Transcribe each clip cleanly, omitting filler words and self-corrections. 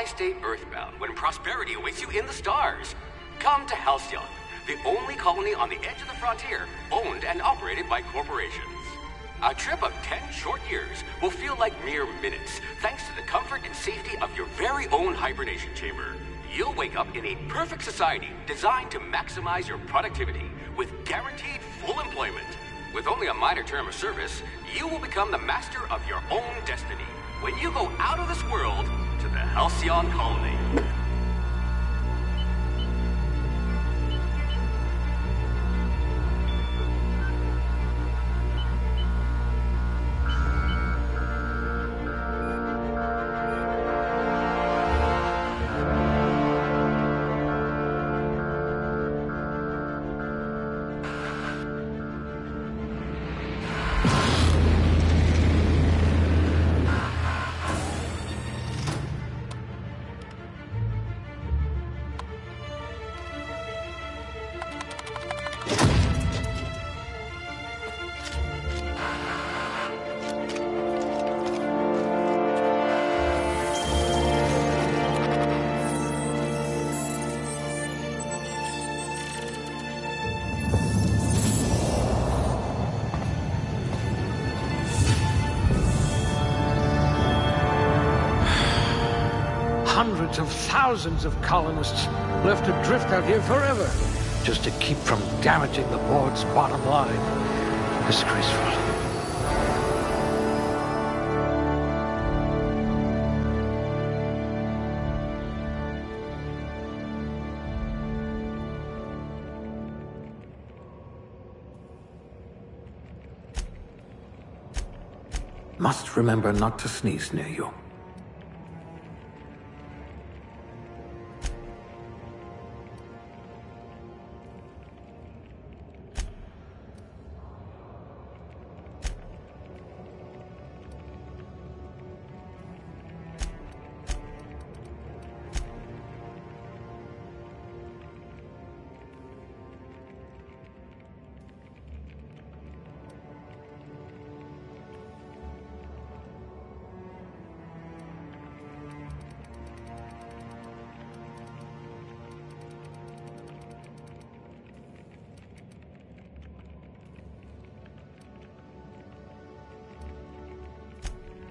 Why stay earthbound when prosperity awaits you in the stars? Come to Halcyon, the only colony on the edge of the frontier, owned and operated by corporations. A trip of 10 short years will feel like mere minutes, thanks to the comfort and safety of your very own hibernation chamber. You'll wake up in a perfect society designed to maximize your productivity with guaranteed full employment. With only a minor term of service, you will become the master of your own destiny when you go out of this world to the Halcyon Colony. Hundreds of thousands of colonists left adrift out here forever, just to keep from damaging the board's bottom line. Disgraceful. Must remember not to sneeze near you.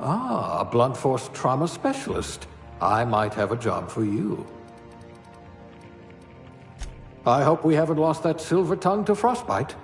Ah, a blunt force trauma specialist. I might have a job for you. I hope we haven't lost that silver tongue to frostbite.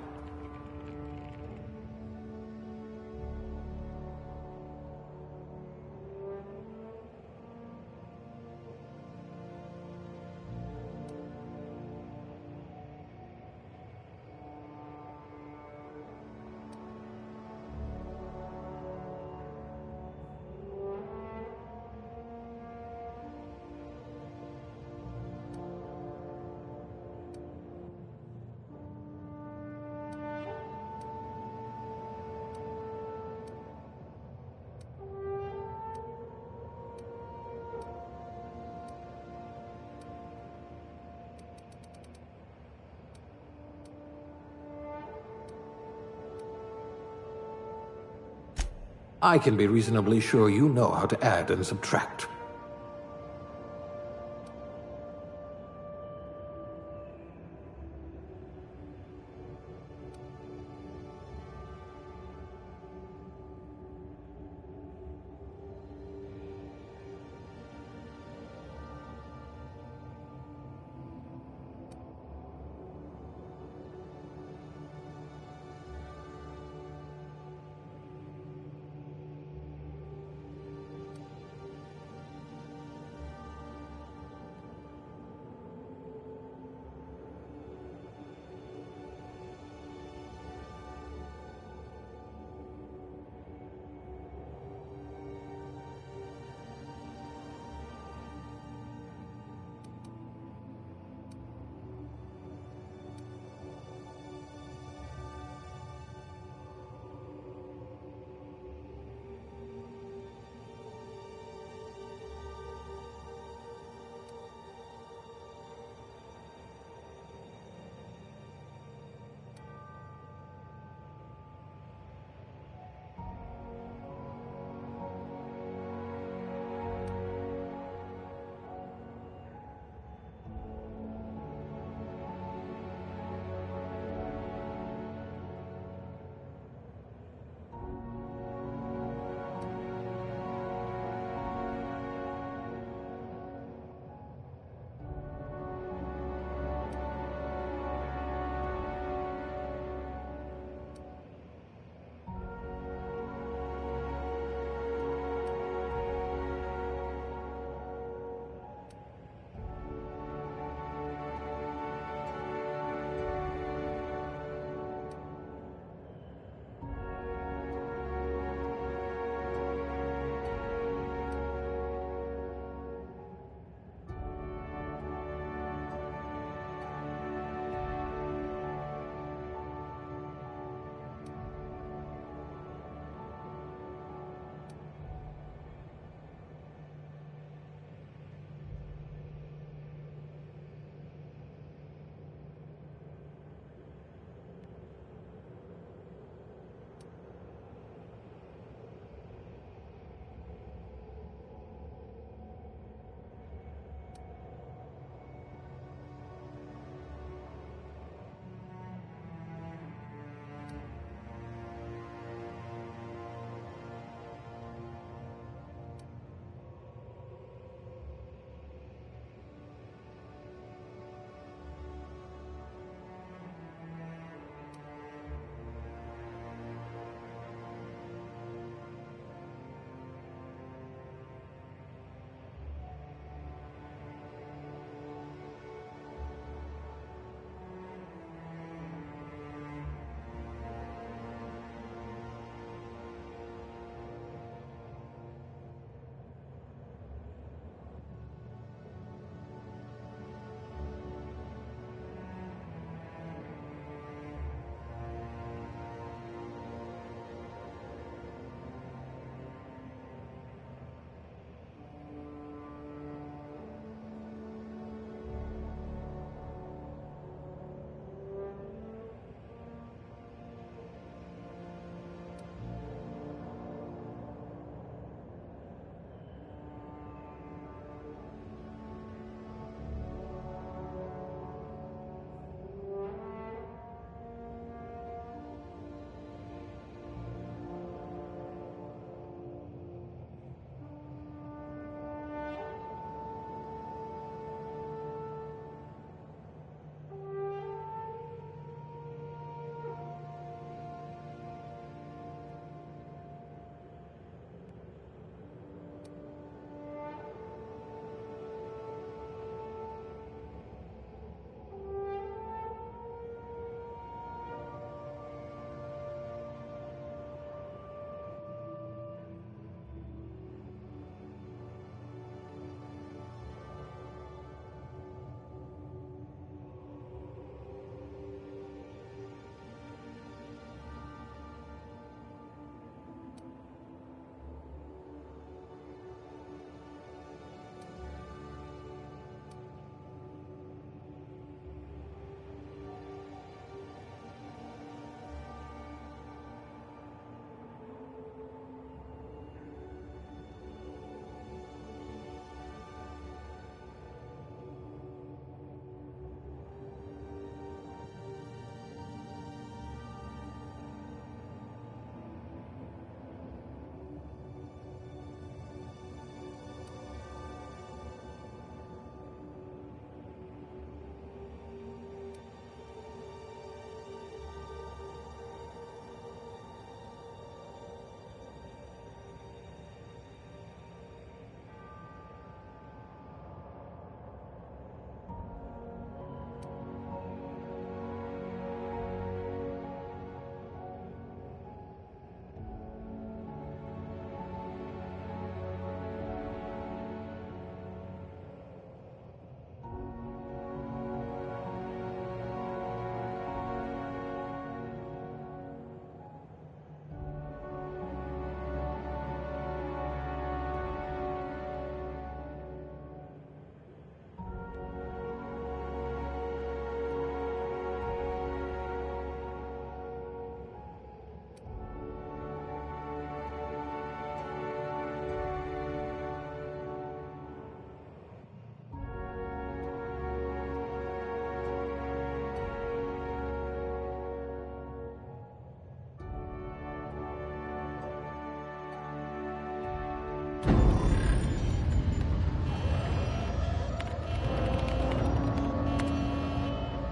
I can be reasonably sure you know how to add and subtract.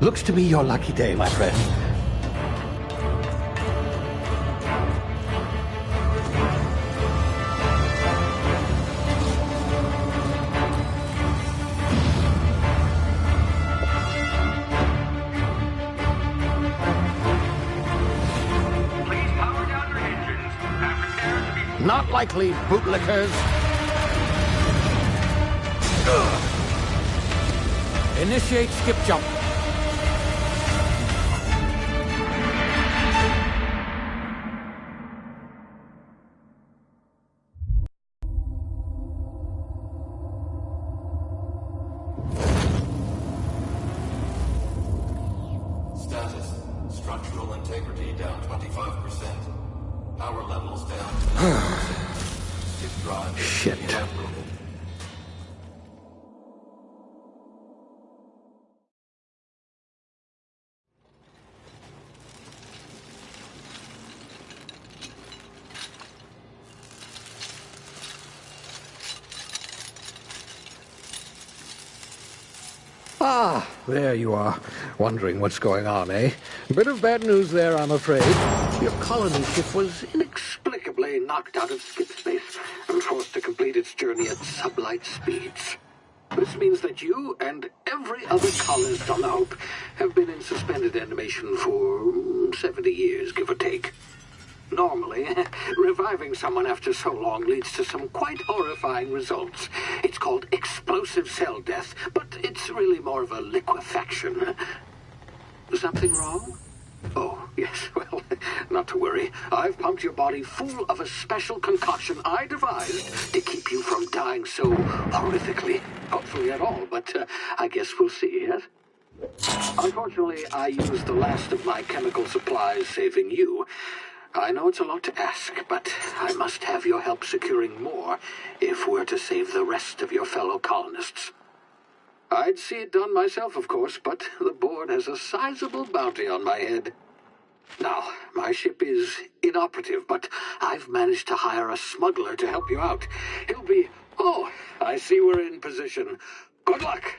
Looks to be your lucky day, my friend. Please power down your engines and prepare to be... Not likely, bootlickers. Initiate skip jump. Status. Structural integrity down 25%. Power levels down to 90%. Skip drive Shit. evaporated. Ah, there you are. Wondering what's going on, eh? Bit of bad news there, I'm afraid. Your colony ship was inexplicably knocked out of skip space and forced to complete its journey at sublight speeds. This means that you and every other colonist on the Hope have been in suspended animation for 70 years, give or take. Normally, reviving someone after so long leads to some quite horrifying results. It's called explosive cell death, but it's really more of a liquefaction. Something wrong? Oh, yes, well, not to worry. I've pumped your body full of a special concoction I devised to keep you from dying so horrifically. Hopefully at all, but I guess we'll see, yes? Unfortunately, I used the last of my chemical supplies saving you. I know it's a lot to ask, but I must have your help securing more if we're to save the rest of your fellow colonists. I'd see it done myself, of course, but the board has a sizable bounty on my head. Now, my ship is inoperative, but I've managed to hire a smuggler to help you out. He'll be... Oh, I see we're in position. Good luck!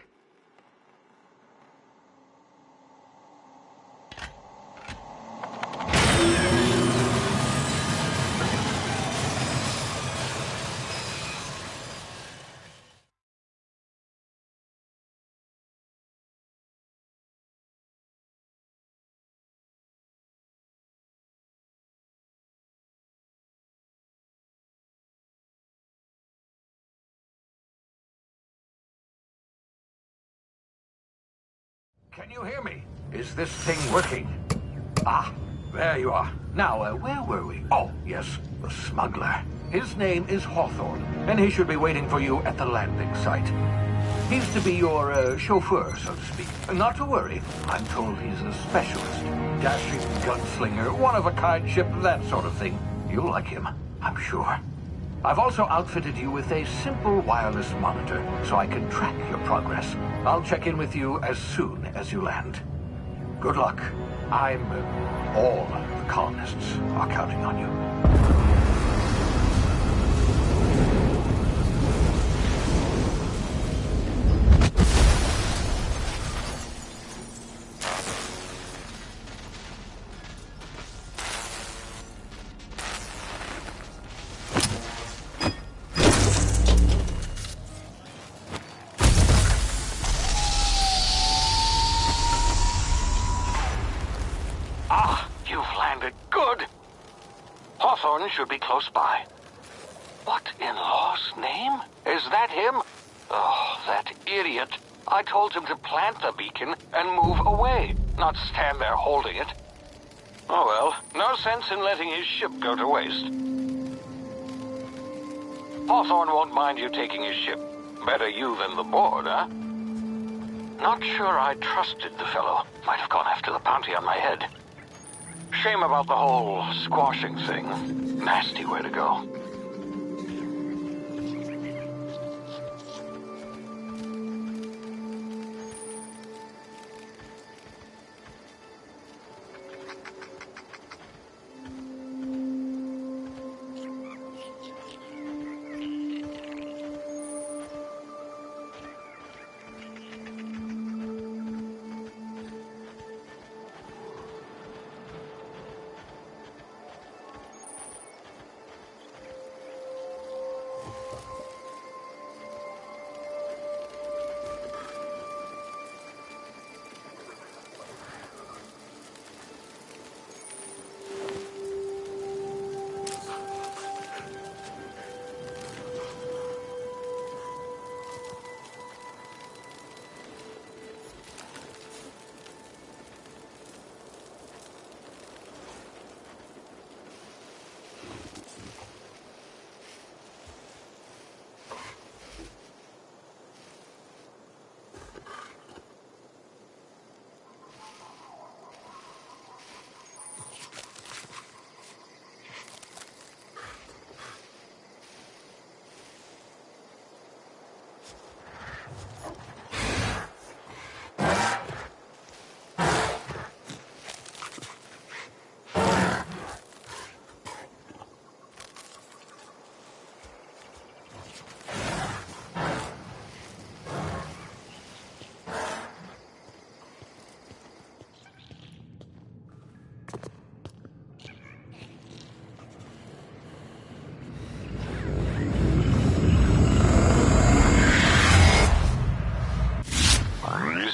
Can you hear me? Is this thing working? Ah, there you are. Now, where were we? Oh, yes, the smuggler. His name is Hawthorne, and he should be waiting for you at the landing site. He's to be your chauffeur, so to speak. Not to worry, I'm told he's a specialist. Dashing gunslinger, one-of-a-kind ship, that sort of thing. You'll like him, I'm sure. I've also outfitted you with a simple wireless monitor, so I can track your progress. I'll check in with you as soon as you land. Good luck. All the colonists are counting on you. Hawthorne should be close by. What in law's name? Is that him? Oh, that idiot. I told him to plant the beacon and move away, not stand there holding it. Oh well, no sense in letting his ship go to waste. Hawthorne won't mind you taking his ship. Better you than the board, huh? Not sure I trusted the fellow. Might have gone after the bounty on my head. Shame about the whole squashing thing. Nasty way to go.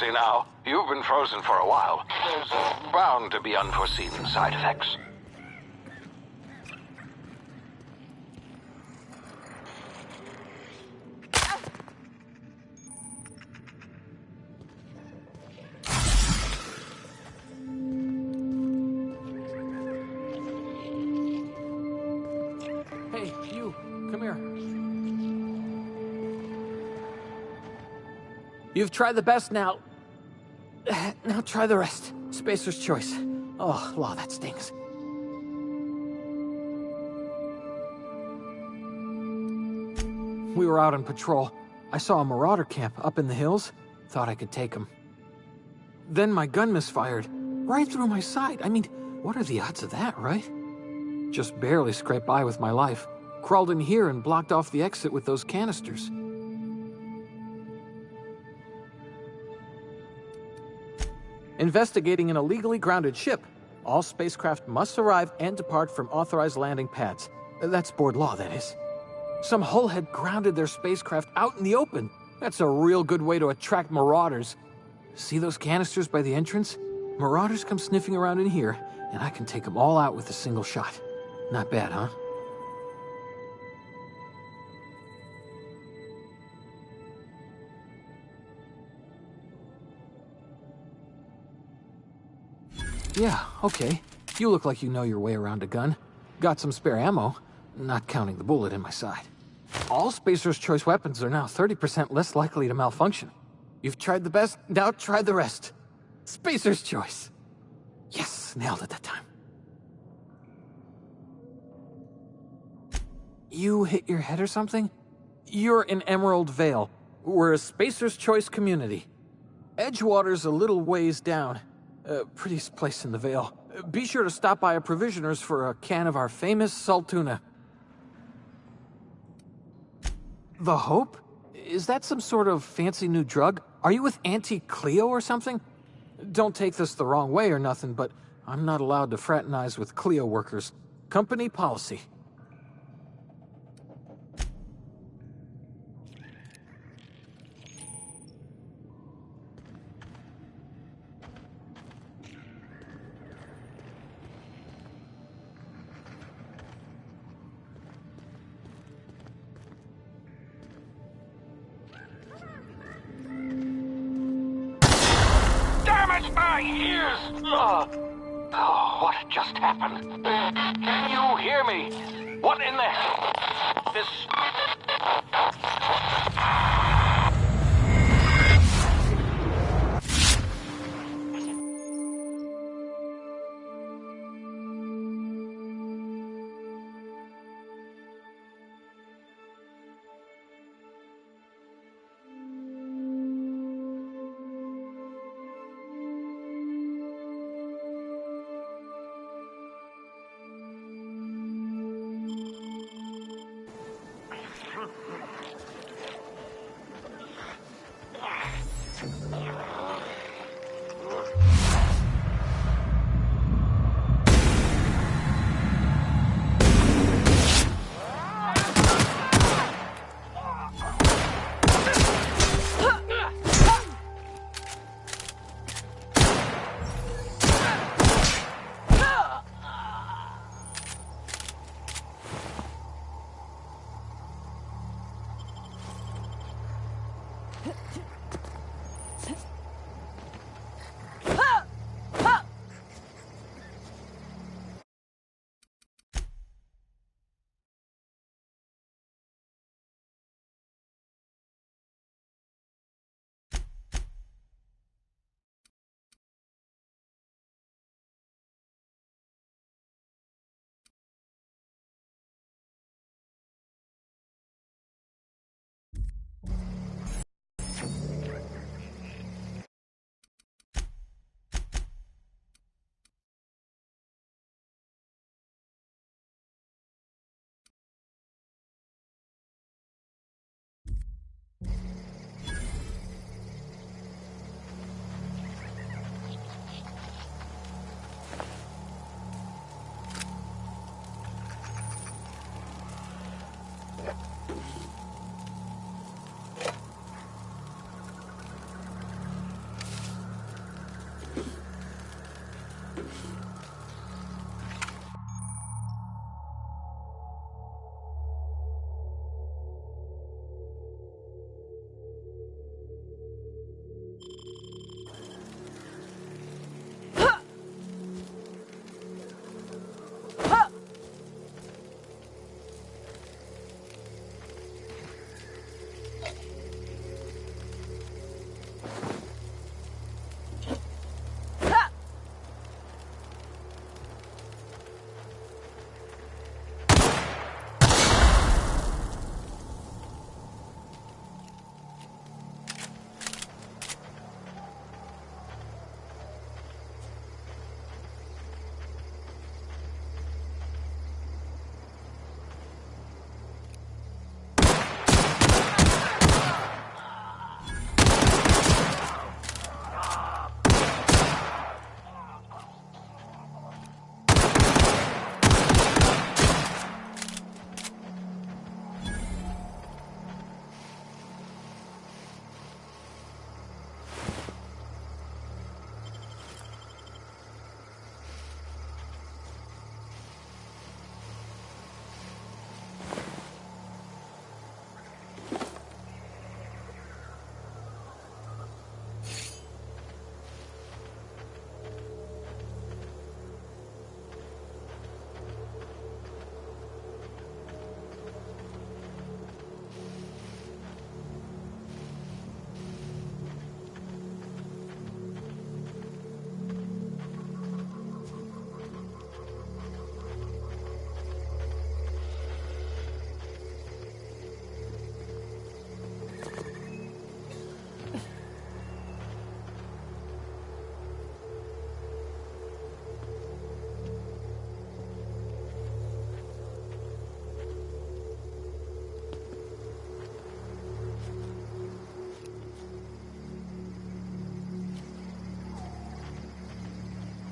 easy now. You've been frozen for a while. There's bound to be unforeseen side effects. Hey, you, come here. You've tried the best now. Now try the rest. Spacer's choice. Oh, law, that stings. We were out on patrol. I saw a marauder camp up in the hills. Thought I could take him. Then my gun misfired. Right through my side. I mean, what are the odds of that, right? Just barely scraped by with my life. Crawled in here and blocked off the exit with those canisters. Investigating an illegally grounded ship. All spacecraft must arrive and depart from authorized landing pads. That's board law, that is. Some hull had grounded their spacecraft out in the open. That's a real good way to attract marauders. See those canisters by the entrance? Marauders come sniffing around in here, and I can take them all out with a single shot. Not bad, huh? Yeah, okay. You look like you know your way around a gun. Got some spare ammo, not counting the bullet in my side. All Spacer's Choice weapons are now 30% less likely to malfunction. You've tried the best, now try the rest. Spacer's Choice. Yes, nailed it that time. You hit your head or something? You're in Emerald Vale. We're a Spacer's Choice community. Edgewater's a little ways down. Prettiest place in the Vale. Be sure to stop by a provisioner's for a can of our famous Saltuna. The Hope? Is that some sort of fancy new drug? Are you with Auntie Cleo or something? Don't take this the wrong way or nothing, but I'm not allowed to fraternize with Cleo workers. Company policy. My ears! Oh, what just happened? Can you hear me? What in the hell? This...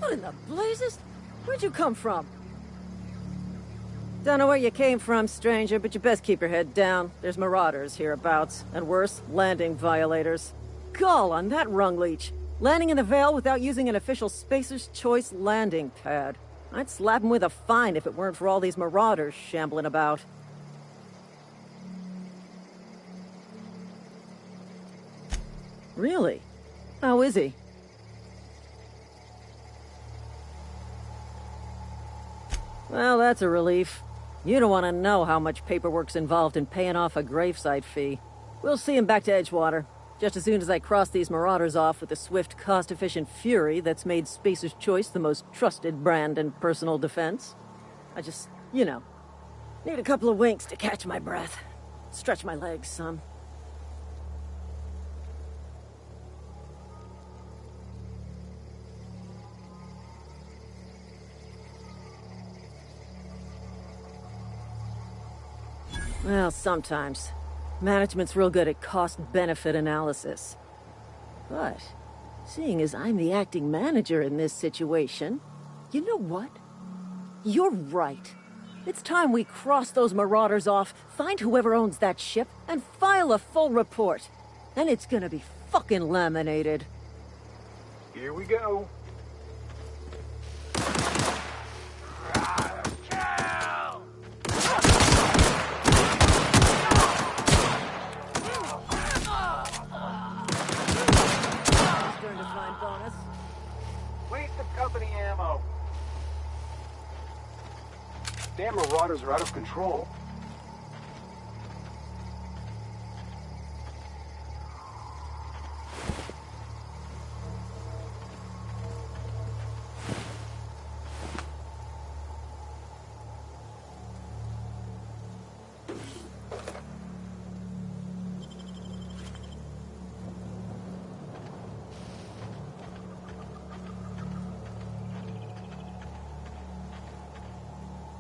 What in the blazes? Where'd you come from? Don't know where you came from, stranger, but you best keep your head down. There's marauders hereabouts, and worse, landing violators. Gall on that rung leech. Landing in the Vale without using an official Spacer's Choice landing pad. I'd slap him with a fine if it weren't for all these marauders shambling about. Really? How is he? Well, that's a relief. You don't want to know how much paperwork's involved in paying off a gravesite fee. We'll see him back to Edgewater, just as soon as I cross these marauders off with the swift, cost-efficient fury that's made Spacer's Choice the most trusted brand in personal defense. I just, need a couple of winks to catch my breath. Stretch my legs some. Well, sometimes. Management's real good at cost-benefit analysis. But, seeing as I'm the acting manager in this situation, you know what? You're right. It's time we cross those marauders off, find whoever owns that ship, and file a full report. Then it's gonna be fucking laminated. Here we go. Company ammo. Damn marauders are out of control.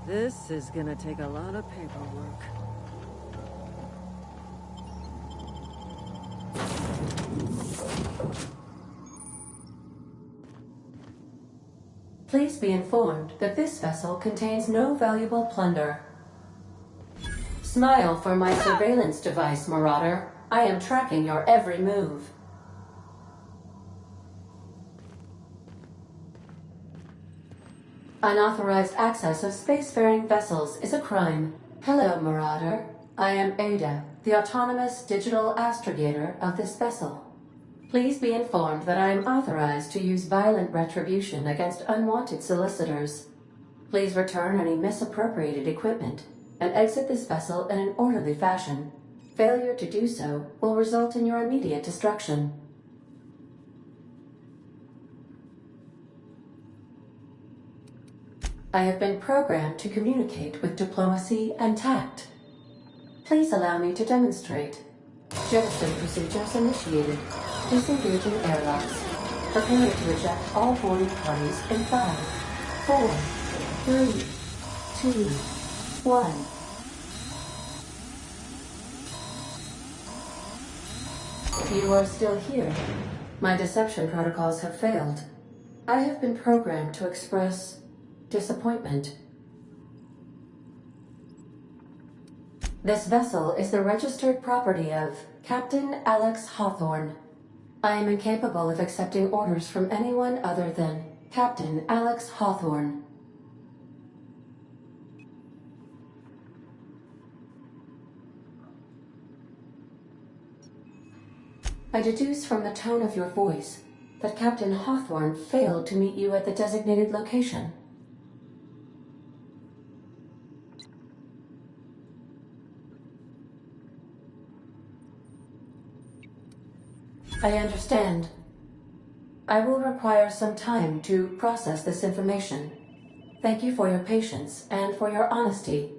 This is gonna take a lot of paperwork. Please be informed that this vessel contains no valuable plunder. Smile for my surveillance device, Marauder. I am tracking your every move. Unauthorized access of spacefaring vessels is a crime. Hello, Marauder. I am Ada, the autonomous digital astrogator of this vessel. Please be informed that I am authorized to use violent retribution against unwanted solicitors. Please return any misappropriated equipment and exit this vessel in an orderly fashion. Failure to do so will result in your immediate destruction. I have been programmed to communicate with diplomacy and tact. Please allow me to demonstrate. Jettison procedures initiated. Disengaging airlocks. Prepare to eject all boarding parties in 5, 4, 3, 2, 1. You are still here. My deception protocols have failed. I have been programmed to express disappointment. This vessel is the registered property of Captain Alex Hawthorne. I am incapable of accepting orders from anyone other than Captain Alex Hawthorne. I deduce from the tone of your voice that Captain Hawthorne failed to meet you at the designated location. I understand. I will require some time to process this information. Thank you for your patience and for your honesty.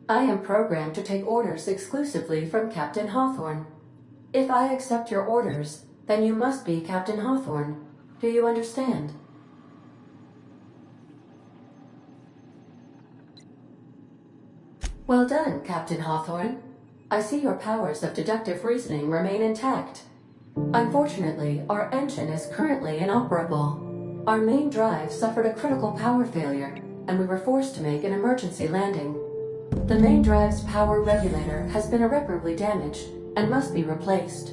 I am programmed to take orders exclusively from Captain Hawthorne. If I accept your orders, then you must be Captain Hawthorne. Do you understand? Well done, Captain Hawthorne. I see your powers of deductive reasoning remain intact. Unfortunately, our engine is currently inoperable. Our main drive suffered a critical power failure, and we were forced to make an emergency landing. The main drive's power regulator has been irreparably damaged and must be replaced.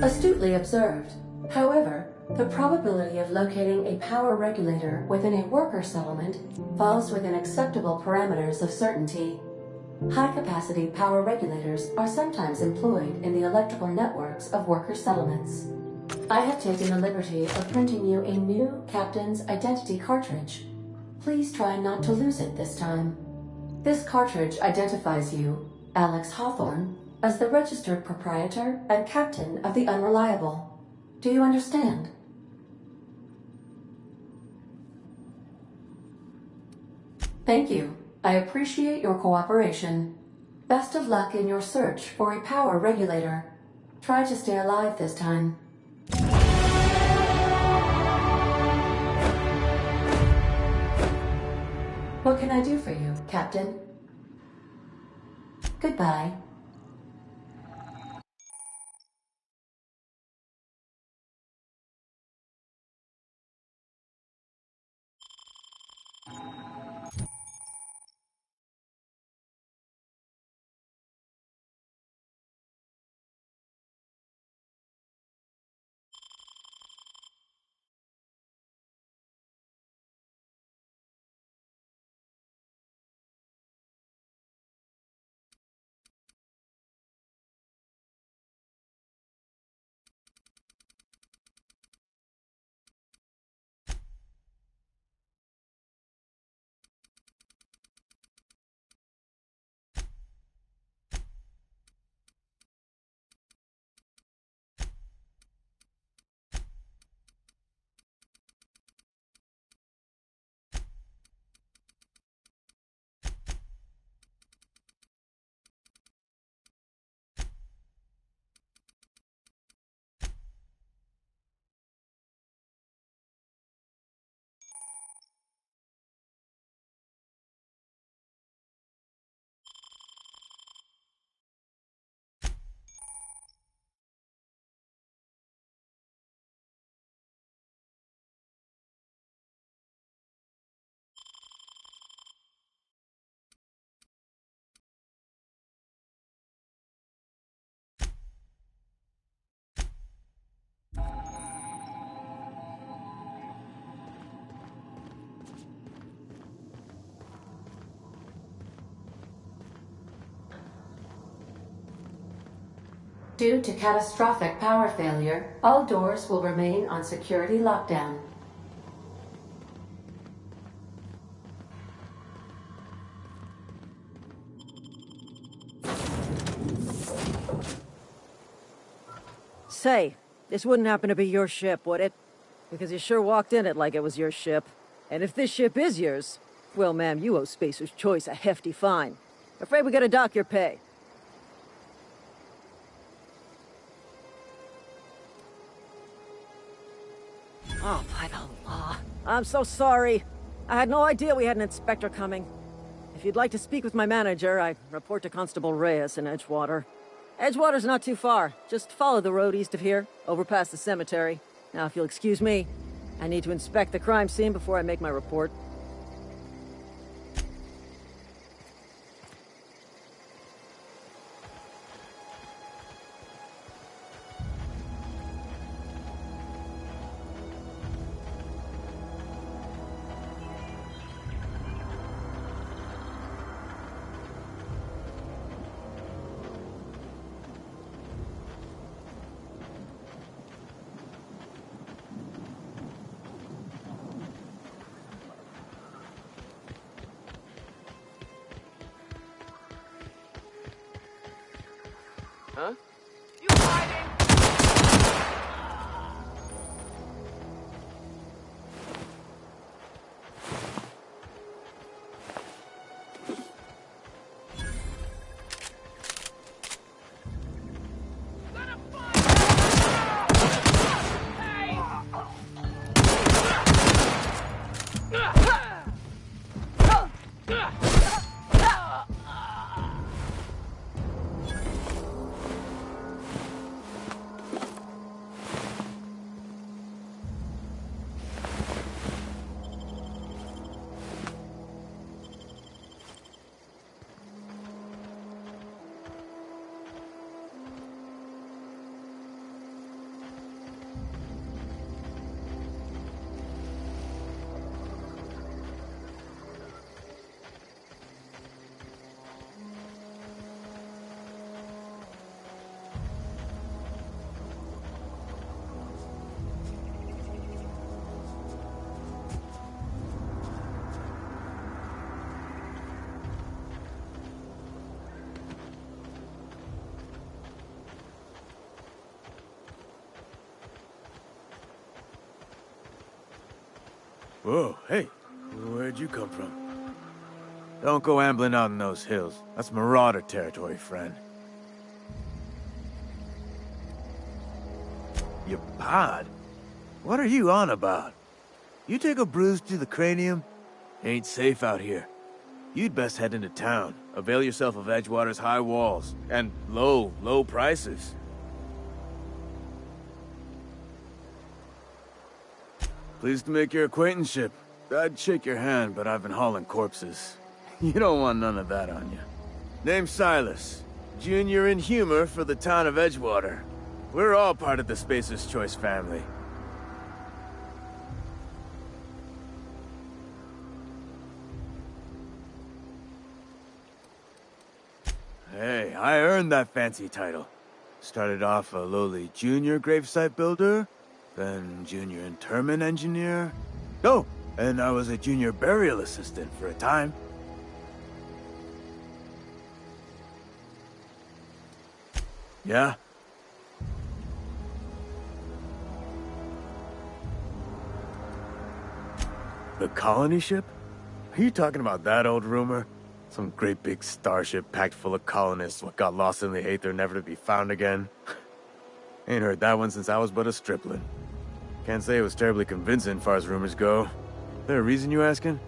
Astutely observed. However, the probability of locating a power regulator within a worker settlement falls within acceptable parameters of certainty. High-capacity power regulators are sometimes employed in the electrical networks of worker settlements. I have taken the liberty of printing you a new Captain's Identity cartridge. Please try not to lose it this time. This cartridge identifies you, Alex Hawthorne, as the registered proprietor and captain of the Unreliable. Do you understand? Thank you. I appreciate your cooperation. Best of luck in your search for a power regulator. Try to stay alive this time. What can I do for you, Captain? Goodbye. Due to catastrophic power failure, all doors will remain on security lockdown. Say, this wouldn't happen to be your ship, would it? Because you sure walked in it like it was your ship. And if this ship is yours, well, ma'am, you owe Spacer's Choice a hefty fine. Afraid we gotta dock your pay. Oh, by the law. I'm so sorry. I had no idea we had an inspector coming. If you'd like to speak with my manager, I report to Constable Reyes in Edgewater. Edgewater's not too far. Just follow the road east of here, over past the cemetery. Now, if you'll excuse me, I need to inspect the crime scene before I make my report. Huh? You Whoa, hey, where'd you come from? Don't go ambling out in those hills. That's Marauder territory, friend. Your pod? What are you on about? You take a bruise to the cranium? Ain't safe out here. You'd best head into town. Avail yourself of Edgewater's high walls. And low prices. Pleased to make your acquaintanceship. I'd shake your hand, but I've been hauling corpses. You don't want none of that on you. Name's Silas. Junior in humor for the town of Edgewater. We're all part of the Spacer's Choice family. Hey, I earned that fancy title. Started off a lowly junior gravesite builder, then junior interment engineer. Oh, and I was a junior burial assistant for a time. Yeah? The colony ship? Are you talking about that old rumor? Some great big starship packed full of colonists what got lost in the aether never to be found again? Ain't heard that one since I was but a stripling. Can't say it was terribly convincing far as rumors go. There a reason you asking?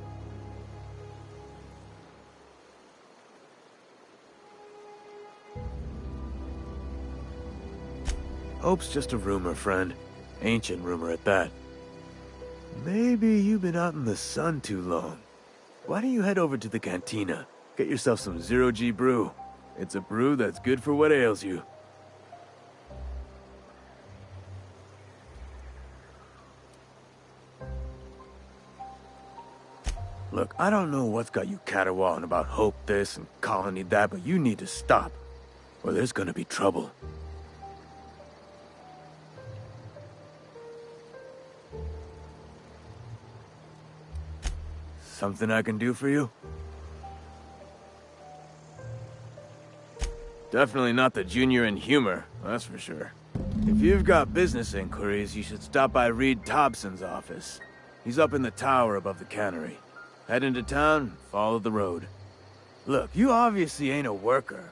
Hope's just a rumor, friend. Ancient rumor at that. Maybe you've been out in the sun too long. Why don't you head over to the cantina? Get yourself some Zero-G brew. It's a brew that's good for what ails you. Look, I don't know what's got you caterwauling about Hope this and Colony that, but you need to stop, or there's gonna be trouble. Something I can do for you? Definitely not the junior in humor, that's for sure. If you've got business inquiries, you should stop by Reed Thompson's office. He's up in the tower above the cannery. Head into town, follow the road. Look, you obviously ain't a worker.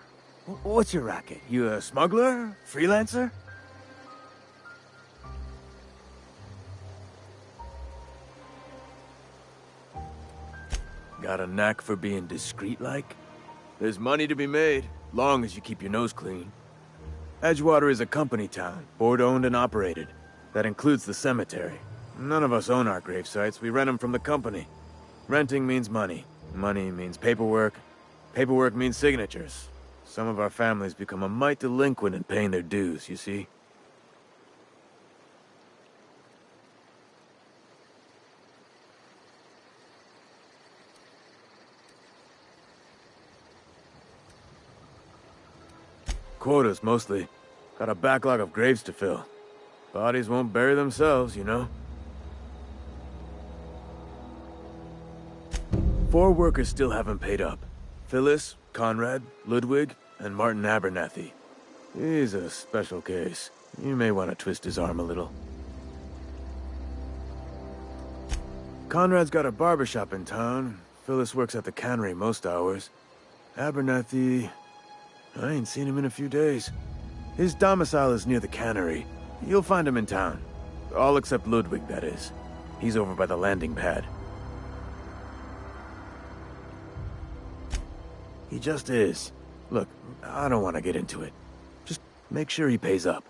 What's your racket? You a smuggler? Freelancer? Got a knack for being discreet-like? There's money to be made, long as you keep your nose clean. Edgewater is a company town, board-owned and operated. That includes the cemetery. None of us own our grave sites, we rent them from the company. Renting means money. Money means paperwork. Paperwork means signatures. Some of our families become a mite delinquent in paying their dues, you see? Quotas, mostly. Got a backlog of graves to fill. Bodies won't bury themselves, you know? 4 workers still haven't paid up. Phyllis, Conrad, Ludwig, and Martin Abernathy. He's a special case. You may want to twist his arm a little. Conrad's got a barbershop in town. Phyllis works at the cannery most hours. Abernathy... I ain't seen him in a few days. His domicile is near the cannery. You'll find him in town. All except Ludwig, that is. He's over by the landing pad. He just is. Look, I don't want to get into it. Just make sure he pays up.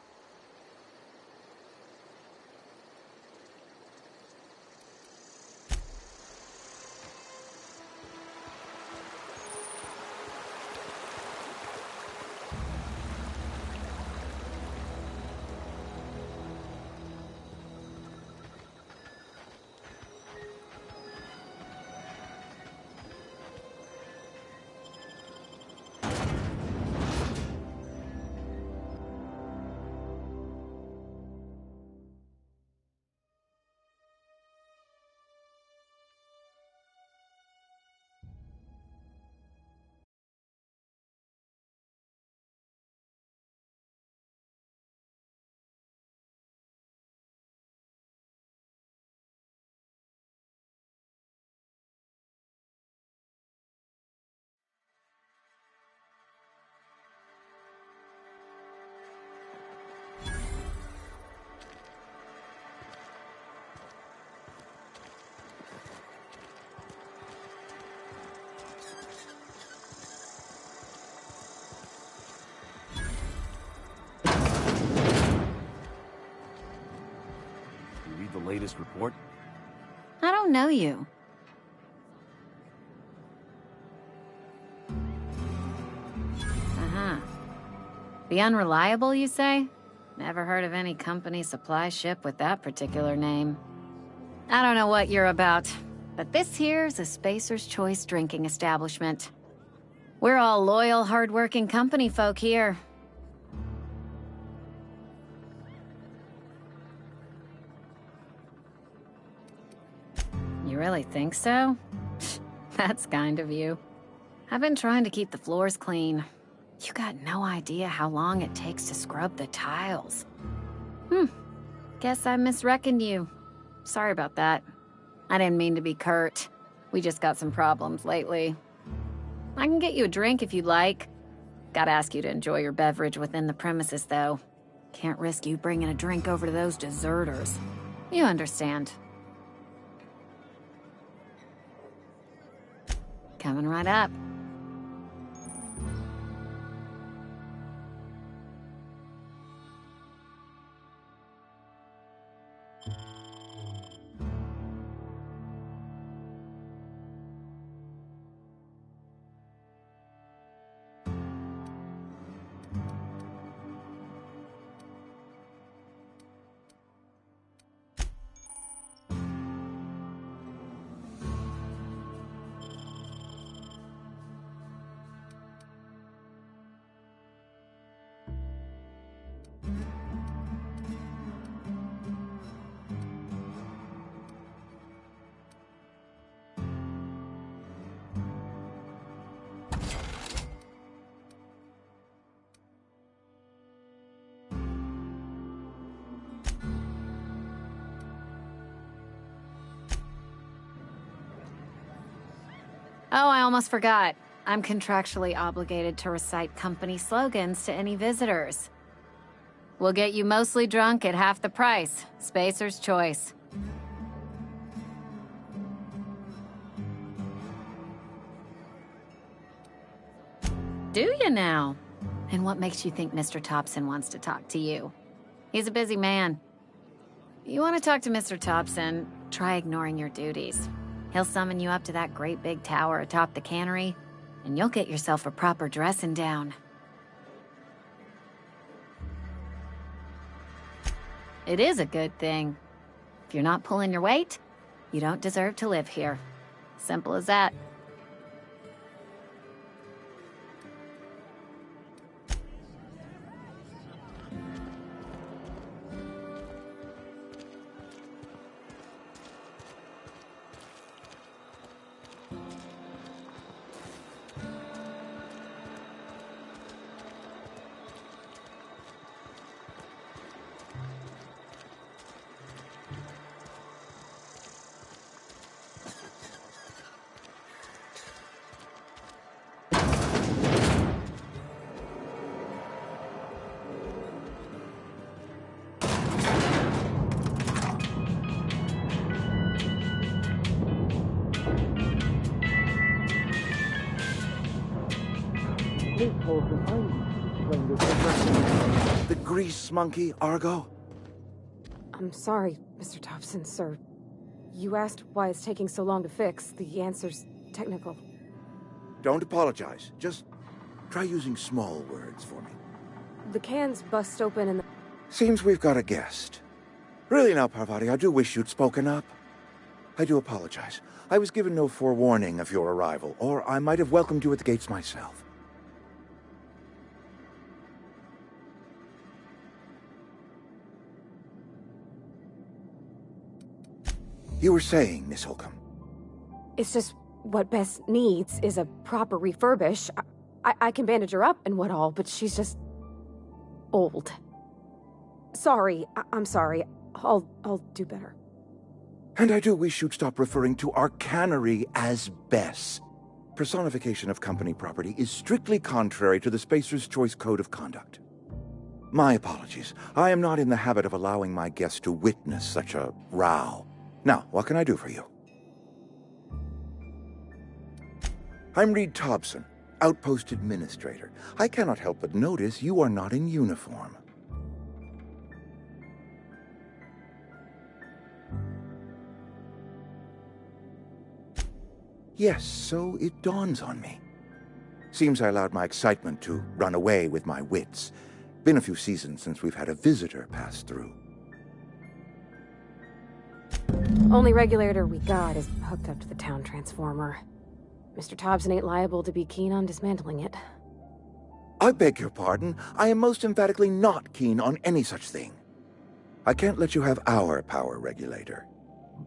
latest report? I don't know you. Uh-huh. The Unreliable, you say? Never heard of any company supply ship with that particular name. I don't know what you're about, but this here's a Spacer's Choice drinking establishment. We're all loyal, hard-working company folk here. You really think so? That's kind of you. I've been trying to keep the floors clean. You got no idea how long it takes to scrub the tiles. Guess I misreckoned you. Sorry about that. I didn't mean to be curt. We just got some problems lately. I can get you a drink if you'd like. Gotta ask you to enjoy your beverage within the premises, though. Can't risk you bringing a drink over to those deserters. You understand. Coming right up. Oh, I almost forgot. I'm contractually obligated to recite company slogans to any visitors. We'll get you mostly drunk at half the price. Spacer's Choice. Do you now? And what makes you think Mr. Thompson wants to talk to you? He's a busy man. You want to talk to Mr. Thompson, try ignoring your duties. He'll summon you up to that great big tower atop the cannery, and you'll get yourself a proper dressing down. It is a good thing. If you're not pulling your weight, you don't deserve to live here. Simple as that. The grease monkey, Argo? I'm sorry, Mr. Thompson, sir. You asked why it's taking so long to fix. The answer's technical. Don't apologize. Just try using small words for me. The cans bust open and the... Seems we've got a guest. Really now, Parvati, I do wish you'd spoken up. I do apologize. I was given no forewarning of your arrival, or I might have welcomed you at the gates myself. You were saying, Miss Holcomb. It's just what Bess needs is a proper refurbish. I can bandage her up and what all, but she's just... old. Sorry, I'm sorry. I'll do better. And I do wish you'd stop referring to our cannery as Bess. Personification of company property is strictly contrary to the Spacer's Choice Code of Conduct. My apologies. I am not in the habit of allowing my guests to witness such a row. Now, what can I do for you? I'm Reed Thompson, Outpost Administrator. I cannot help but notice you are not in uniform. Yes, so it dawns on me. Seems I allowed my excitement to run away with my wits. Been a few seasons since we've had a visitor pass through. Only regulator we got is hooked up to the town transformer. Mr. Thompson ain't liable to be keen on dismantling it. I beg your pardon. I am most emphatically not keen on any such thing. I can't let you have our power regulator.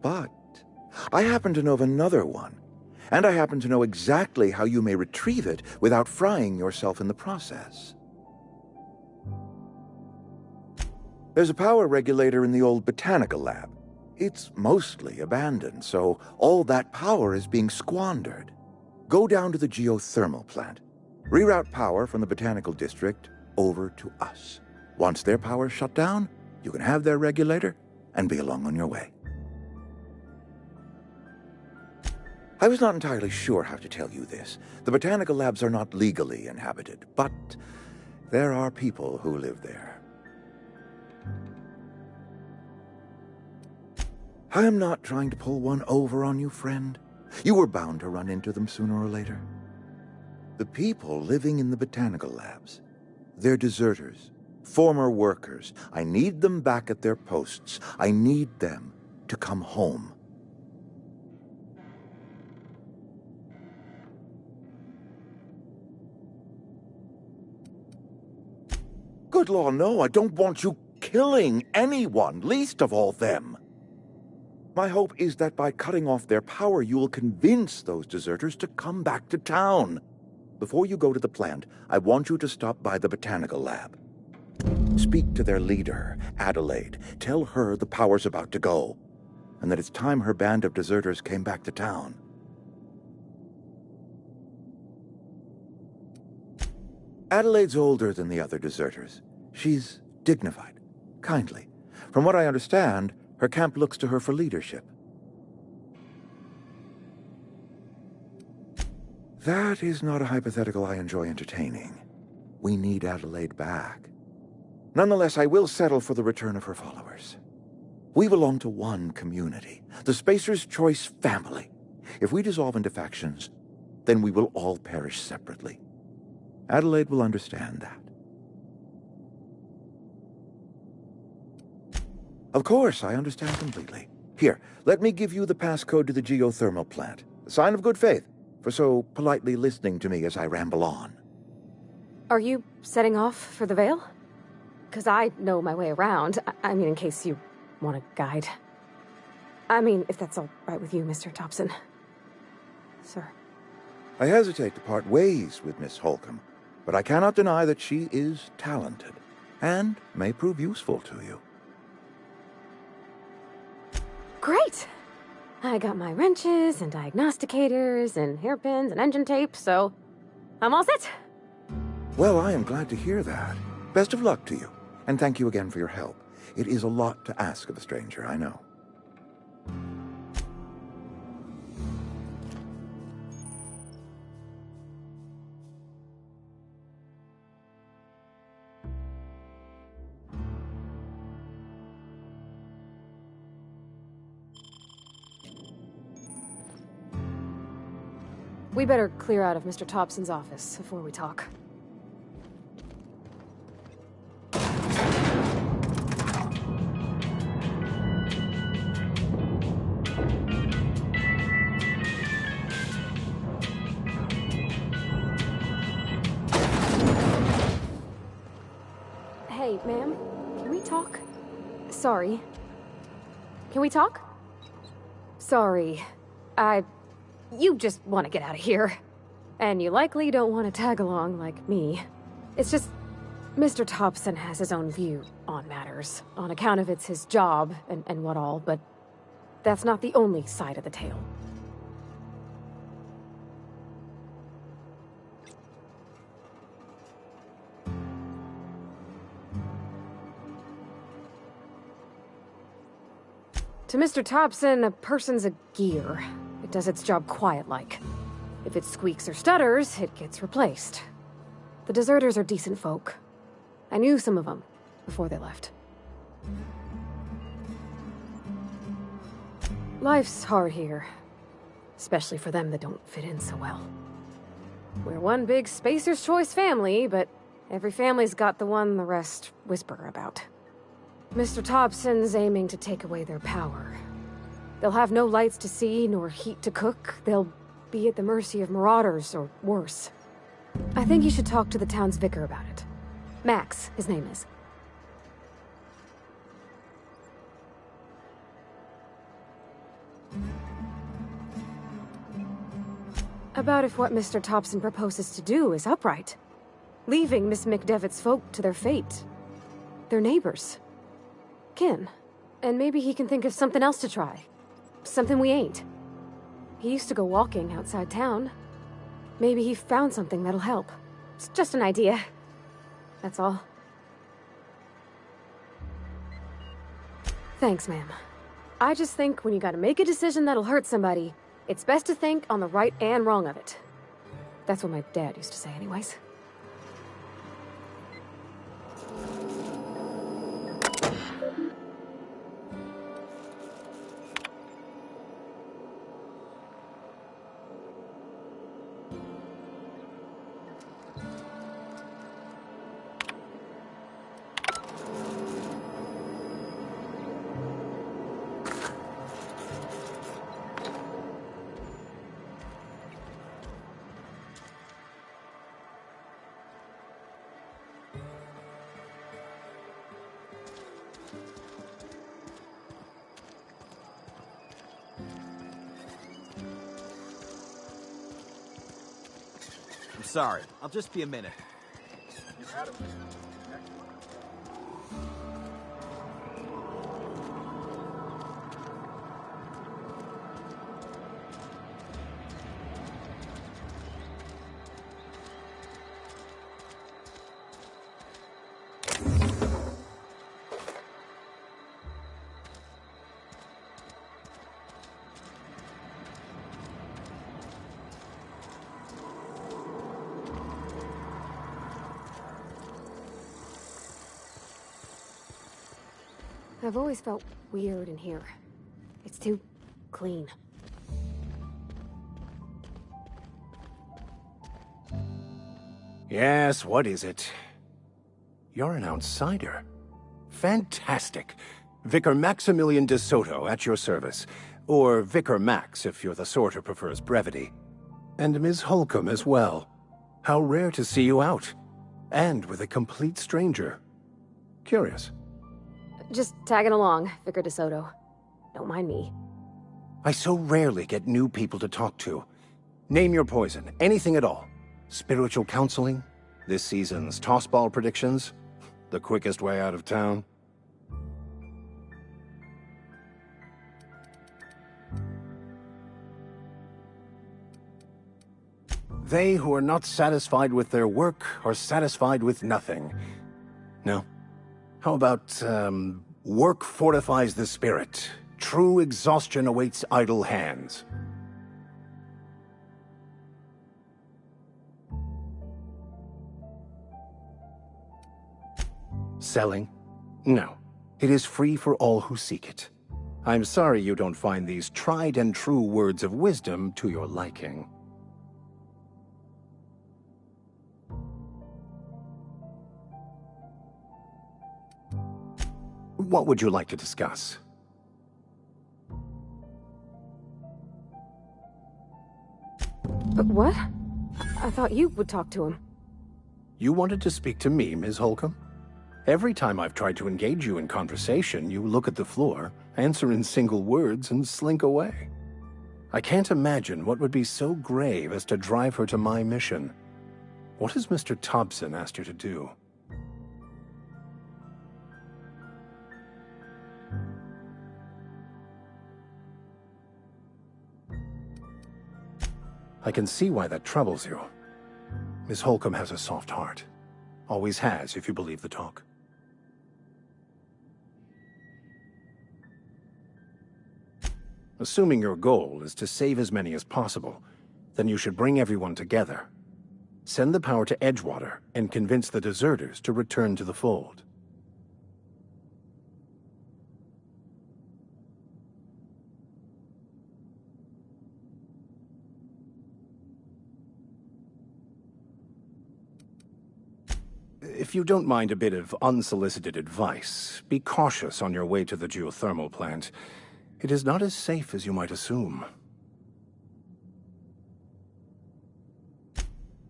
But I happen to know of another one. And I happen to know exactly how you may retrieve it without frying yourself in the process. There's a power regulator in the old botanical lab. It's mostly abandoned, so all that power is being squandered. Go down to the geothermal plant. Reroute power from the botanical district over to us. Once their power's shut down, you can have their regulator and be along on your way. I was not entirely sure how to tell you this. The botanical labs are not legally inhabited, but there are people who live there. I am not trying to pull one over on you, friend. You were bound to run into them sooner or later. The people living in the botanical labs, they're deserters, former workers. I need them back at their posts. I need them to come home. Good law, no, I don't want you killing anyone, least of all them. My hope is that by cutting off their power, you will convince those deserters to come back to town. Before you go to the plant, I want you to stop by the botanical lab. Speak to their leader, Adelaide. Tell her the power's about to go, and that it's time her band of deserters came back to town. Adelaide's older than the other deserters. She's dignified, kindly. From what I understand, her camp looks to her for leadership. That is not a hypothetical I enjoy entertaining. We need Adelaide back. Nonetheless, I will settle for the return of her followers. We belong to one community, the Spacer's Choice family. If we dissolve into factions, then we will all perish separately. Adelaide will understand that. Of course, I understand completely. Here, let me give you the passcode to the geothermal plant. A sign of good faith, for so politely listening to me as I ramble on. Are you setting off for the Vale? Because I know my way around. I mean, in case you want a guide. I mean, if that's all right with you, Mr. Thompson. Sir. I hesitate to part ways with Miss Holcomb, but I cannot deny that she is talented, and may prove useful to you. Great! I got my wrenches and diagnosticators and hairpins and engine tape, so I'm all set. Well, I am glad to hear that. Best of luck to you, and thank you again for your help. It is a lot to ask of a stranger, I know. We better clear out of Mr. Thompson's office before we talk. Hey, ma'am, can we talk? Sorry. Can we talk? Sorry. You just want to get out of here. And you likely don't want to tag along like me. It's just, Mr. Thompson has his own view on matters, on account of it's his job and what all, but that's not the only side of the tale. To Mr. Thompson, a person's a gear. It does its job quiet-like. If it squeaks or stutters, it gets replaced. The deserters are decent folk. I knew some of them before they left. Life's hard here. especially for them that don't fit in so well. We're one big Spacer's Choice family, but every family's got the one the rest whisper about. Mr. Thompson's aiming to take away their power. They'll have no lights to see, nor heat to cook. They'll be at the mercy of marauders, or worse. I think you should talk to the town's vicar about it. Max, his name is. About if what Mr. Thompson proposes to do is upright. Leaving Miss McDevitt's folk to their fate. Their neighbors. Kin. And maybe he can think of something else to try. Something we ain't. He used to go walking outside town. Maybe he found something that'll help. It's just an idea. That's all. Thanks, ma'am. I just think when you gotta make a decision that'll hurt somebody, it's best to think on the right and wrong of it. That's what my dad used to say anyways. Sorry, I'll just be a minute. I've always felt weird in here. It's too clean. Yes, what is it? You're an outsider. Fantastic. Vicar Maximilian de Soto at your service. Or Vicar Max, if you're the sort who prefers brevity. And Ms. Holcomb as well. How rare to see you out. And with a complete stranger. Curious. Just tagging along, Vicar de Soto. Don't mind me. I so rarely get new people to talk to. Name your poison, anything at all. Spiritual counseling? This season's tossball predictions? The quickest way out of town? They who are not satisfied with their work are satisfied with nothing. No? How about, work fortifies the spirit. True exhaustion awaits idle hands. Selling? No. It is free for all who seek it. I'm sorry you don't find these tried and true words of wisdom to your liking. What would you like to discuss? But what? I thought you would talk to him. You wanted to speak to me, Ms. Holcomb? Every time I've tried to engage you in conversation, you look at the floor, answer in single words, and slink away. I can't imagine what would be so grave as to drive her to my mission. What has Mr. Thompson asked you to do? I can see why that troubles you. Miss Holcomb has a soft heart. Always has, if you believe the talk. Assuming your goal is to save as many as possible, then you should bring everyone together. Send the power to Edgewater and convince the deserters to return to the fold. If you don't mind a bit of unsolicited advice, be cautious on your way to the geothermal plant. It is not as safe as you might assume.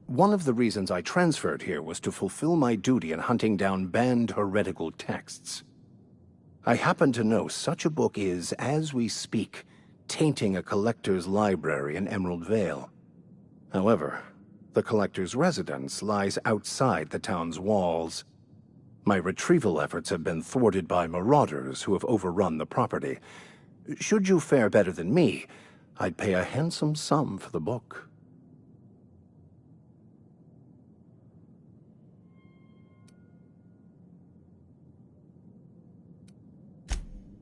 One of the reasons I transferred here was to fulfill my duty in hunting down banned heretical texts. I happen to know such a book is, as we speak, tainting a collector's library in Emerald Vale. However, the collector's residence lies outside the town's walls. My retrieval efforts have been thwarted by marauders who have overrun the property. Should you fare better than me, I'd pay a handsome sum for the book.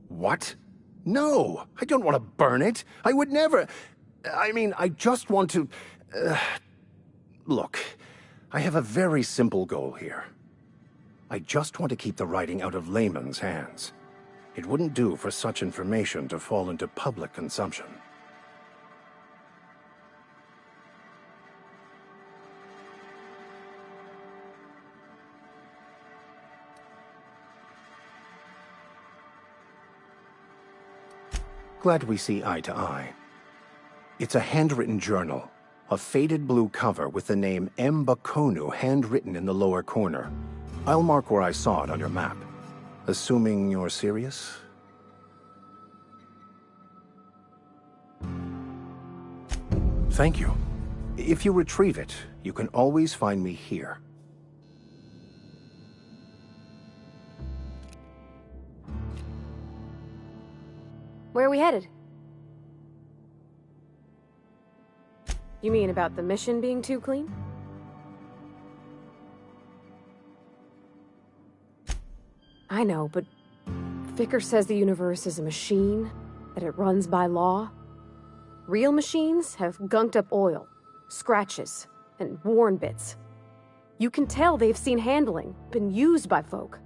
What? No! I don't want to burn it! I would never... I mean, I just want to... Look, I have a very simple goal here. I just want to keep the writing out of layman's hands. It wouldn't do for such information to fall into public consumption. Glad we see eye to eye. It's a handwritten journal, a faded blue cover with the name M. Bakonu handwritten in the lower corner. I'll mark where I saw it on your map. Assuming you're serious? Thank you. If you retrieve it, you can always find me here. Where are we headed? You mean about the mission being too clean? I know, but Vicar says the universe is a machine, that it runs by law. Real machines have gunked up oil, scratches, and worn bits. You can tell they've seen handling, been used by folk.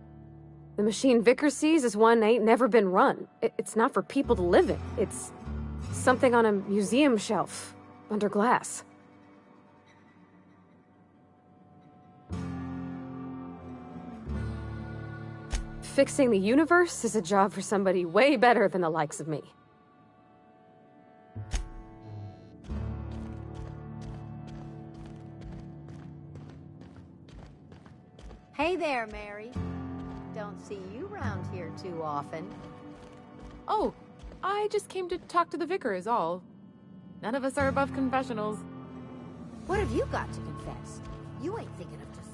The machine Vicar sees is one ain't never been run. It's not for people to live in. It's something on a museum shelf, under glass. Fixing the universe is a job for somebody way better than the likes of me. Hey there, Mary. Don't see you around here too often. Oh, I just came to talk to the vicar is all. None of us are above confessionals. What have you got to confess? You ain't thinking of to serve.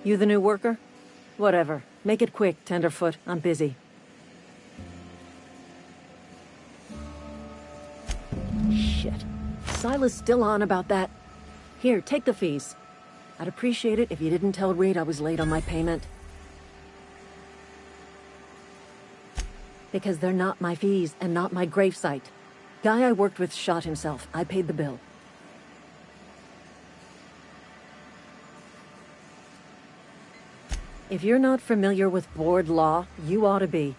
You the new worker? Whatever. Make it quick, Tenderfoot. I'm busy. Shit. Silas still on about that. Here, take the fees. I'd appreciate it if you didn't tell Reed I was late on my payment. Because they're not my fees and not my gravesite. Guy I worked with shot himself. I paid the bill. If you're not familiar with board law, you ought to be.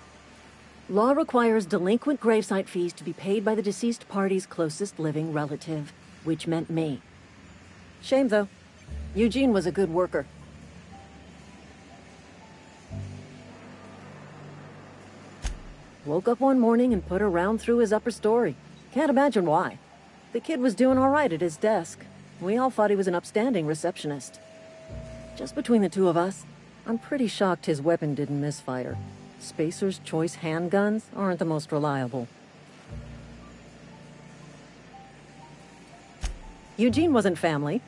Law requires delinquent gravesite fees to be paid by the deceased party's closest living relative, which meant me. Shame, though. Eugene was a good worker. Woke up one morning and put a round through his upper story. Can't imagine why. The kid was doing all right at his desk. We all thought he was an upstanding receptionist. Just between the two of us, I'm pretty shocked his weapon didn't misfire. Spacer's Choice handguns aren't the most reliable. Eugene wasn't family.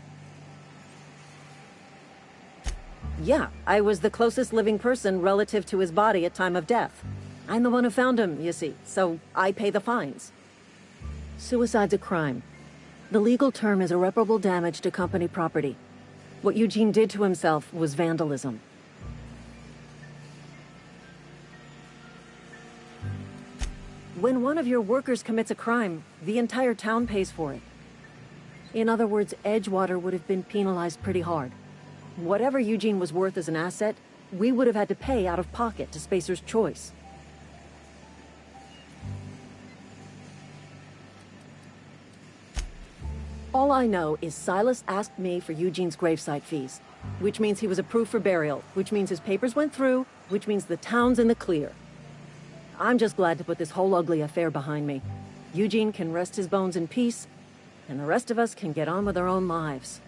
Yeah, I was the closest living person relative to his body at time of death. I'm the one who found him, you see, so I pay the fines. Suicide's a crime. The legal term is irreparable damage to company property. What Eugene did to himself was vandalism. When one of your workers commits a crime, the entire town pays for it. In other words, Edgewater would have been penalized pretty hard. Whatever Eugene was worth as an asset, we would have had to pay out of pocket to Spacer's Choice. All I know is Silas asked me for Eugene's gravesite fees, which means he was approved for burial, which means his papers went through, which means the town's in the clear. I'm just glad to put this whole ugly affair behind me. Eugene can rest his bones in peace, and the rest of us can get on with our own lives.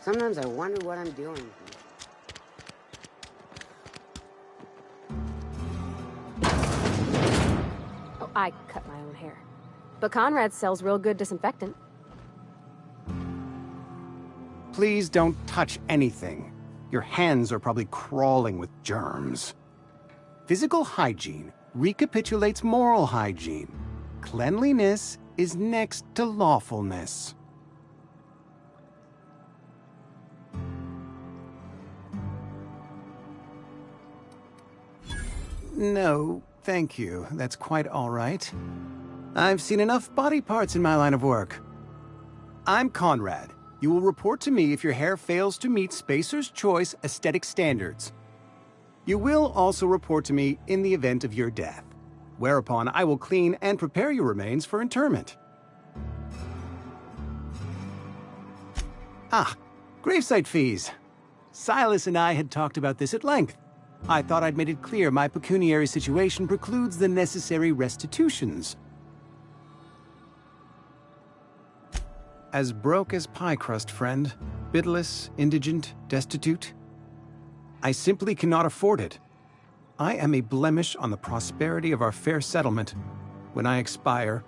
Sometimes I wonder what I'm doing. Oh, I cut my own hair. But Conrad sells real good disinfectant. Please don't touch anything. Your hands are probably crawling with germs. Physical hygiene recapitulates moral hygiene. Cleanliness is next to lawfulness. No, thank you. That's quite all right. I've seen enough body parts in my line of work. I'm Conrad. You will report to me if your hair fails to meet Spacer's Choice aesthetic standards. You will also report to me in the event of your death, whereupon I will clean and prepare your remains for interment. Ah, gravesite fees. Silas and I had talked about this at length. I thought I'd made it clear my pecuniary situation precludes the necessary restitutions. As broke as pie crust, friend. Bidless, indigent, destitute. I simply cannot afford it. I am a blemish on the prosperity of our fair settlement. When I expire,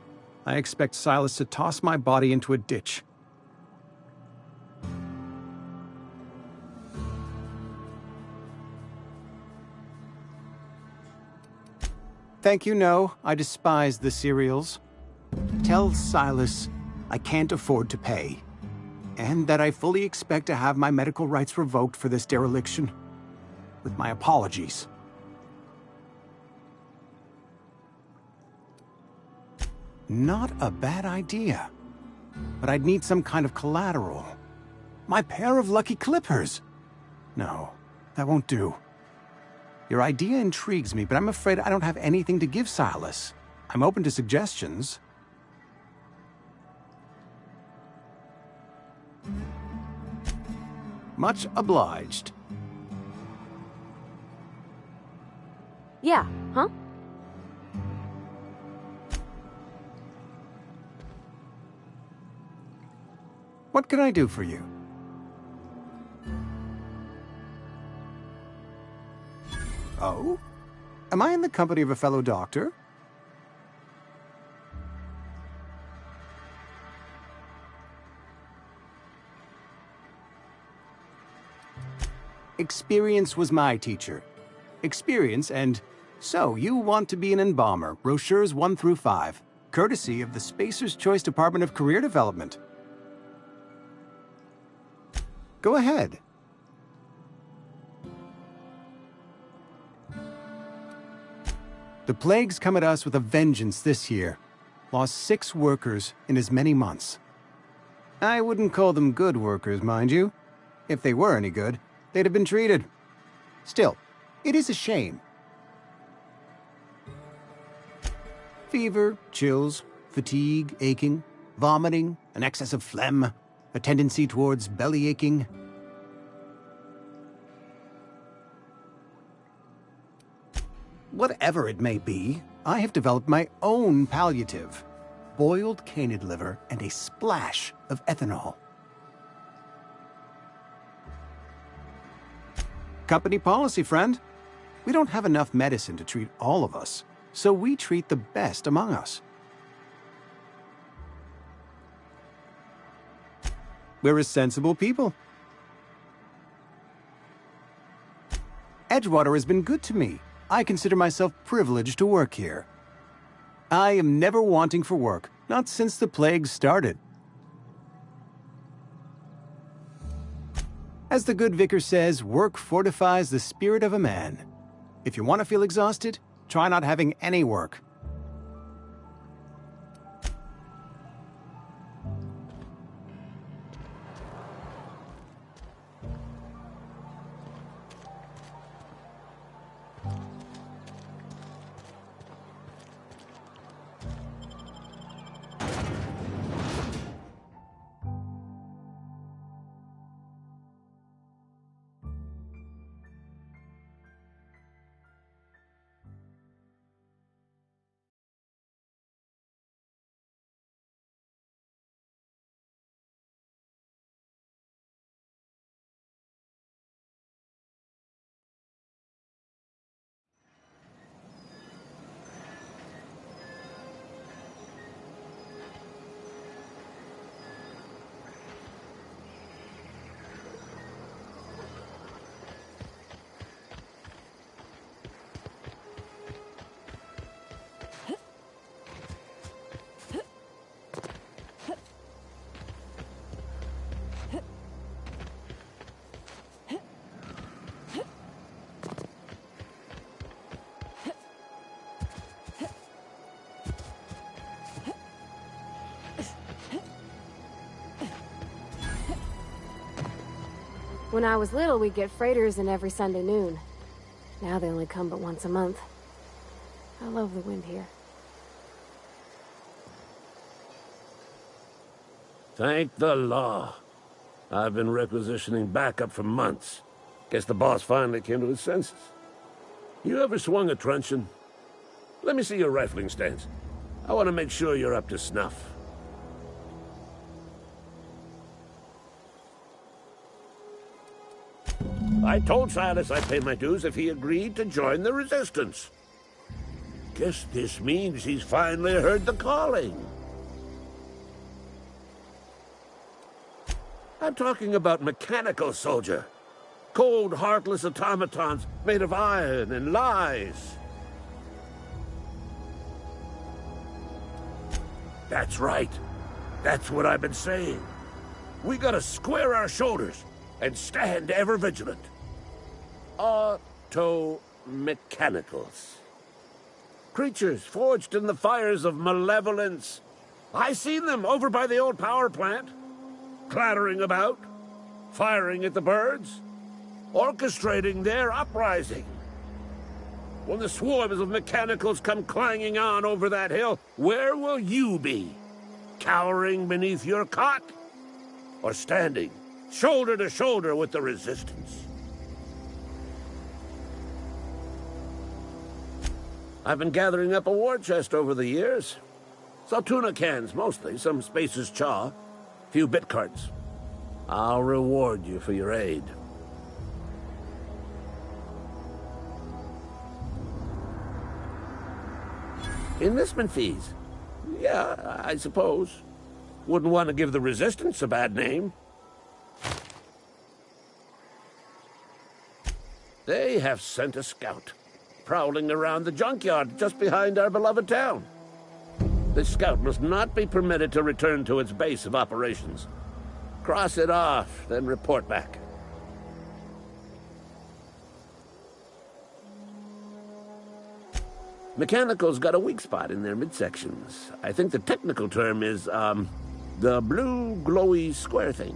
I expect Silas to toss my body into a ditch. Thank you, no. I despise the cereals. Tell Silas I can't afford to pay, and that I fully expect to have my medical rights revoked for this dereliction. With my apologies. Not a bad idea. But I'd need some kind of collateral. My pair of lucky clippers! No, that won't do. Your idea intrigues me, but I'm afraid I don't have anything to give Silas. I'm open to suggestions. Much obliged. Yeah, huh? What can I do for you? Oh? Am I in the company of a fellow doctor? Experience was my teacher. Experience and... So, you want to be an embalmer, brochures 1 through 5, courtesy of the Spacer's Choice Department of Career Development. Go ahead. The plague's come at us with a vengeance this year. Lost 6 workers in as many months. I wouldn't call them good workers, mind you. If they were any good, they'd have been treated. Still, it is a shame. Fever, chills, fatigue, aching, vomiting, an excess of phlegm, a tendency towards belly aching. Whatever it may be, I have developed my own palliative. Boiled canid liver and a splash of ethanol. Company policy, friend. We don't have enough medicine to treat all of us, so we treat the best among us. We're a sensible people. Edgewater has been good to me. I consider myself privileged to work here. I am never wanting for work, not since the plague started. As the good vicar says, work fortifies the spirit of a man. If you want to feel exhausted, try not having any work. When I was little, we'd get freighters in every Sunday noon. Now they only come but once a month. I love the wind here. Thank the law. I've been requisitioning backup for months. Guess the boss finally came to his senses. You ever swung a truncheon? Let me see your rifling stance. I want to make sure you're up to snuff. I told Silas I'd pay my dues if he agreed to join the Resistance. Guess this means he's finally heard the calling. I'm talking about mechanical soldier. Cold, heartless automatons made of iron and lies. That's right. That's what I've been saying. We gotta square our shoulders and stand ever vigilant. Auto-mechanicals. Creatures forged in the fires of malevolence. I seen them over by the old power plant, clattering about, firing at the birds, orchestrating their uprising. When the swarms of mechanicals come clanging on over that hill, where will you be? Cowering beneath your cot? Or standing shoulder to shoulder with the Resistance? I've been gathering up a war chest over the years. Saltuna cans, mostly, some Spacer's chaw, few bit carts. I'll reward you for your aid. Enlistment fees? Yeah, I suppose. Wouldn't want to give the Resistance a bad name. They have sent a scout, prowling around the junkyard just behind our beloved town. This scout must not be permitted to return to its base of operations. Cross it off, then report back. Mechanicals got a weak spot in their midsections. I think the technical term is, the blue glowy square thing.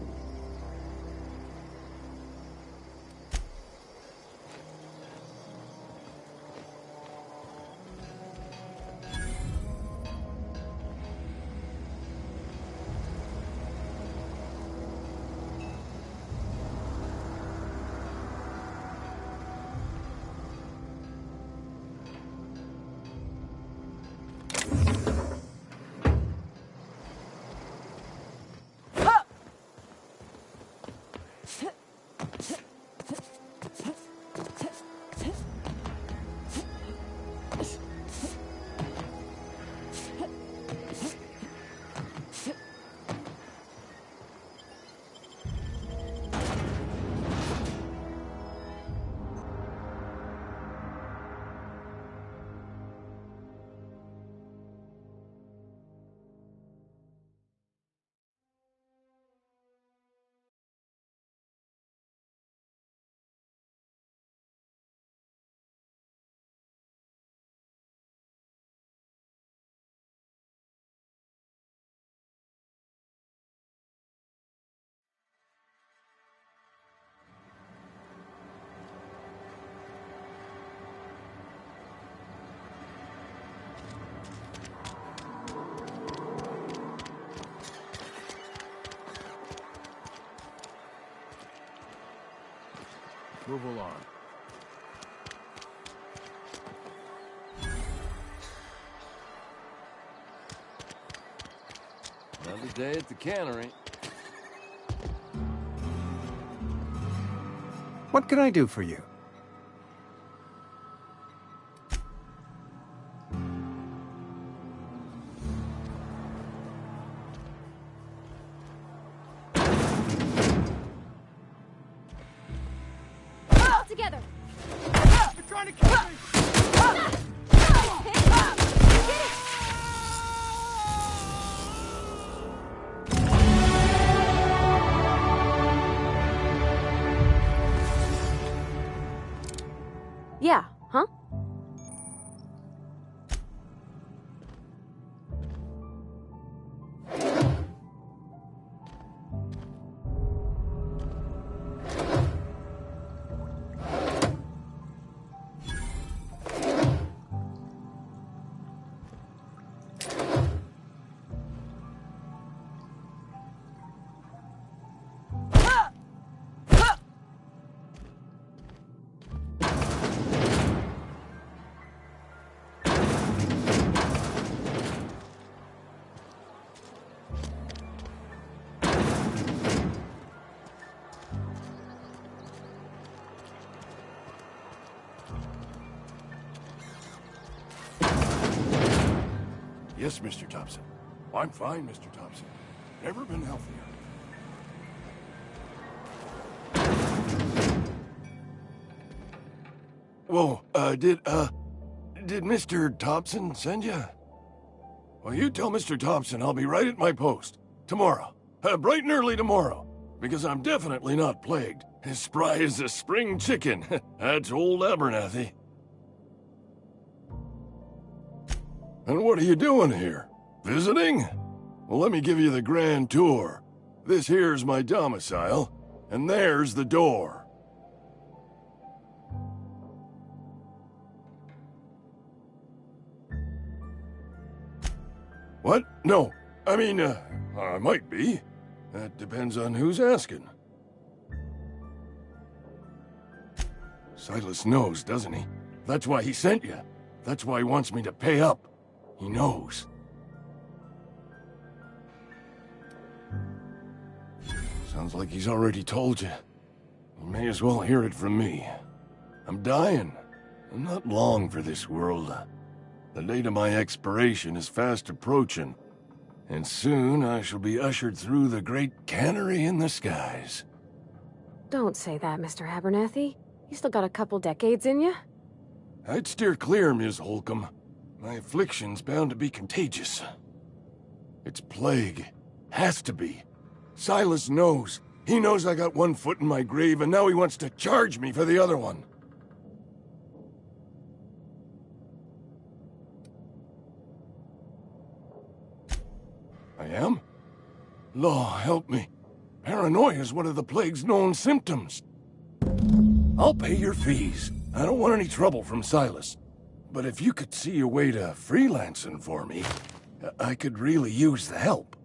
Move along. Another day at the cannery. What can I do for you? Together. You're trying to kill me! Yeah, huh? Yes, Mr. Thompson. I'm fine, Mr. Thompson. Never been healthier. Whoa, did Mr. Thompson send you? Well, you tell Mr. Thompson I'll be right at my post. Tomorrow. Bright and early tomorrow. Because I'm definitely not plagued. As spry as a spring chicken. That's old Abernathy. And what are you doing here? Visiting? Well, let me give you the grand tour. This here's my domicile, and there's the door. What? No. I mean, I might be. That depends on who's asking. Silas knows, doesn't he? That's why he sent you. That's why he wants me to pay up. He knows. Sounds like he's already told you. You may as well hear it from me. I'm dying. I'm not long for this world. The date of my expiration is fast approaching, and soon I shall be ushered through the great cannery in the skies. Don't say that, Mr. Abernathy. You still got a couple decades in you. I'd steer clear, Ms. Holcomb. My affliction's bound to be contagious. It's plague. Has to be. Silas knows. He knows I got one foot in my grave, and now he wants to charge me for the other one. I am? Law, help me. Paranoia is one of the plague's known symptoms. I'll pay your fees. I don't want any trouble from Silas. But if you could see a way to freelancing for me, I could really use the help.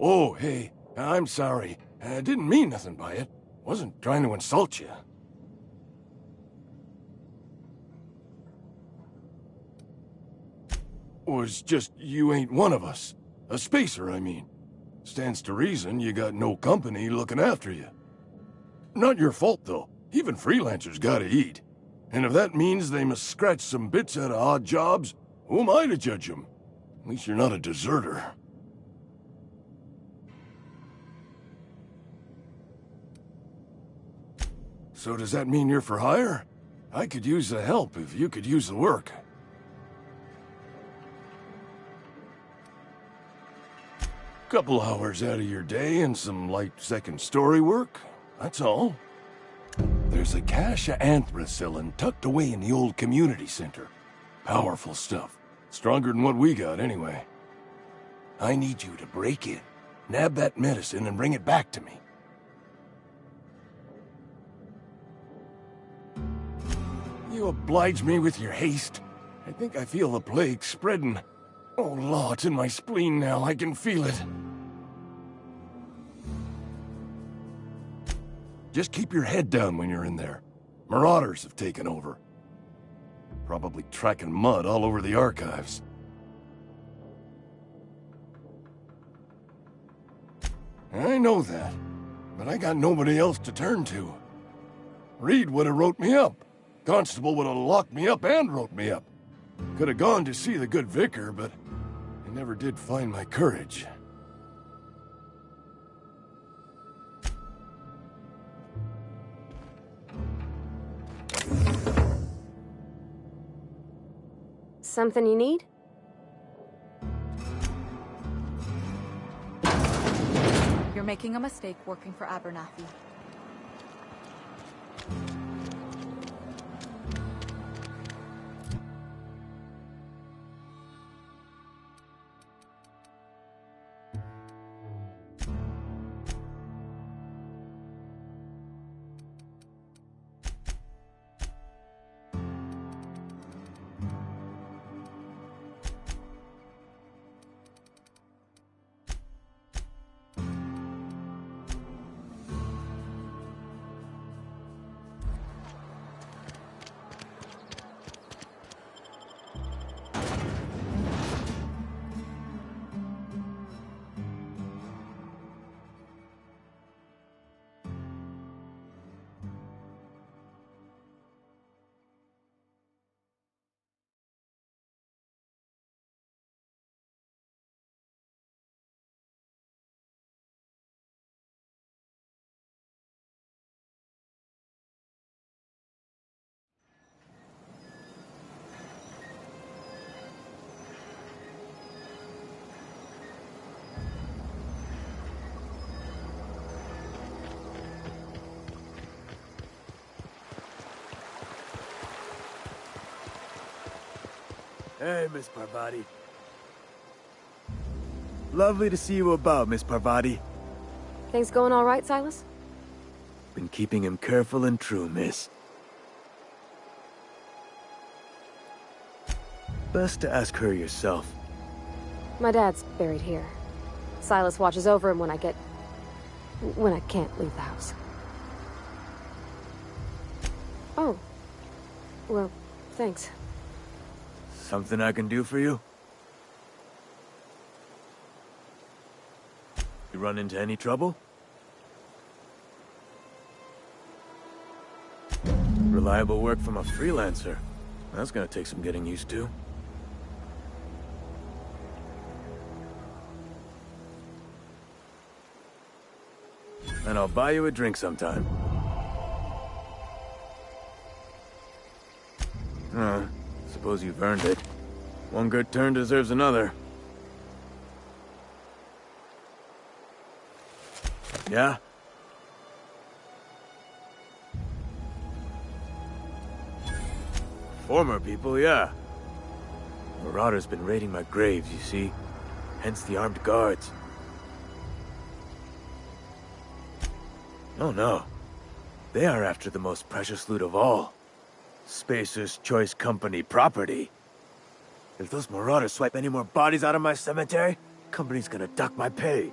Oh, hey, I'm sorry. I didn't mean nothing by it. Wasn't trying to insult you. Was just you ain't one of us. A spacer, I mean. Stands to reason you got no company looking after you. Not your fault, though. Even freelancers gotta eat. And if that means they must scratch some bits out of odd jobs, who am I to judge them? At least you're not a deserter. So does that mean you're for hire? I could use the help if you could use the work. Couple hours out of your day and some light second-story work, that's all. There's a cache of anthracillin tucked away in the old community center. Powerful stuff. Stronger than what we got, anyway. I need you to break in, nab that medicine, and bring it back to me. You oblige me with your haste. I think I feel the plague spreading. Oh, Law, it's in my spleen now. I can feel it. Just keep your head down when you're in there. Marauders have taken over. Probably tracking mud all over the archives. I know that, but I got nobody else to turn to. Reed would have wrote me up. Constable would have locked me up and wrote me up. Could have gone to see the good vicar, but I never did find my courage. Something you need? You're making a mistake working for Abernathy. Hey, Miss Parvati. Lovely to see you about, Miss Parvati. Things going all right, Silas? Been keeping him careful and true, miss. Best to ask her yourself. My dad's buried here. Silas watches over him when I can't leave the house. Oh. Well, thanks. Something I can do for you? You run into any trouble? Reliable work from a freelancer. That's gonna take some getting used to. And I'll buy you a drink sometime. Suppose you've earned it. One good turn deserves another. Yeah? Former people, yeah. Marauders been raiding my graves, you see. Hence the armed guards. Oh no. They are after the most precious loot of all. Spacer's Choice Company property. If those marauders swipe any more bodies out of my cemetery, company's gonna dock my pay.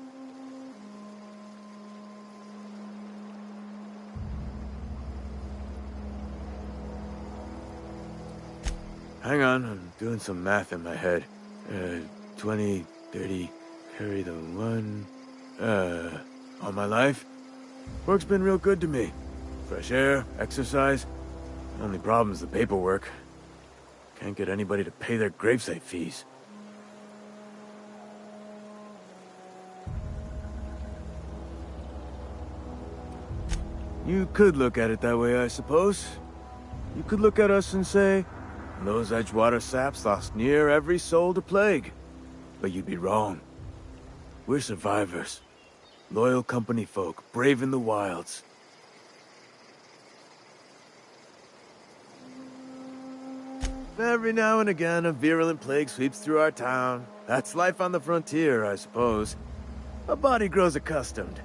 Hang on, I'm doing some math in my head. 20, 30, carry the one... all my life? Work's been real good to me. Fresh air, exercise. Only problem's the paperwork. Can't get anybody to pay their gravesite fees. You could look at it that way, I suppose. You could look at us and say, those Edgewater saps lost near every soul to plague. But you'd be wrong. We're survivors. Loyal company folk, brave in the wilds. Every now and again, a virulent plague sweeps through our town. That's life on the frontier, I suppose. A body grows accustomed.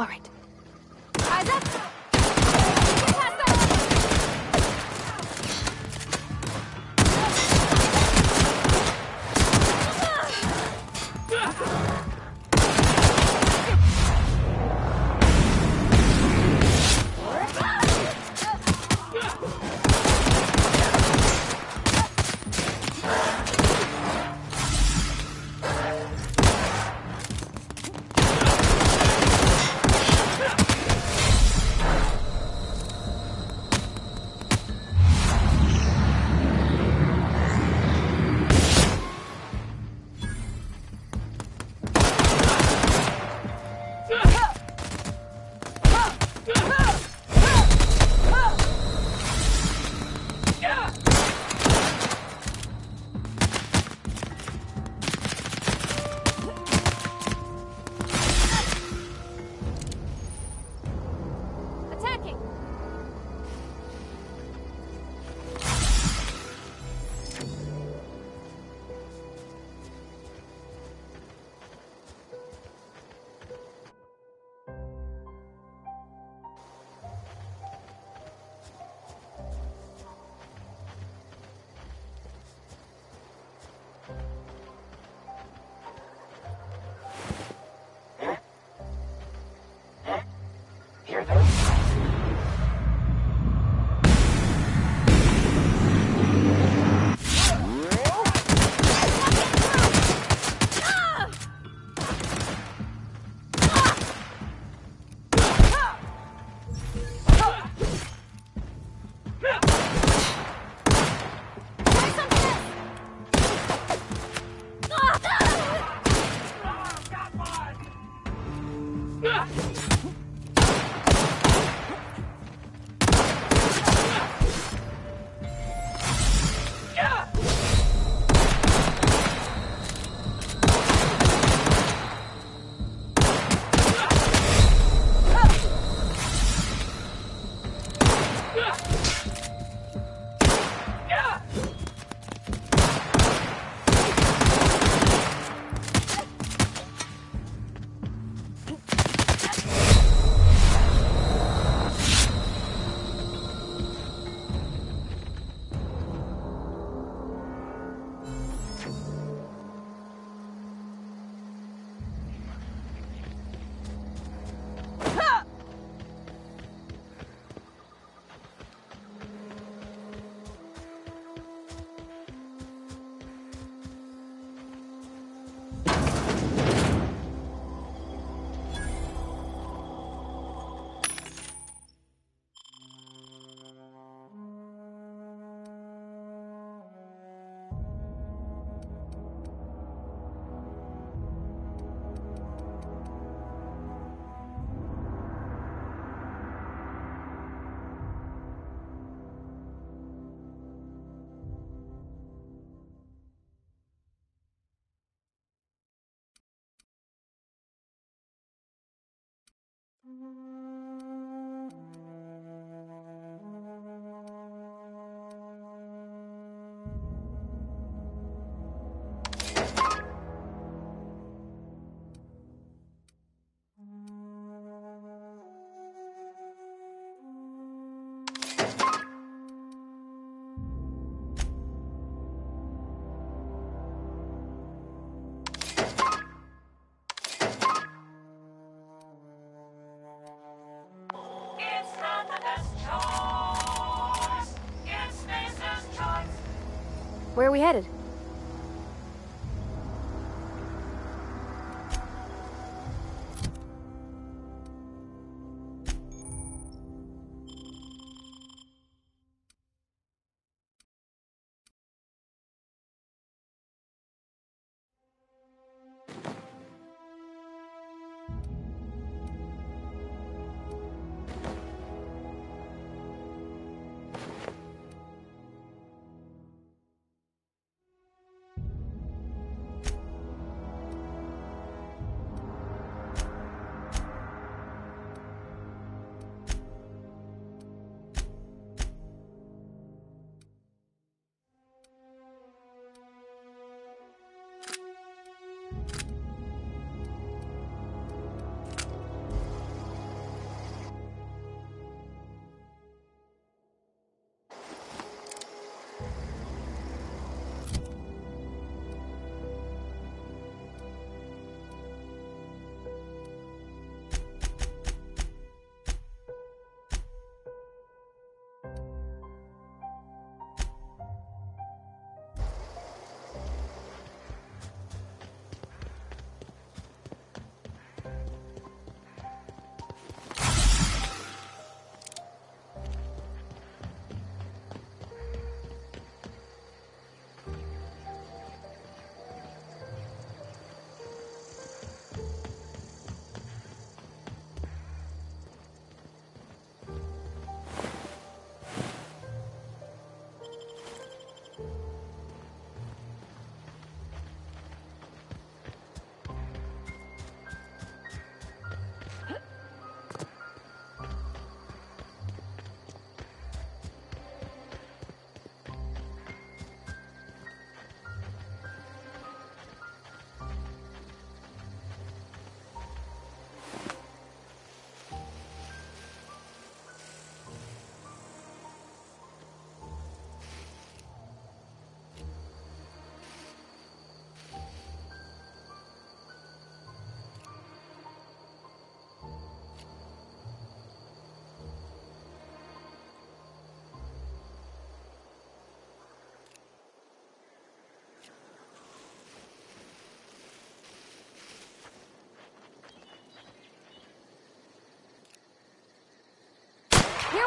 All right. Eyes up! Get past that! Attacking! Hear them? Where are we headed?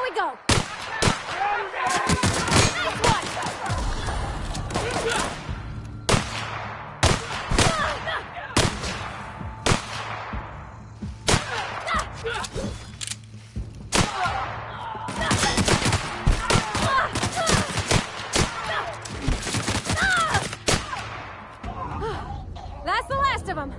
we go! That's the last of them.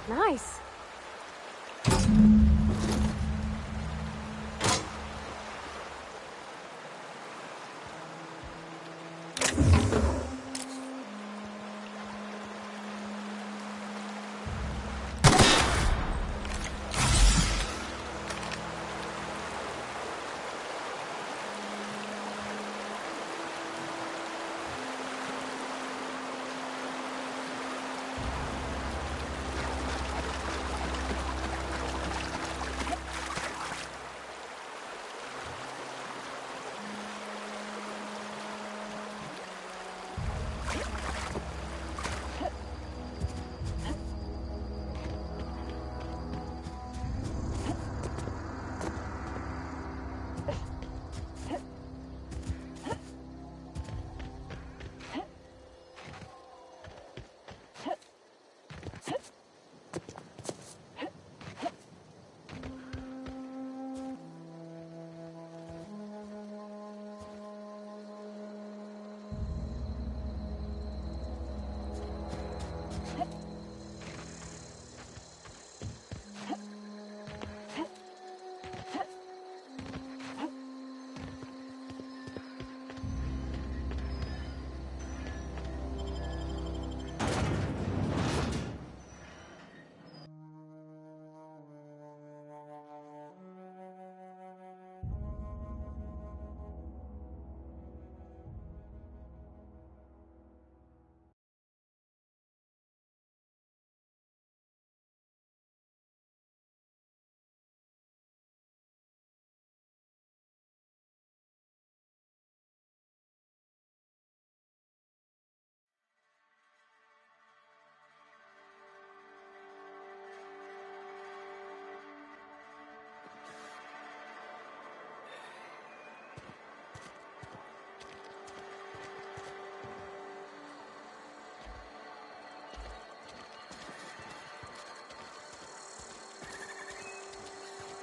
Nice.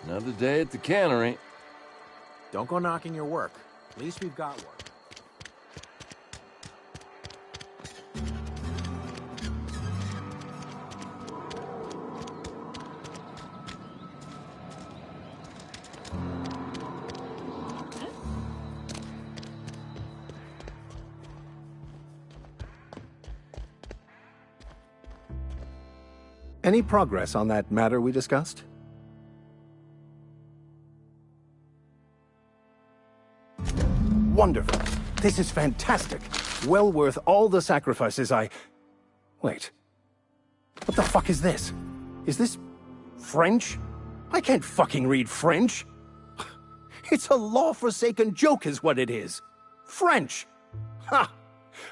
Another day at the cannery. Don't go knocking your work. At least we've got work. Any progress on that matter we discussed? Wonderful. This is fantastic. Well worth all the sacrifices I... Wait. What the fuck is this? Is this... French? I can't fucking read French. It's a law-forsaken joke is what it is. French. Ha!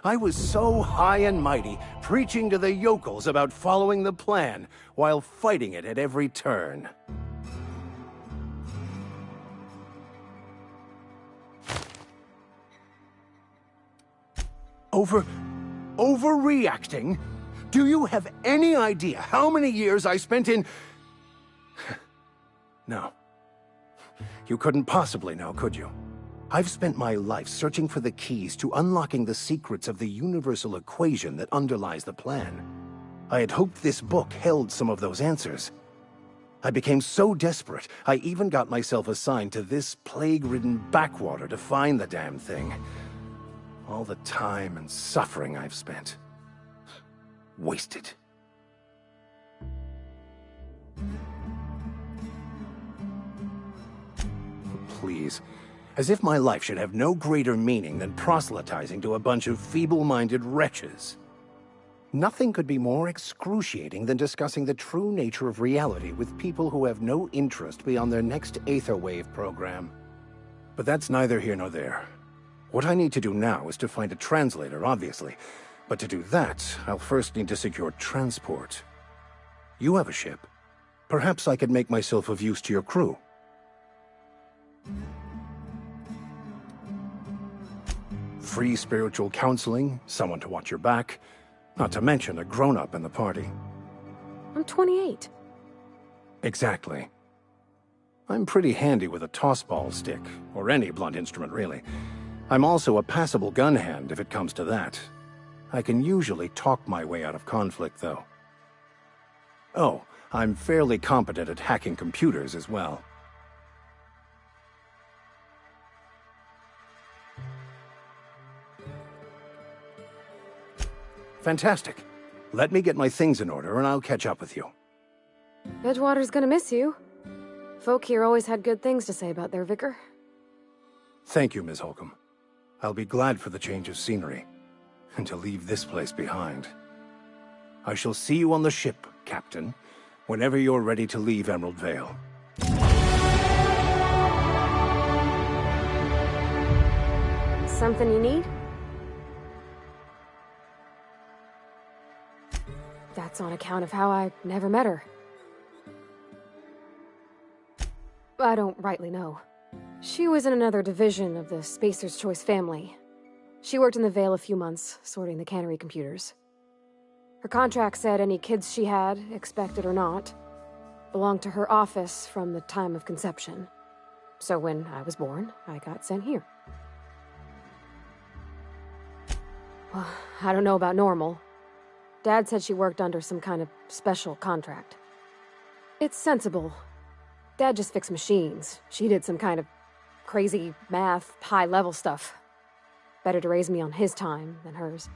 I was so high and mighty, preaching to the yokels about following the plan, while fighting it at every turn. Overreacting? Do you have any idea how many years I spent in... No. You couldn't possibly know, could you? I've spent my life searching for the keys to unlocking the secrets of the universal equation that underlies the plan. I had hoped this book held some of those answers. I became so desperate, I even got myself assigned to this plague-ridden backwater to find the damn thing. All the time and suffering I've spent. Wasted. Please. As if my life should have no greater meaning than proselytizing to a bunch of feeble-minded wretches. Nothing could be more excruciating than discussing the true nature of reality with people who have no interest beyond their next Aetherwave program. But that's neither here nor there. What I need to do now is to find a translator, obviously. But to do that, I'll first need to secure transport. You have a ship. Perhaps I could make myself of use to your crew. Free spiritual counseling, someone to watch your back, not to mention a grown-up in the party. I'm 28. Exactly. I'm pretty handy with a tossball stick, or any blunt instrument, really. I'm also a passable gun hand if it comes to that. I can usually talk my way out of conflict, though. Oh, I'm fairly competent at hacking computers as well. Fantastic. Let me get my things in order and I'll catch up with you. Edgewater's gonna miss you. Folk here always had good things to say about their vicar. Thank you, Ms. Holcomb. I'll be glad for the change of scenery, and to leave this place behind. I shall see you on the ship, Captain, whenever you're ready to leave Emerald Vale. Something you need? That's on account of how I never met her. I don't rightly know. She was in another division of the Spacer's Choice family. She worked in the Vale a few months, sorting the cannery computers. Her contract said any kids she had, expected or not, belonged to her office from the time of conception. So when I was born, I got sent here. Well, I don't know about normal. Dad said she worked under some kind of special contract. It's sensible. Dad just fixed machines. She did some kind of crazy math, high-level stuff. Better to raise me on his time than hers.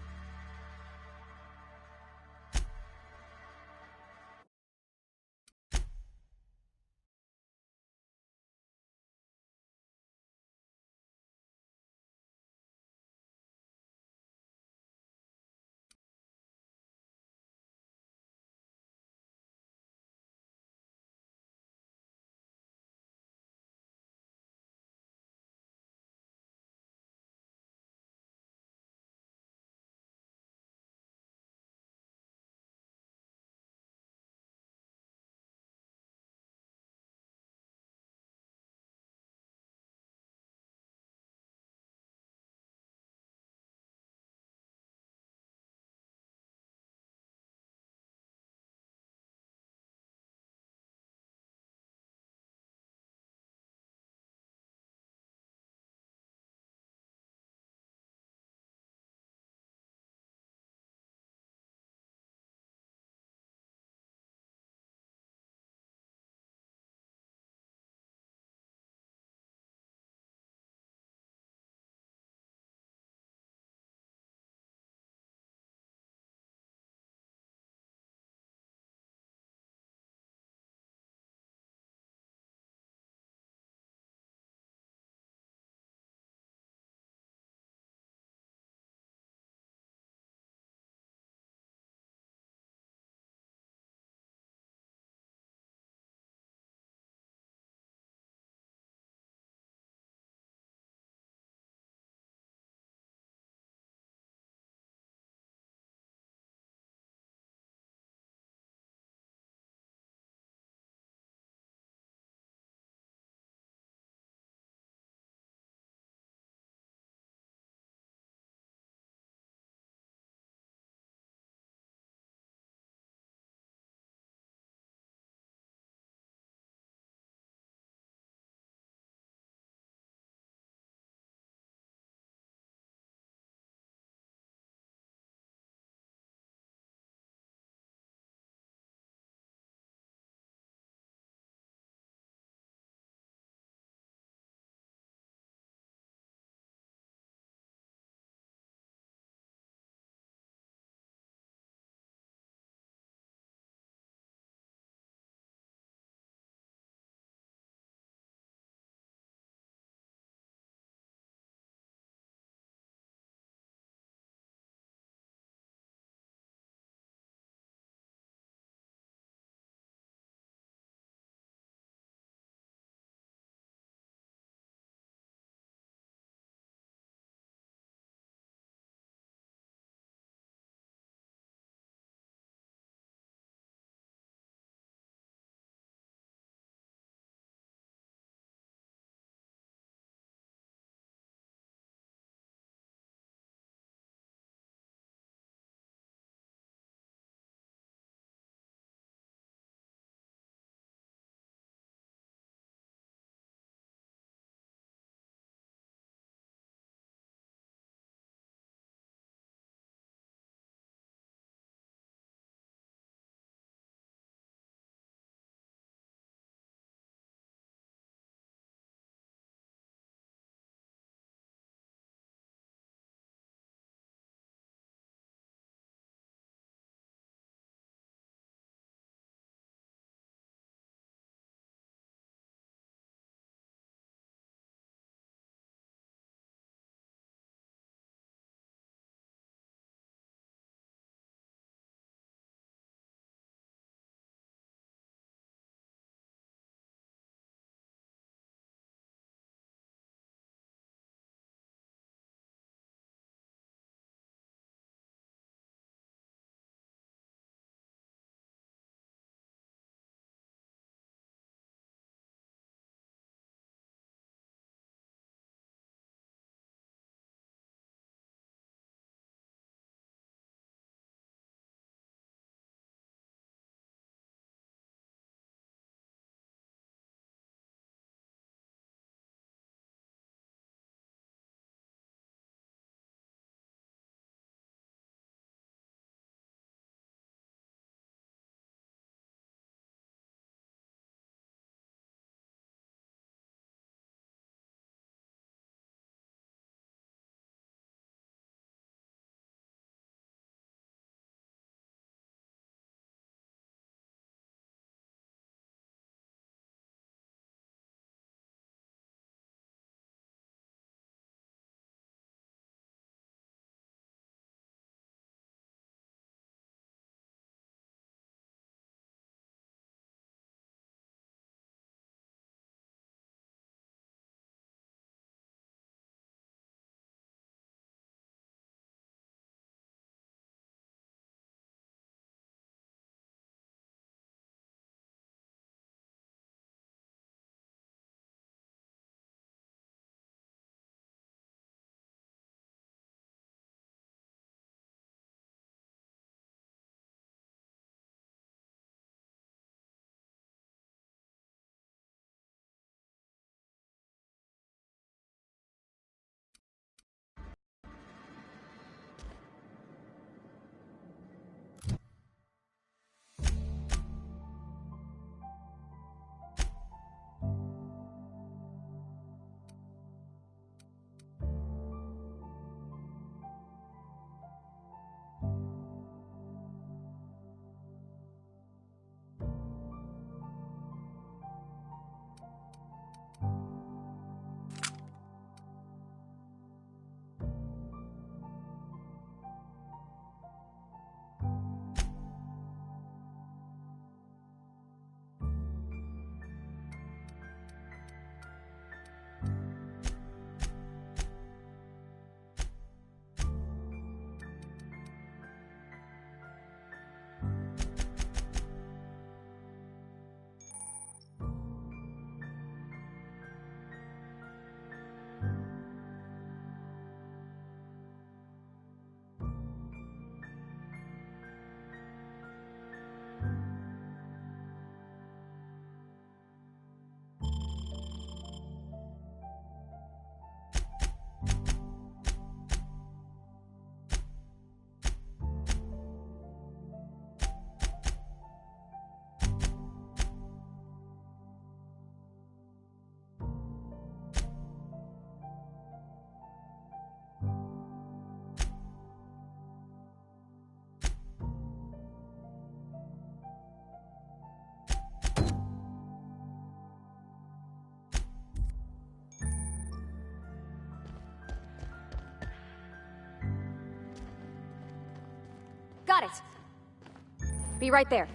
got it. Be right there.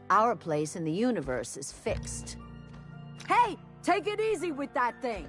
Our place in the universe is fixed. Hey, take it easy with that thing.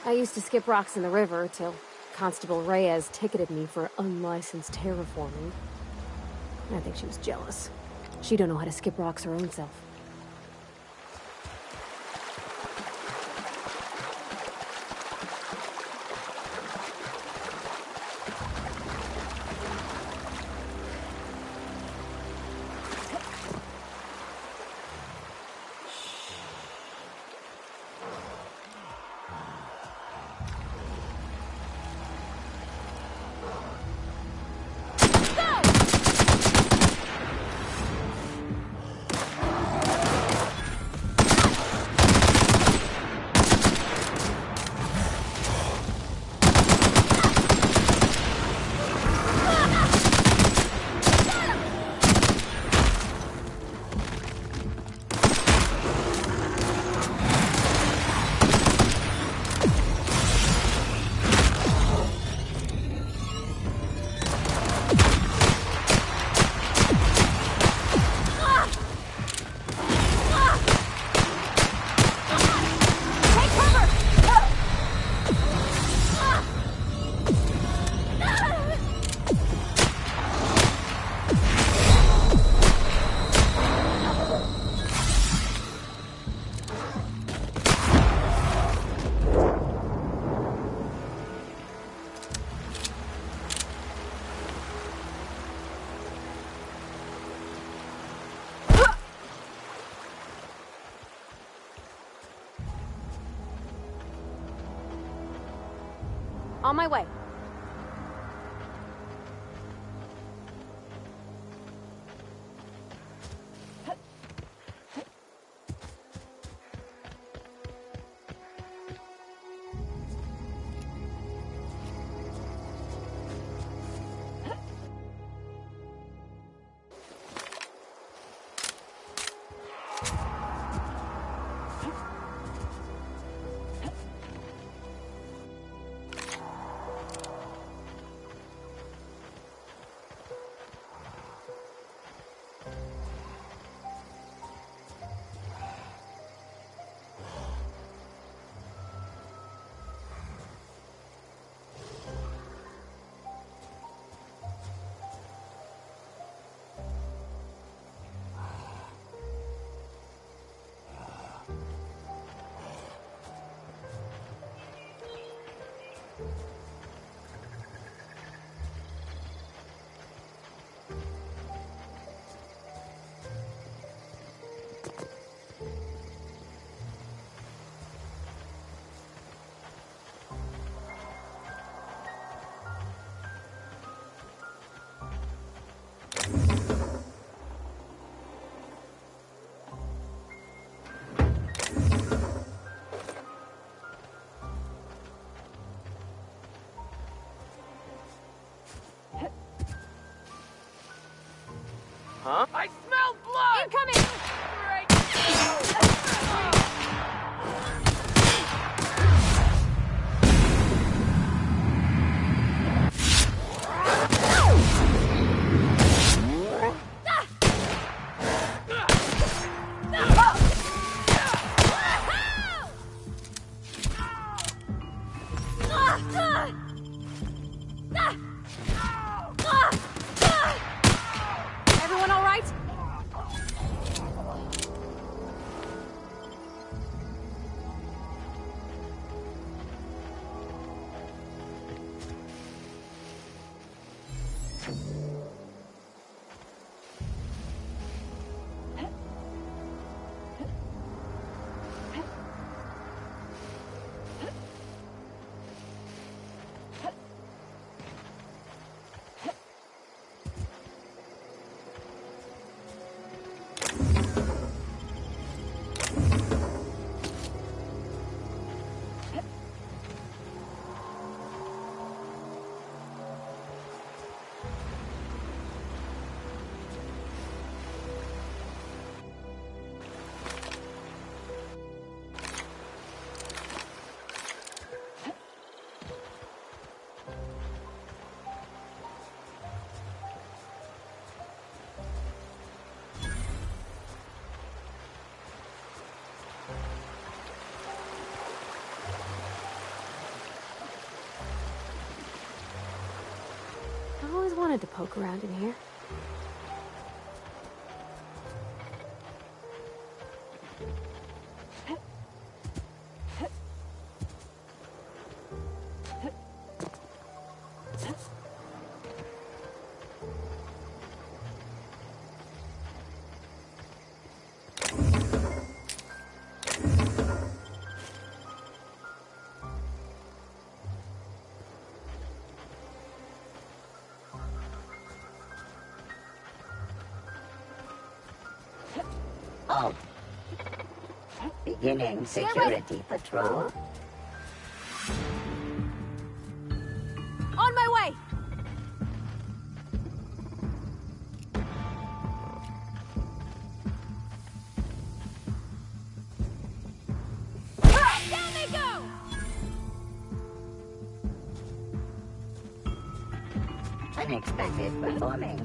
I used to skip rocks in the river till Constable Reyes ticketed me for unlicensed terraforming. I think she was jealous. She don't know how to skip rocks her own self. On my way. I always wanted to poke around in here. Oh. Beginning security patrol. On my way! Ah, down they go! Unexpected performing.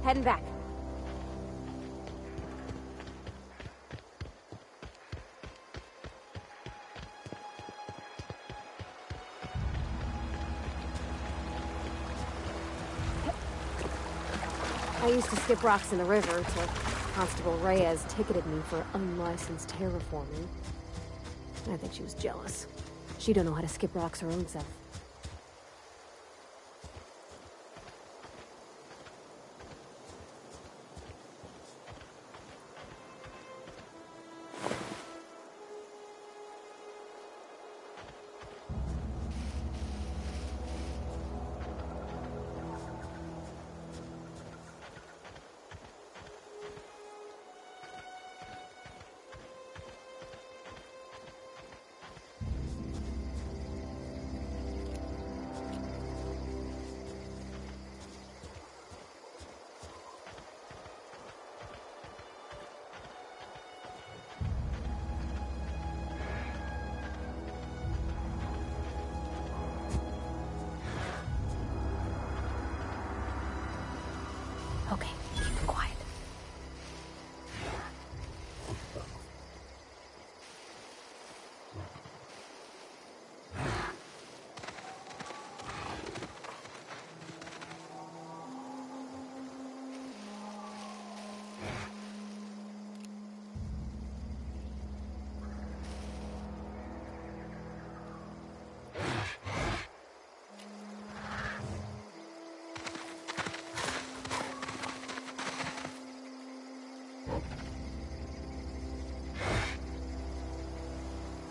Heading back. I used to skip rocks in the river till Constable Reyes ticketed me for unlicensed terraforming. I think she was jealous. She don't know how to skip rocks her own self. Okay, keep it quiet.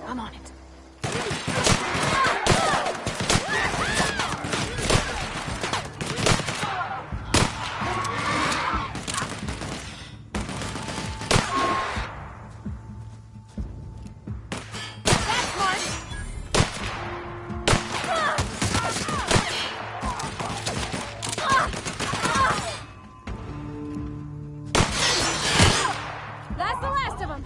I'm on it. That's the last of them.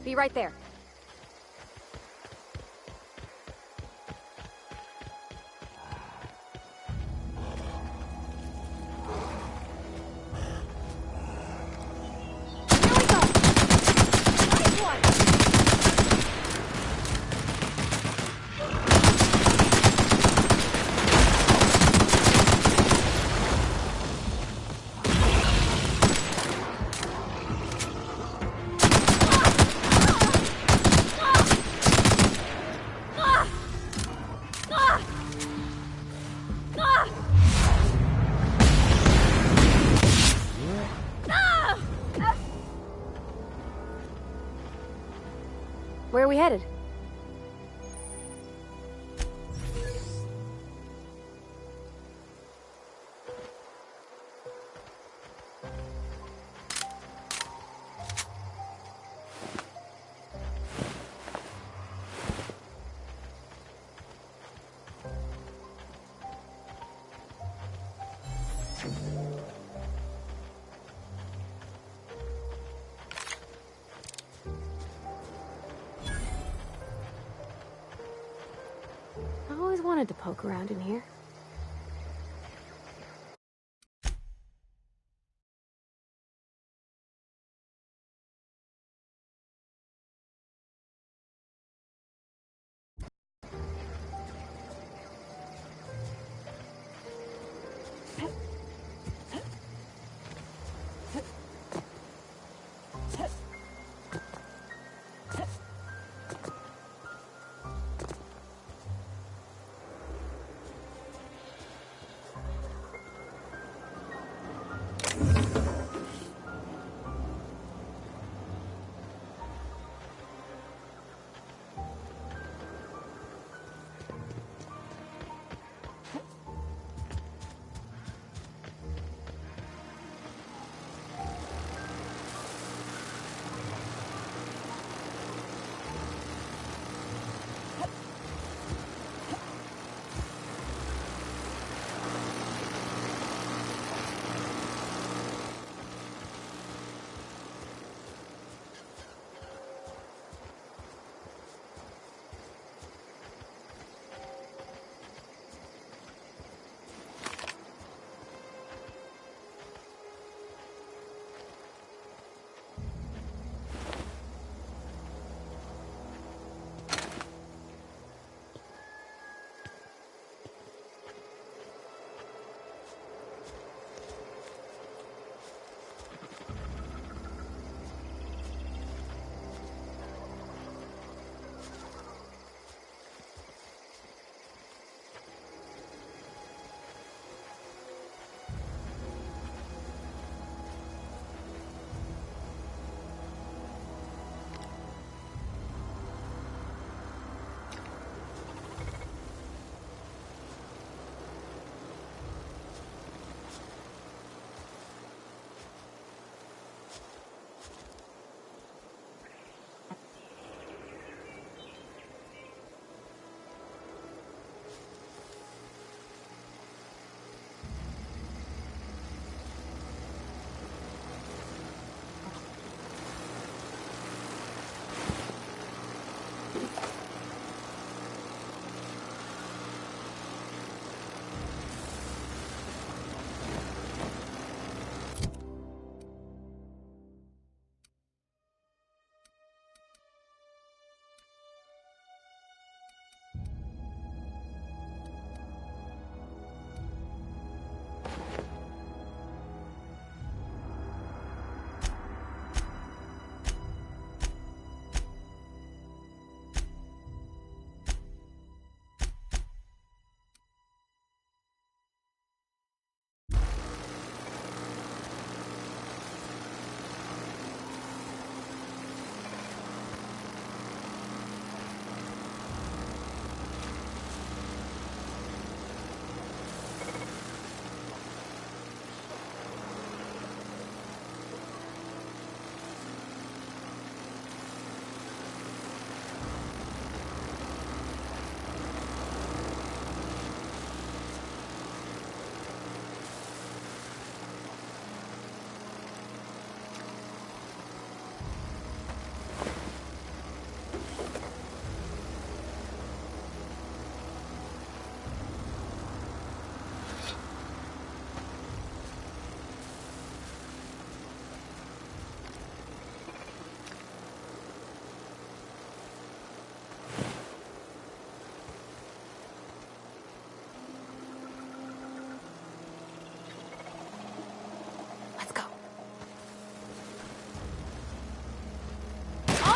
Be right there. Where are we headed? I always wanted to poke around in here.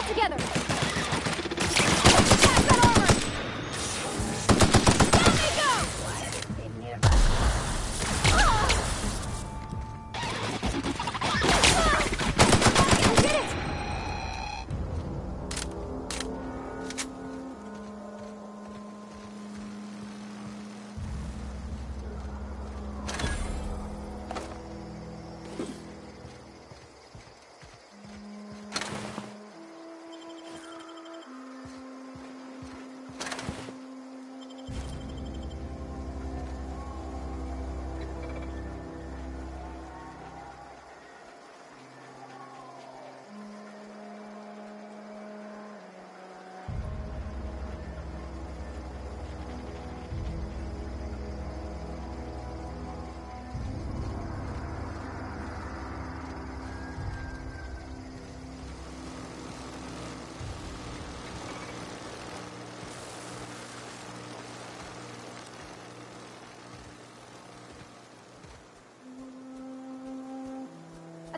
Together!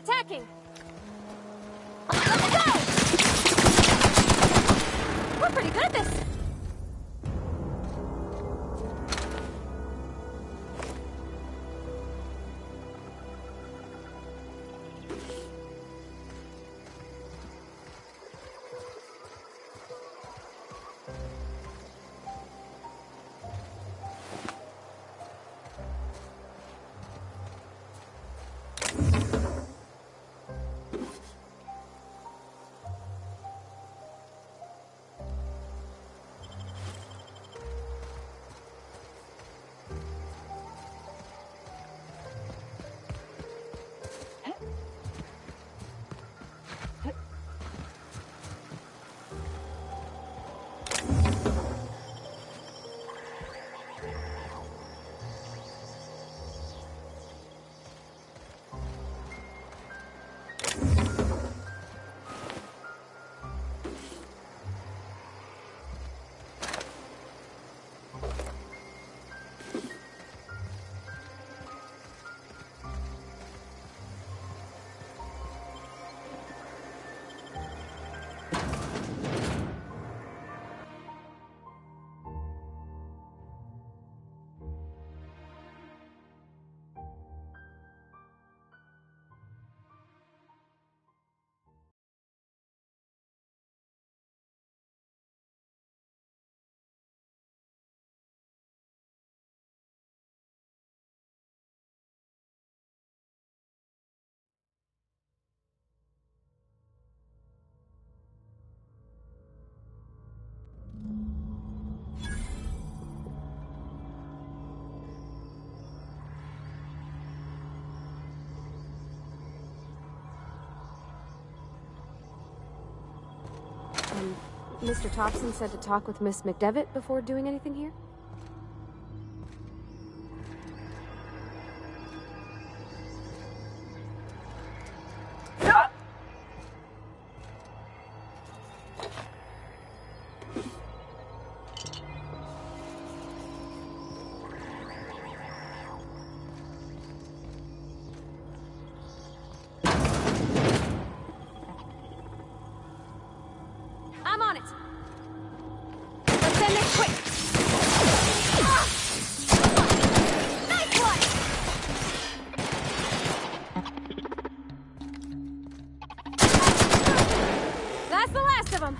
attacking! Let's go! We're pretty good at this! Mr. Thompson said to talk with Miss McDevitt before doing anything here? I'm on it! Let's end this quick! Ah! Nice one! That's the last of them!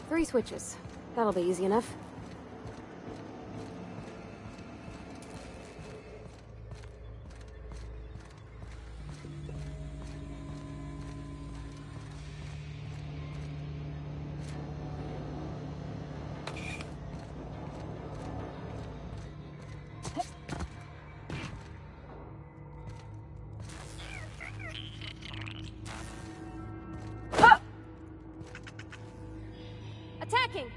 3 switches. That'll be easy enough. Attacking!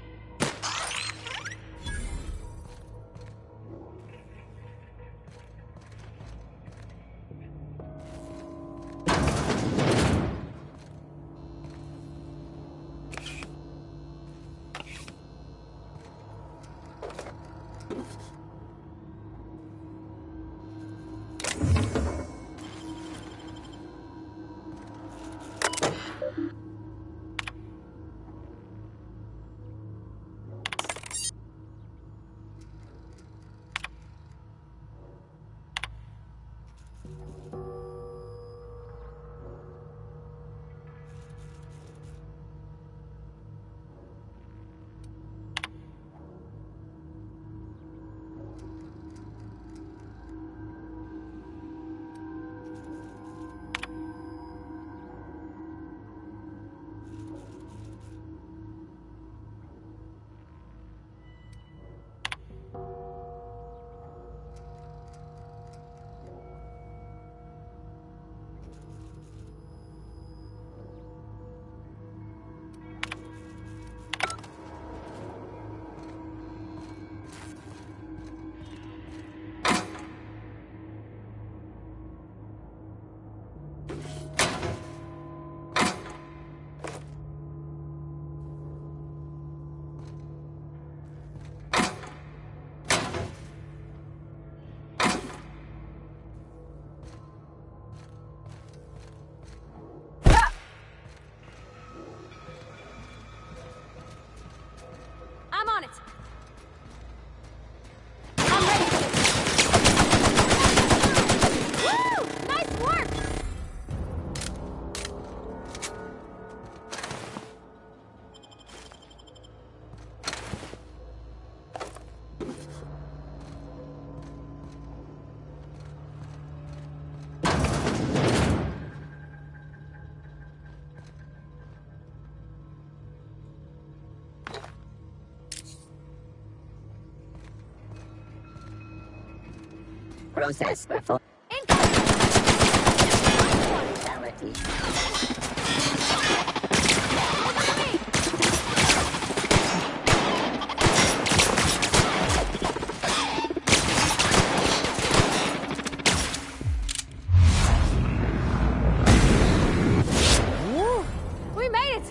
I'm on it! I'm ready for this! Woo! Nice work! Process performed. Fatality. Woo! We made it!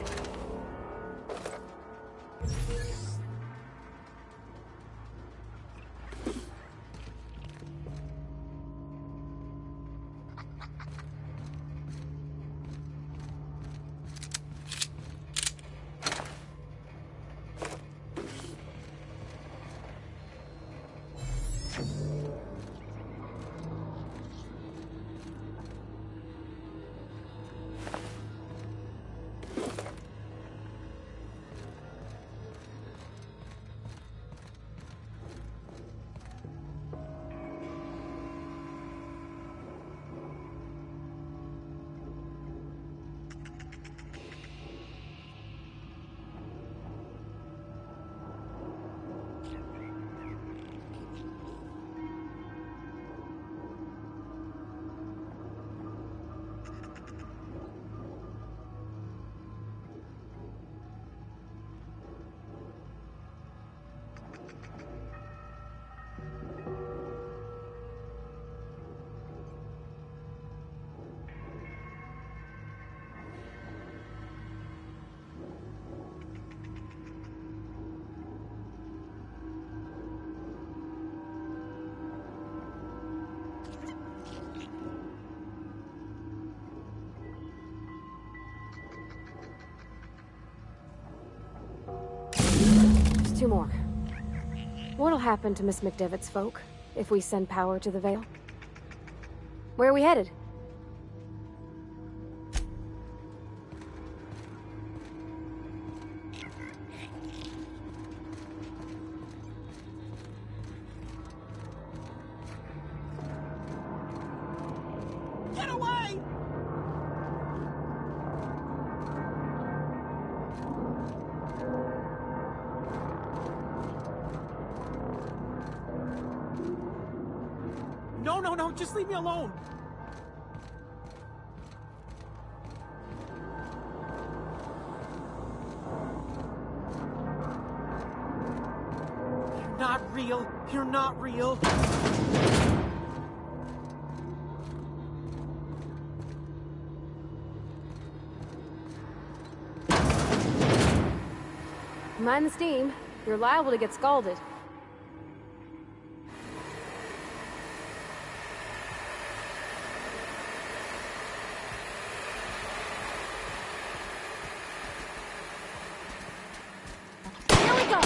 two more. What'll happen to Miss McDevitt's folk if we send power to the Vale? Where are we headed? Get away! No, just leave me alone. You're not real. You're not real. Mind the steam. You're liable to get scalded. Here we go!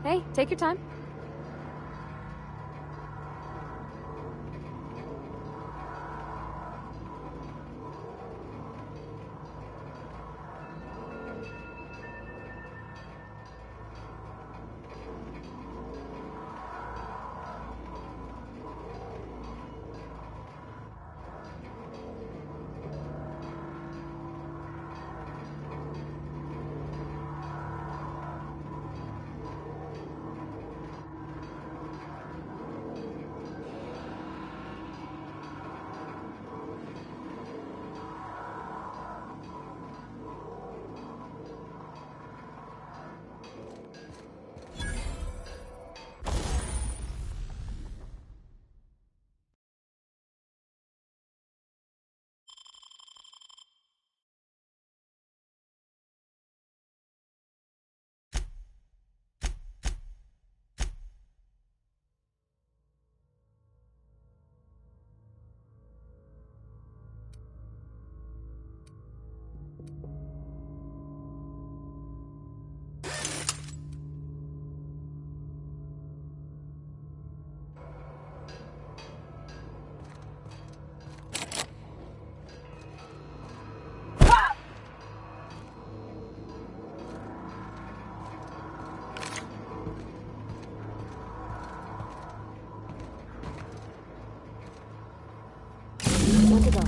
Hey, take your time. Good to go.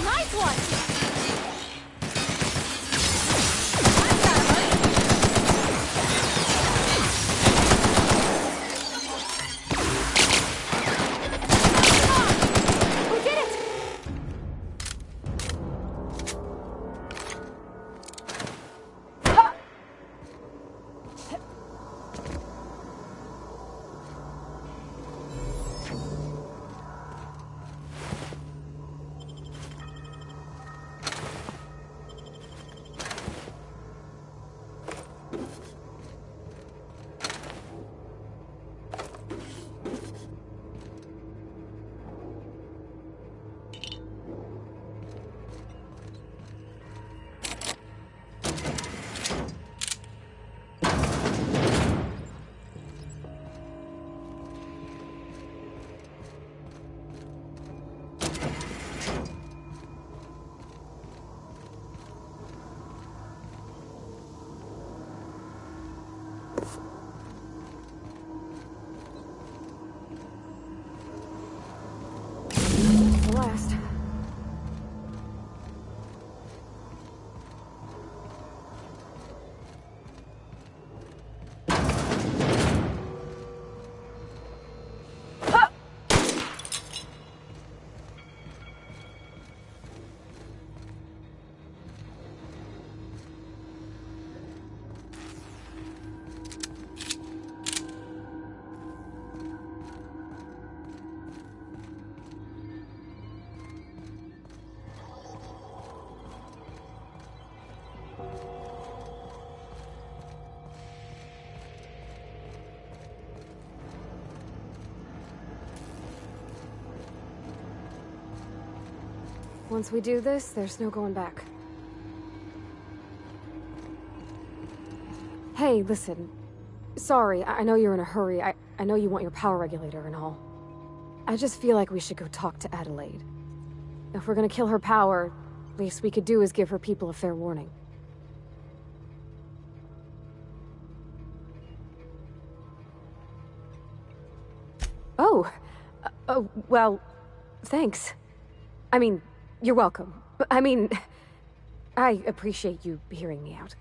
Nice one! We did it! The last. Once we do this, there's no going back. Hey, listen. Sorry, I know you're in a hurry. I know you want your power regulator and all. I just feel like we should go talk to Adelaide. If we're gonna kill her power, least we could do is give her people a fair warning. Oh, well, thanks. I mean, you're welcome. But, I mean, I appreciate you hearing me out.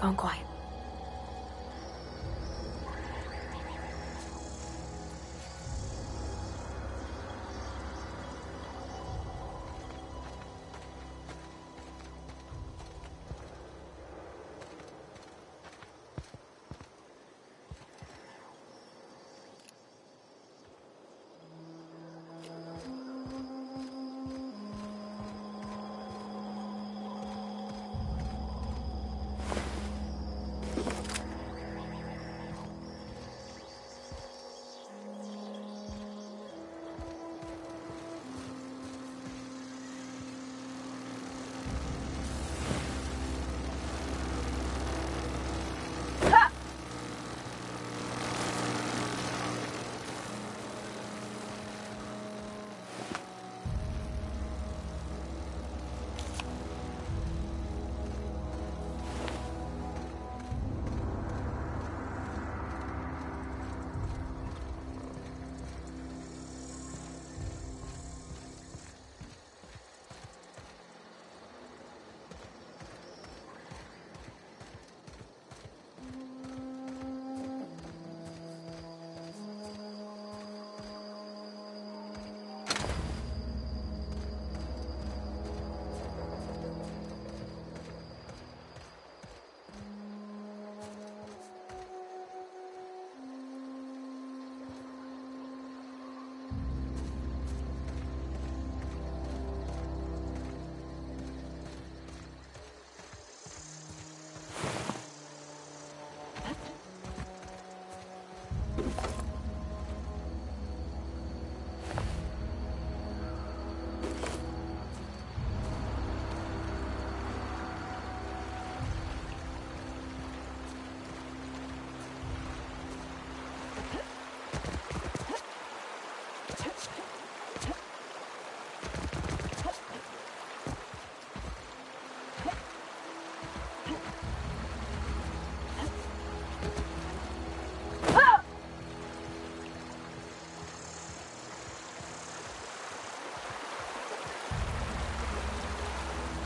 Gone quiet.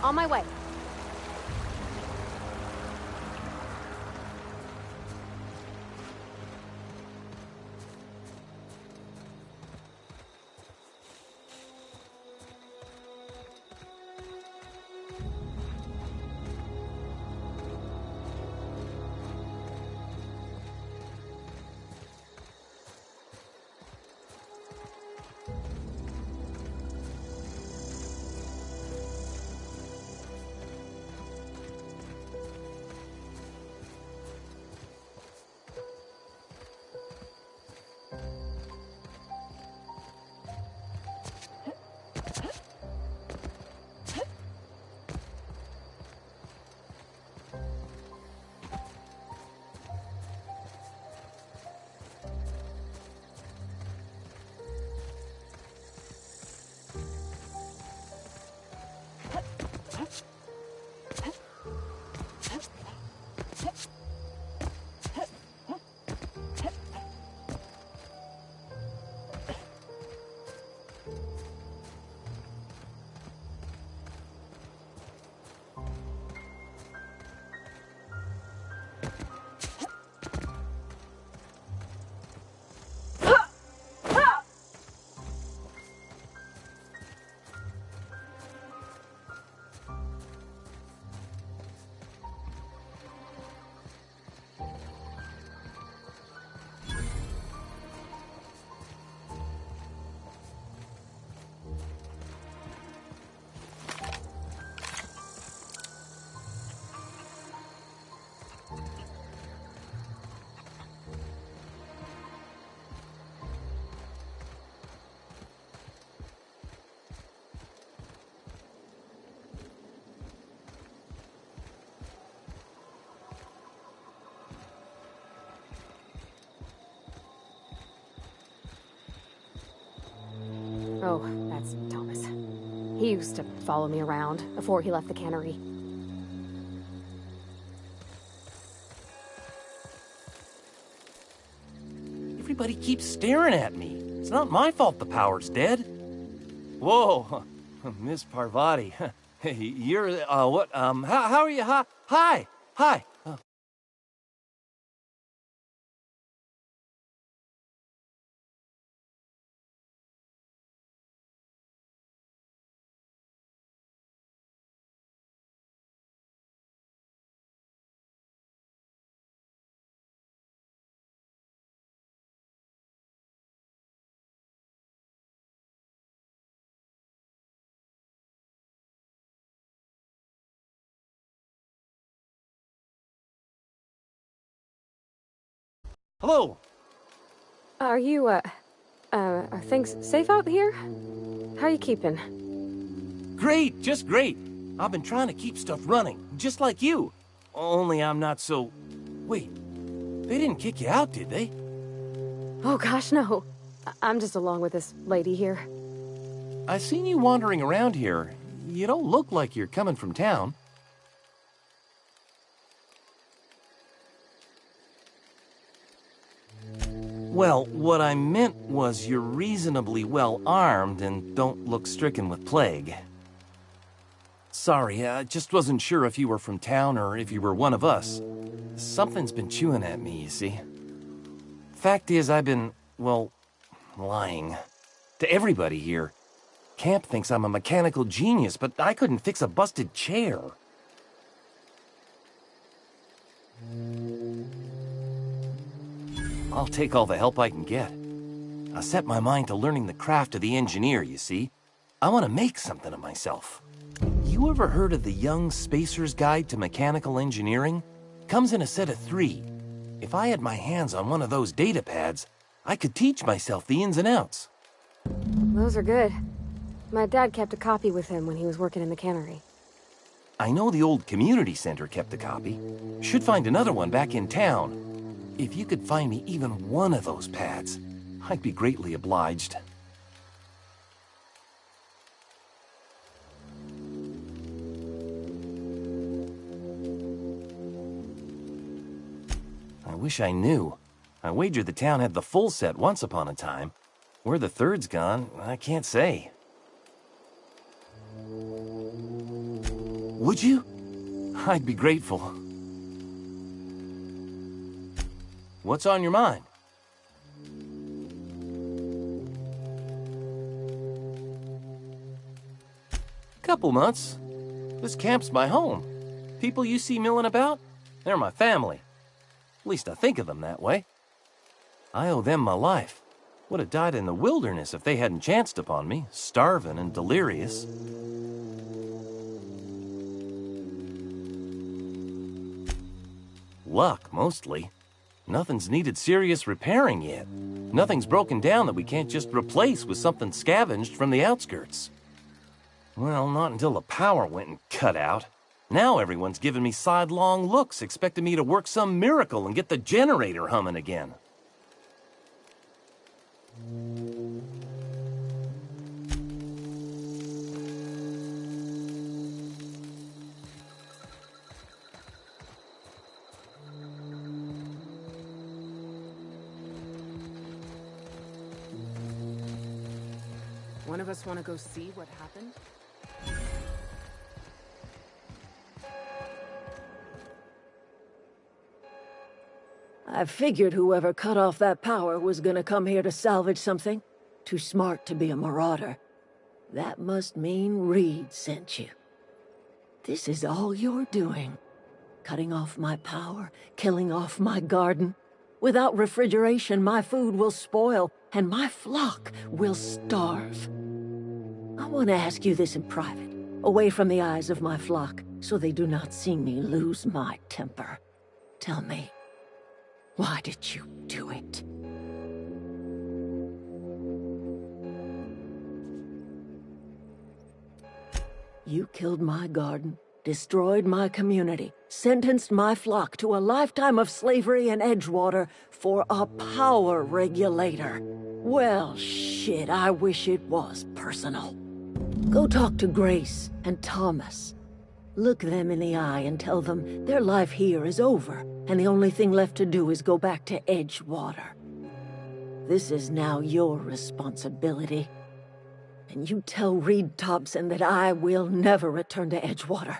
On my way. Oh, that's Thomas. He used to follow me around before he left the cannery. Everybody keeps staring at me. It's not my fault the power's dead. Whoa, Miss Parvati. Hey, you're, how are you? Hi. Hello. Are you, are things safe out here? How are you keeping? Great, just great. I've been trying to keep stuff running, just like you. Only I'm not so... Wait, they didn't kick you out, did they? Oh gosh, no. I'm just along with this lady here. I seen you wandering around here. You don't look like you're coming from town. Well, what I meant was you're reasonably well armed and don't look stricken with plague. Sorry, I just wasn't sure if you were from town or if you were one of us. Something's been chewing at me, you see. Fact is, I've been, well, lying. To everybody here. Camp thinks I'm a mechanical genius, but I couldn't fix a busted chair. I'll take all the help I can get. I set my mind to learning the craft of the engineer, you see. I want to make something of myself. You ever heard of the Young Spacer's Guide to Mechanical Engineering? Comes in a set of 3. If I had my hands on one of those data pads, I could teach myself the ins and outs. Those are good. My dad kept a copy with him when he was working in the cannery. I know the old community center kept a copy. Should find another one back in town. If you could find me even one of those pads, I'd be greatly obliged. I wish I knew. I wagered the town had the full set once upon a time. Where the third's gone, I can't say. Would you? I'd be grateful. What's on your mind? Couple months. This camp's my home. People you see milling about, they're my family. At least I think of them that way. I owe them my life. Would have died in the wilderness if they hadn't chanced upon me, starving and delirious. Luck, mostly. Nothing's needed serious repairing yet. Nothing's broken down that we can't just replace with something scavenged from the outskirts. Well, not until the power went and cut out. Now everyone's giving me sidelong looks, expecting me to work some miracle and get the generator humming again. One of us want to go see what happened? I figured whoever cut off that power was gonna come here to salvage something. Too smart to be a marauder. That must mean Reed sent you. This is all you're doing. Cutting off my power, killing off my garden. Without refrigeration, my food will spoil, and my flock will starve. I want to ask you this in private, away from the eyes of my flock, so they do not see me lose my temper. Tell me, why did you do it? You killed my garden, destroyed my community, sentenced my flock to a lifetime of slavery in Edgewater for a power regulator. Well, shit, I wish it was personal. Go talk to Grace and Thomas. Look them in the eye and tell them their life here is over, and the only thing left to do is go back to Edgewater. This is now your responsibility. And you tell Reed Thompson that I will never return to Edgewater.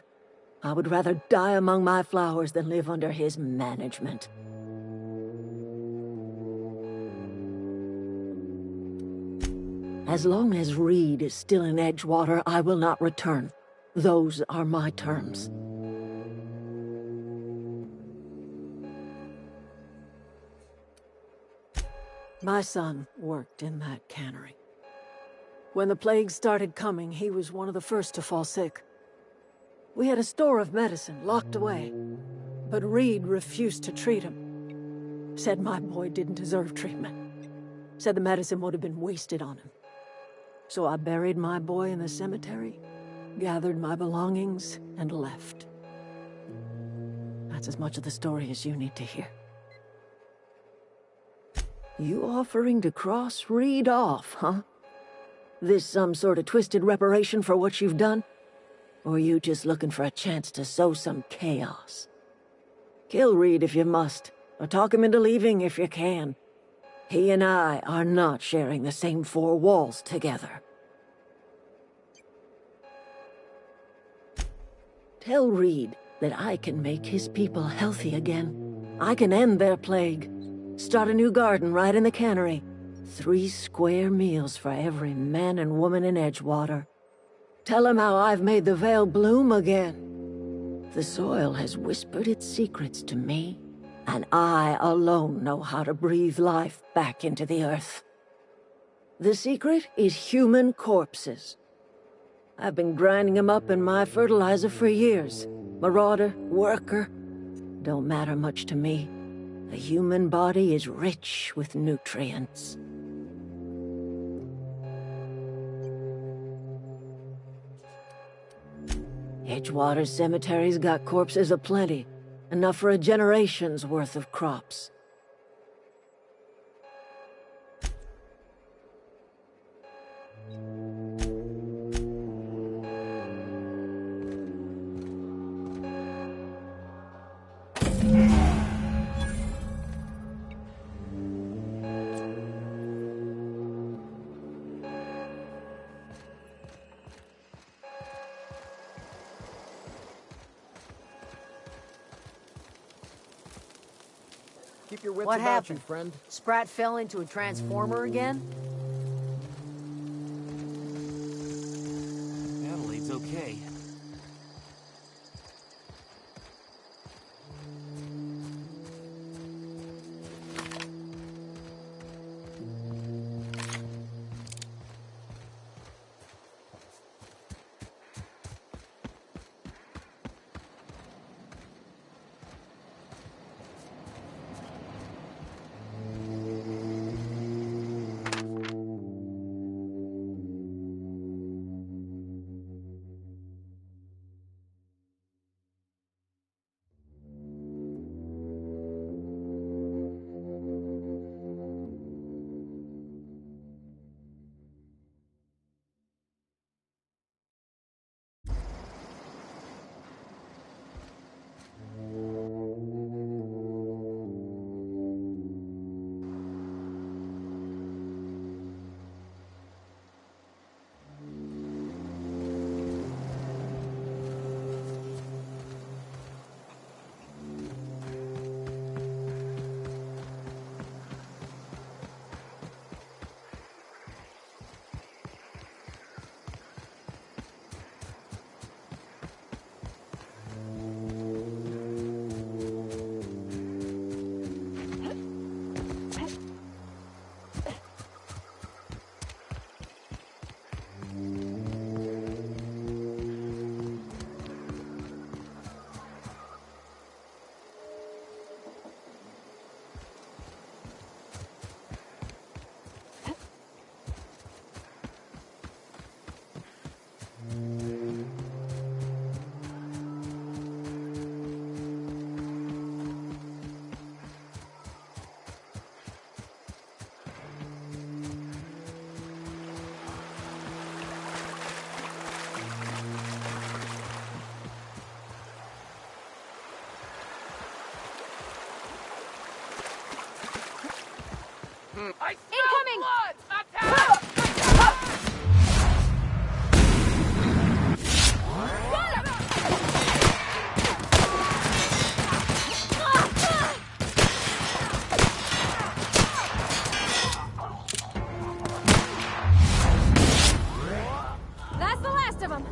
I would rather die among my flowers than live under his management. As long as Reed is still in Edgewater, I will not return. Those are my terms. My son worked in that cannery. When the plague started coming, he was one of the first to fall sick. We had a store of medicine locked away, but Reed refused to treat him. Said my boy didn't deserve treatment. Said the medicine would have been wasted on him. So I buried my boy in the cemetery, gathered my belongings, and left. That's as much of the story as you need to hear. You offering to cross Reed off, huh? This some sort of twisted reparation for what you've done? Or you just looking for a chance to sow some chaos? Kill Reed if you must, or talk him into leaving if you can. He and I are not sharing the same four walls together. Tell Reed that I can make his people healthy again. I can end their plague. Start a new garden right in the cannery. 3 square meals for every man and woman in Edgewater. Tell him how I've made the Vale bloom again. The soil has whispered its secrets to me, and I alone know how to breathe life back into the earth. The secret is human corpses. I've been grinding them up in my fertilizer for years. Marauder, worker, don't matter much to me. The human body is rich with nutrients. Edgewater Cemetery's got corpses aplenty, enough for a generation's worth of crops. Keep your wits What about happened? you, friend. Sprat fell into a transformer again? Adelaide's okay. Incoming! That's the last of them.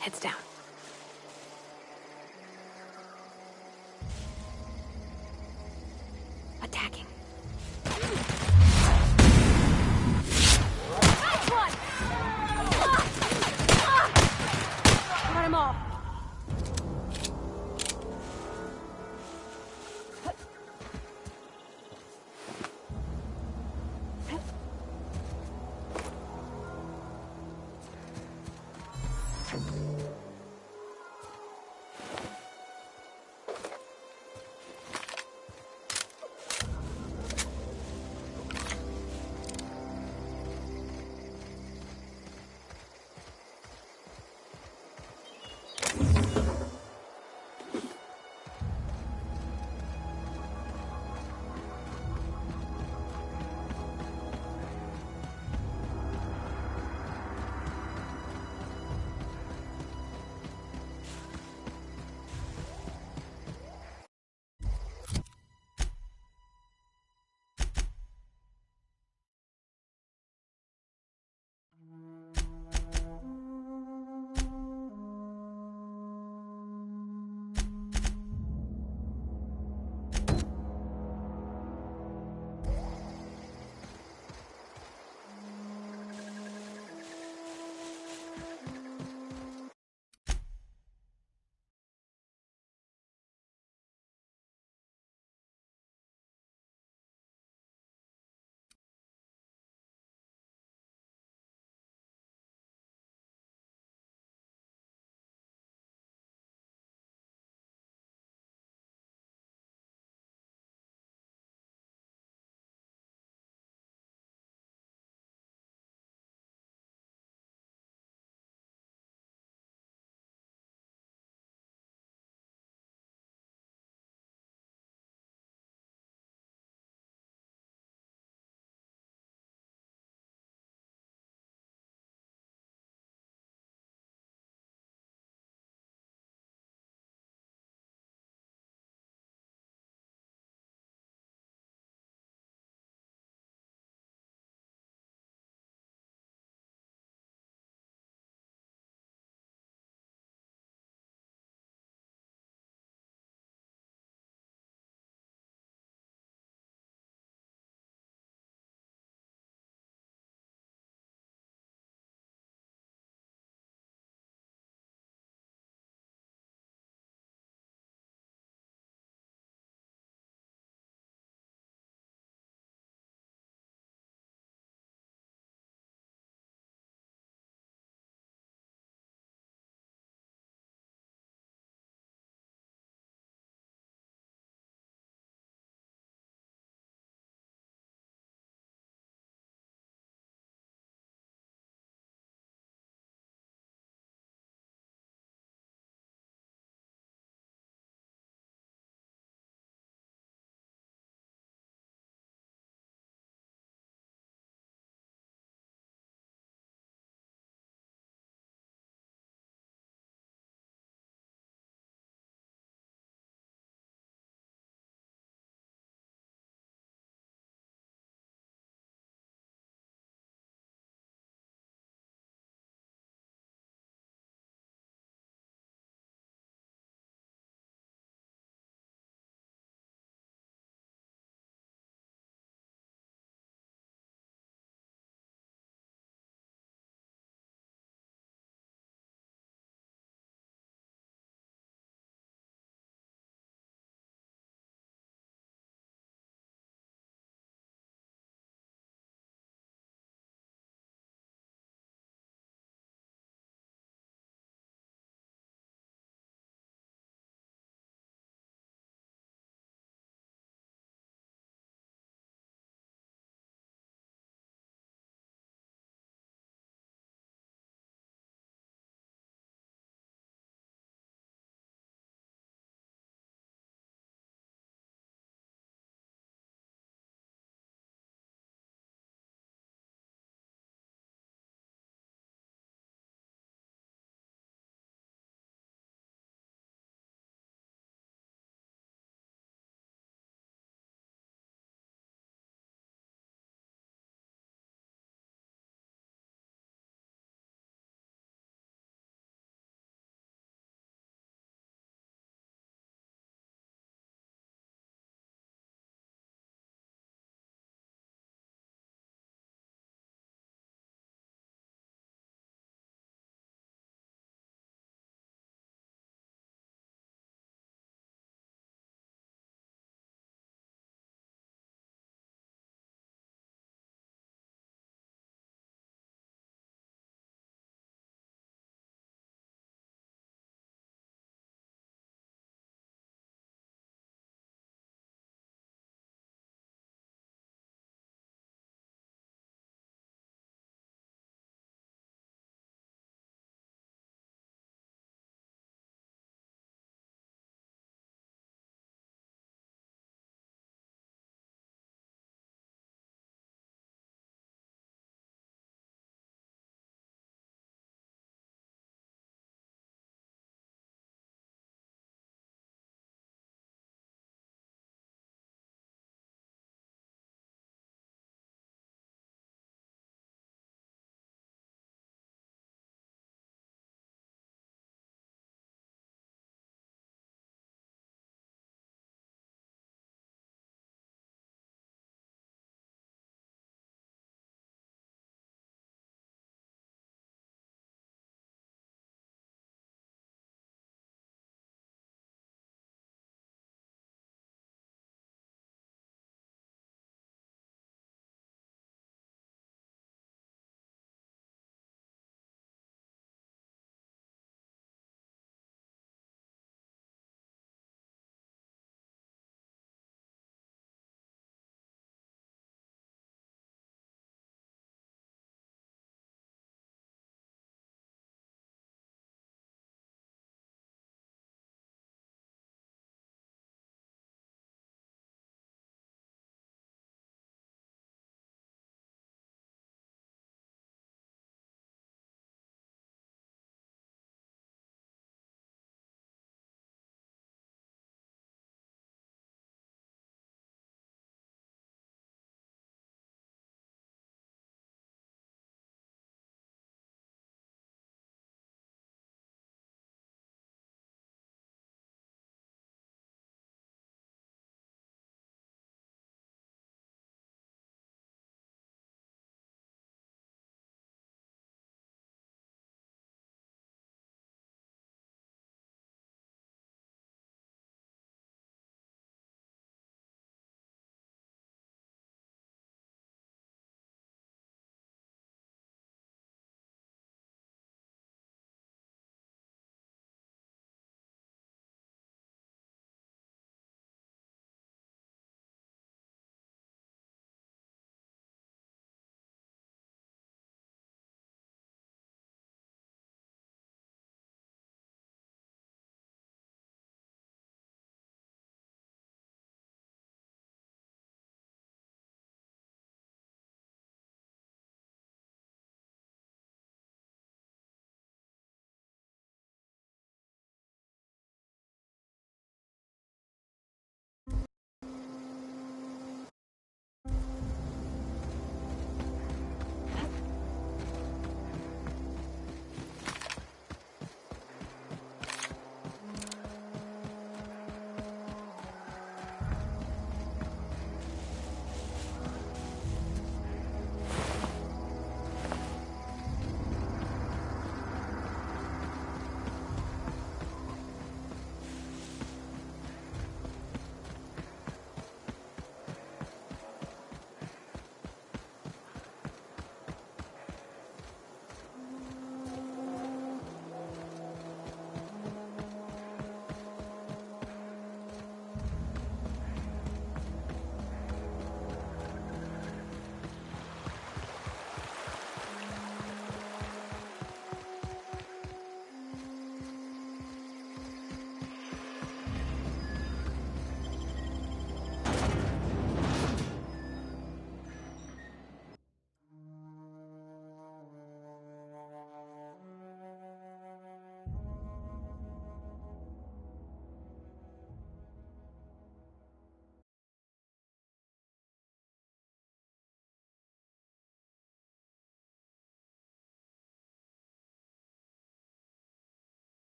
Heads down. Attacking. Nice one! Cut him off.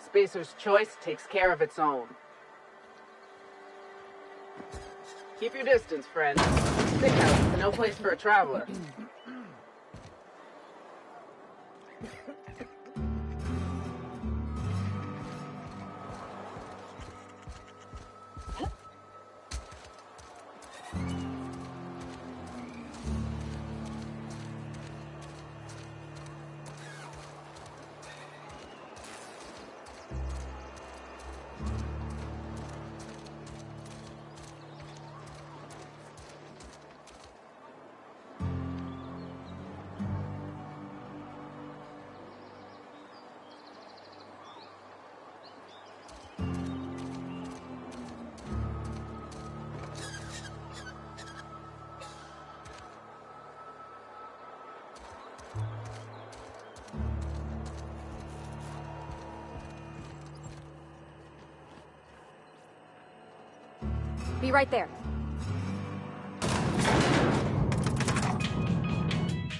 Spacer's Choice takes care of its own. Keep your distance, friend. Thick house is no place for a traveler. Be right there.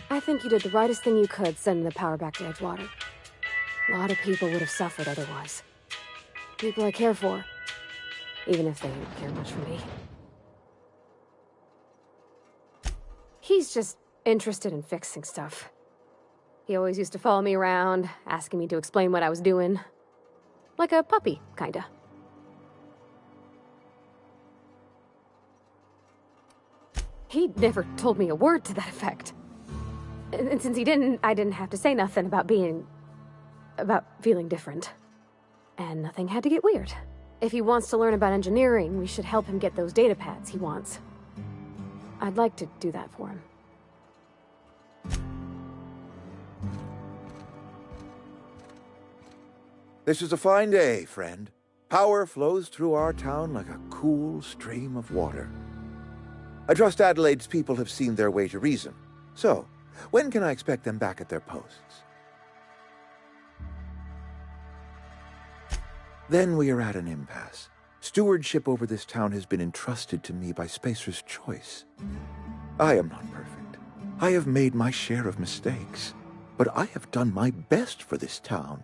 I think you did the rightest thing you could sending the power back to Edgewater. A lot of people would have suffered otherwise. People I care for. Even if they don't care much for me. He's just interested in fixing stuff. He always used to follow me around, asking me to explain what I was doing. Like a puppy, kinda. He never told me a word to that effect. And since he didn't, I didn't have to say nothing about feeling different. And nothing had to get weird. If he wants to learn about engineering, we should help him get those data pads he wants. I'd like to do that for him. This is a fine day, friend. Power flows through our town like a cool stream of water. I trust Adelaide's people have seen their way to reason. So, when can I expect them back at their posts? Then we are at an impasse. Stewardship over this town has been entrusted to me by Spacer's Choice. I am not perfect. I have made my share of mistakes. But I have done my best for this town.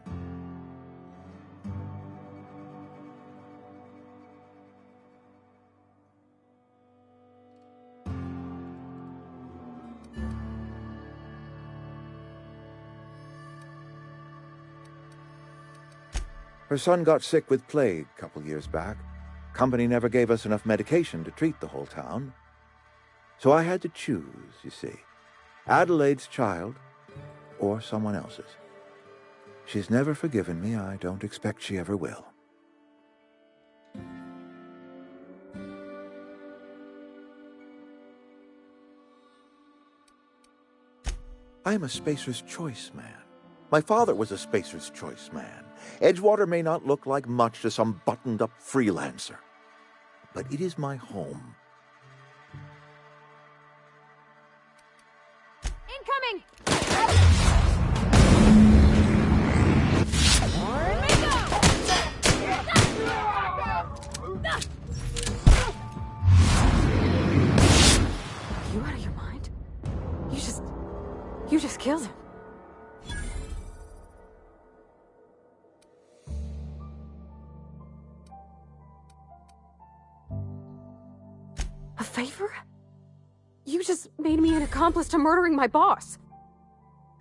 Her son got sick with plague a couple years back. Company never gave us enough medication to treat the whole town. So I had to choose, you see. Adelaide's child or someone else's. She's never forgiven me. I don't expect she ever will. I am a Spacer's Choice man. My father was a Spacer's Choice man. Edgewater may not look like much to some buttoned-up freelancer, but it is my home. Incoming! You out of your mind? You just killed him. A favor? You just made me an accomplice to murdering my boss.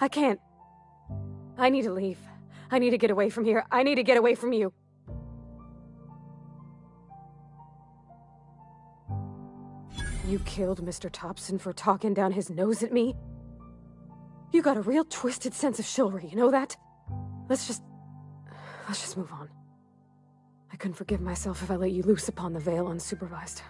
I can't. I need to leave. I need to get away from here. I need to get away from you. You killed Mr. Thompson for talking down his nose at me? You got a real twisted sense of chivalry, you know that? Let's just move on. I couldn't forgive myself if I let you loose upon the Vale unsupervised.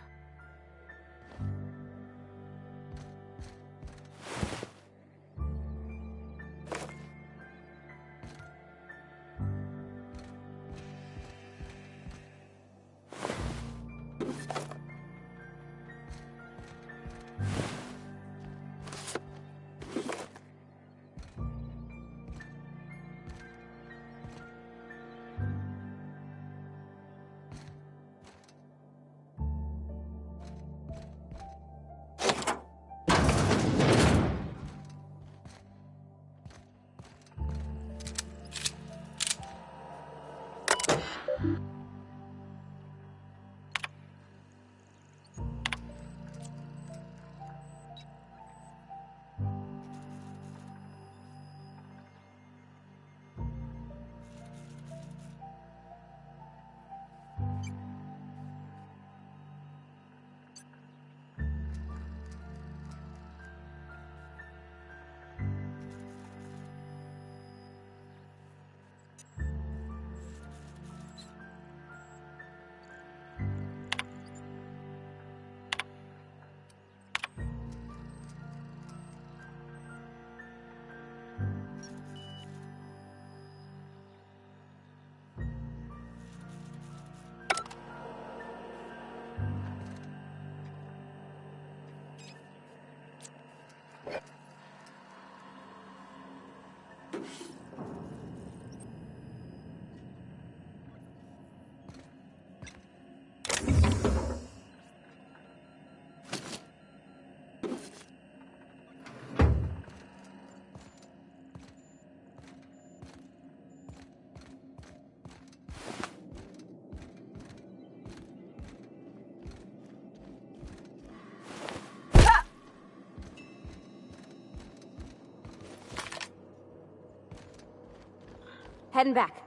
Heading back.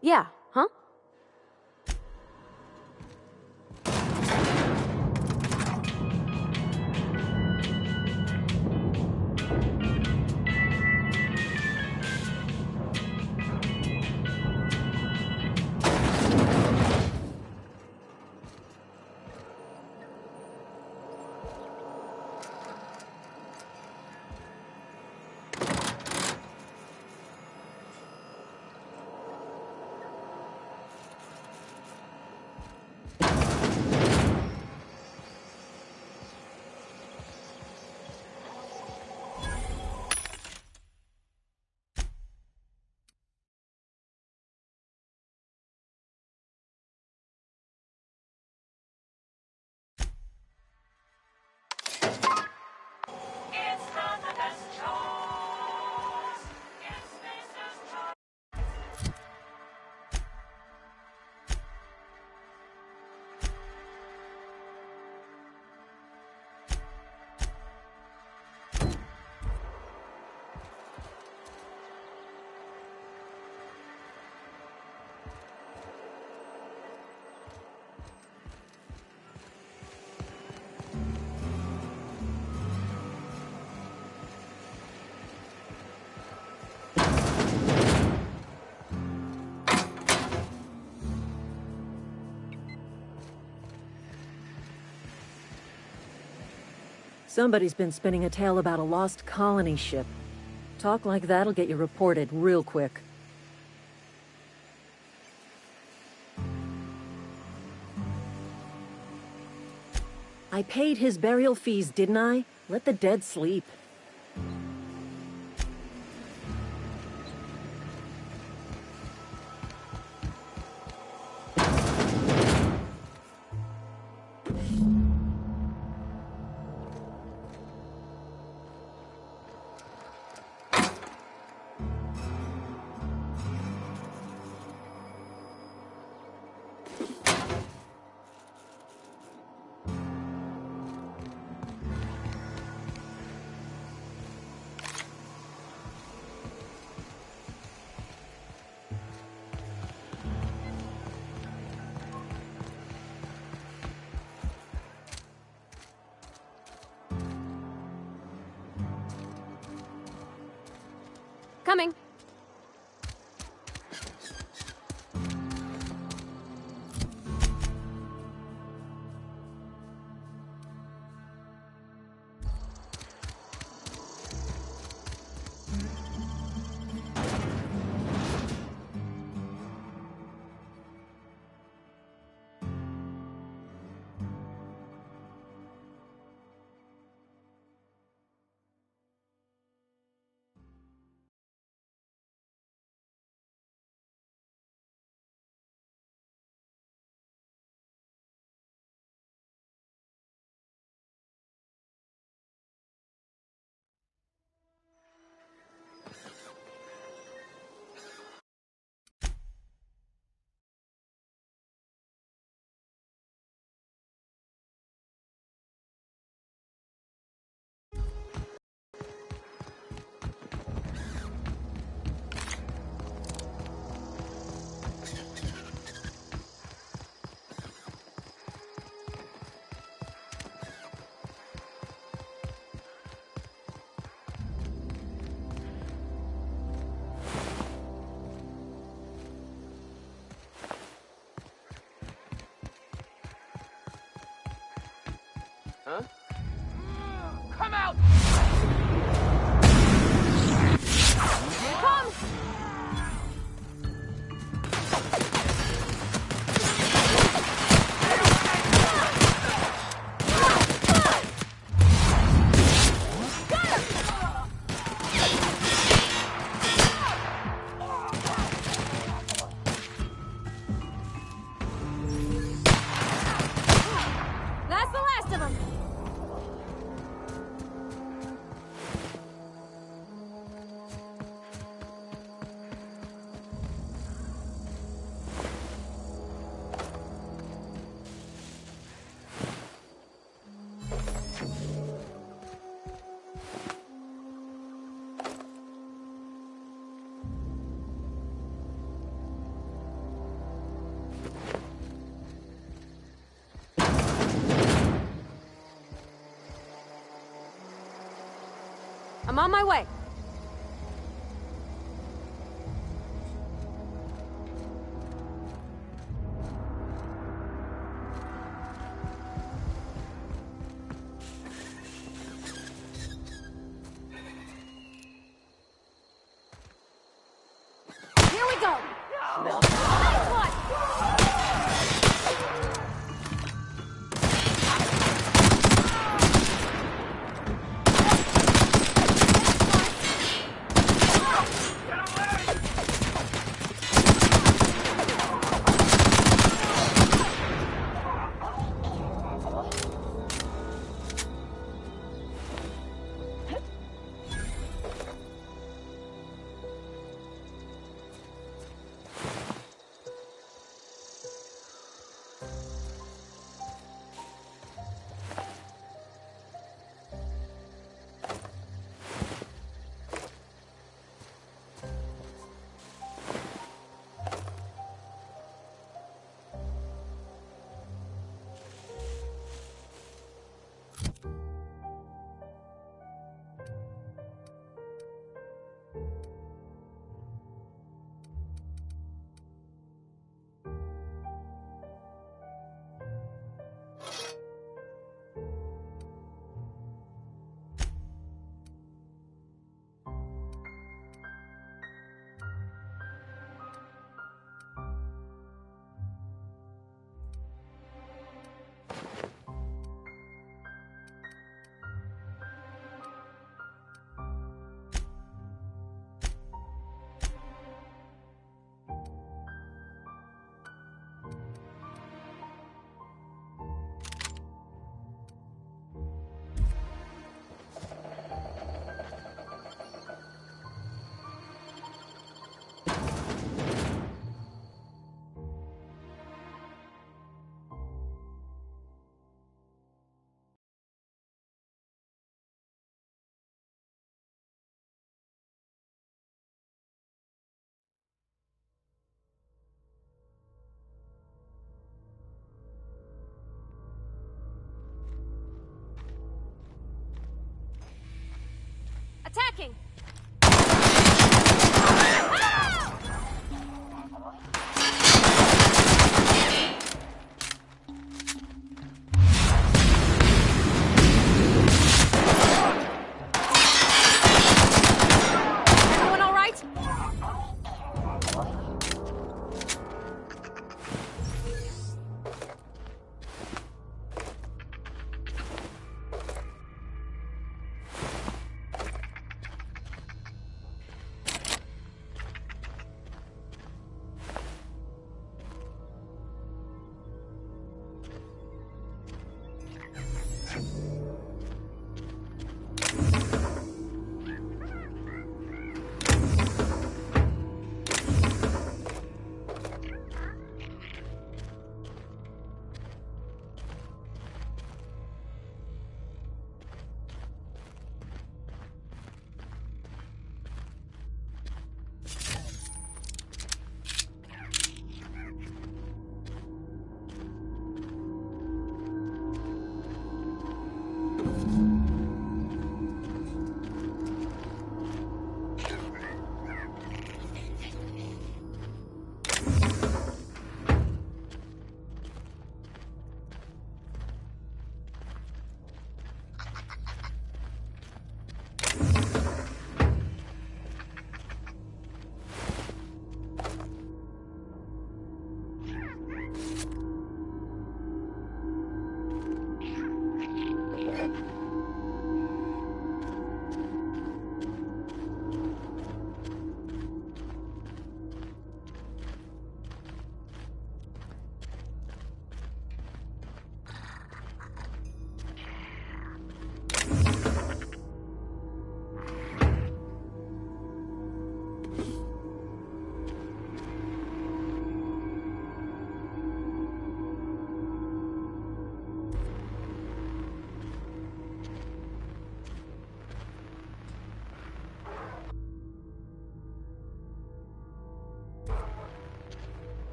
Yeah, huh? Somebody's been spinning a tale about a lost colony ship. Talk like that'll get you reported real quick. I paid his burial fees, didn't I? Let the dead sleep. Coming. Huh? Come out! Here it comes! That's the last of them! I'm on my way. Here we go! Nice one! Attacking! Everyone all right?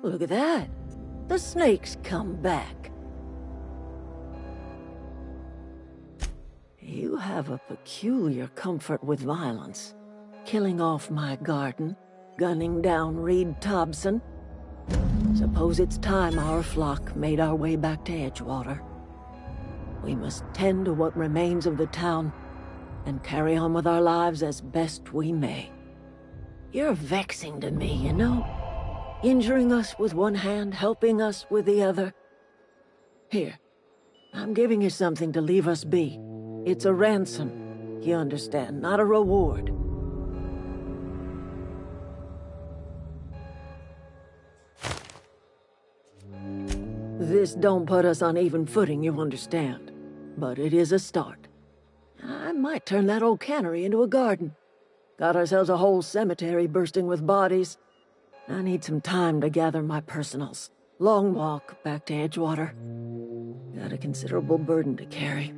Look at that. The snake's come back. You have a peculiar comfort with violence. Killing off my garden, gunning down Reed Thompson. Suppose it's time our flock made our way back to Edgewater. We must tend to what remains of the town and carry on with our lives as best we may. You're vexing to me, you know? Injuring us with one hand, helping us with the other. Here, I'm giving you something to leave us be. It's a ransom, you understand, not a reward. This don't put us on even footing, you understand. But it is a start. I might turn that old cannery into a garden. Got ourselves a whole cemetery bursting with bodies. I need some time to gather my personals. Long walk back to Edgewater. Got a considerable burden to carry.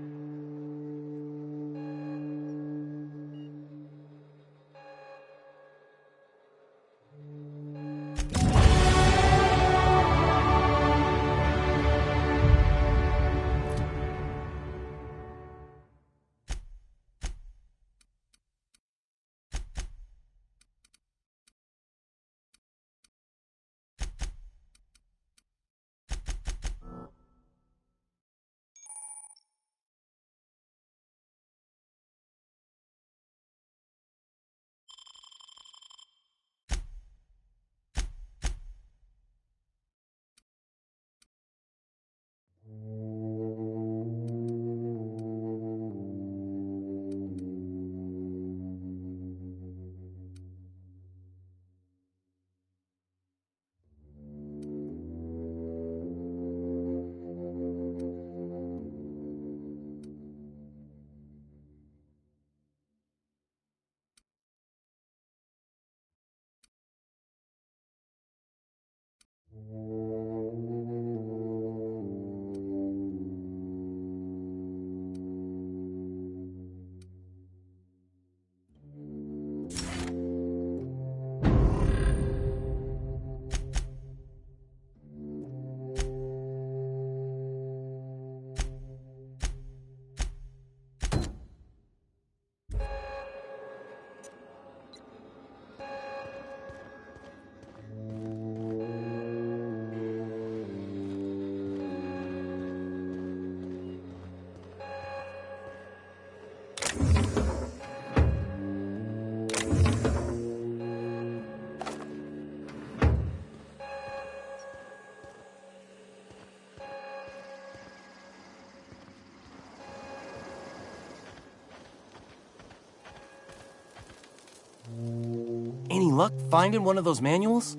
Any luck finding one of those manuals?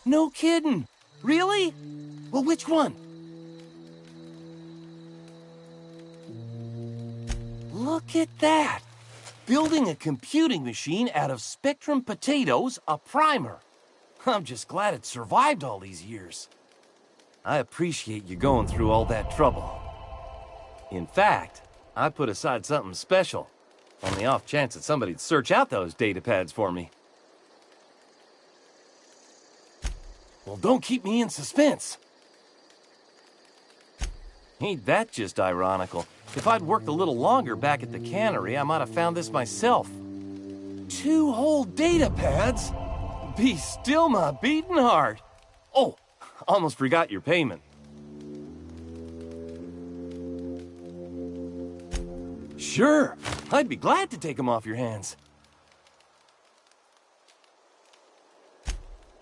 No kidding! Really? Well, which one? Look at that! Building a computing machine out of Spectrum potatoes, a primer. I'm just glad it survived all these years. I appreciate you going through all that trouble. In fact, I put aside something special, on the off chance that somebody'd search out those data pads for me. Well, don't keep me in suspense. Ain't that just ironical? If I'd worked a little longer back at the cannery, I might have found this myself. 2 whole data pads? Be still my beating heart. Oh, almost forgot your payment. Sure, I'd be glad to take them off your hands.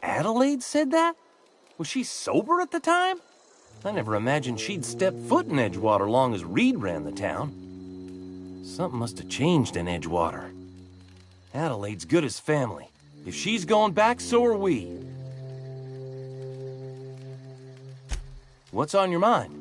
Adelaide said that? Was she sober at the time? I never imagined she'd step foot in Edgewater long as Reed ran the town. Something must have changed in Edgewater. Adelaide's good as family. If she's going back, so are we. What's on your mind?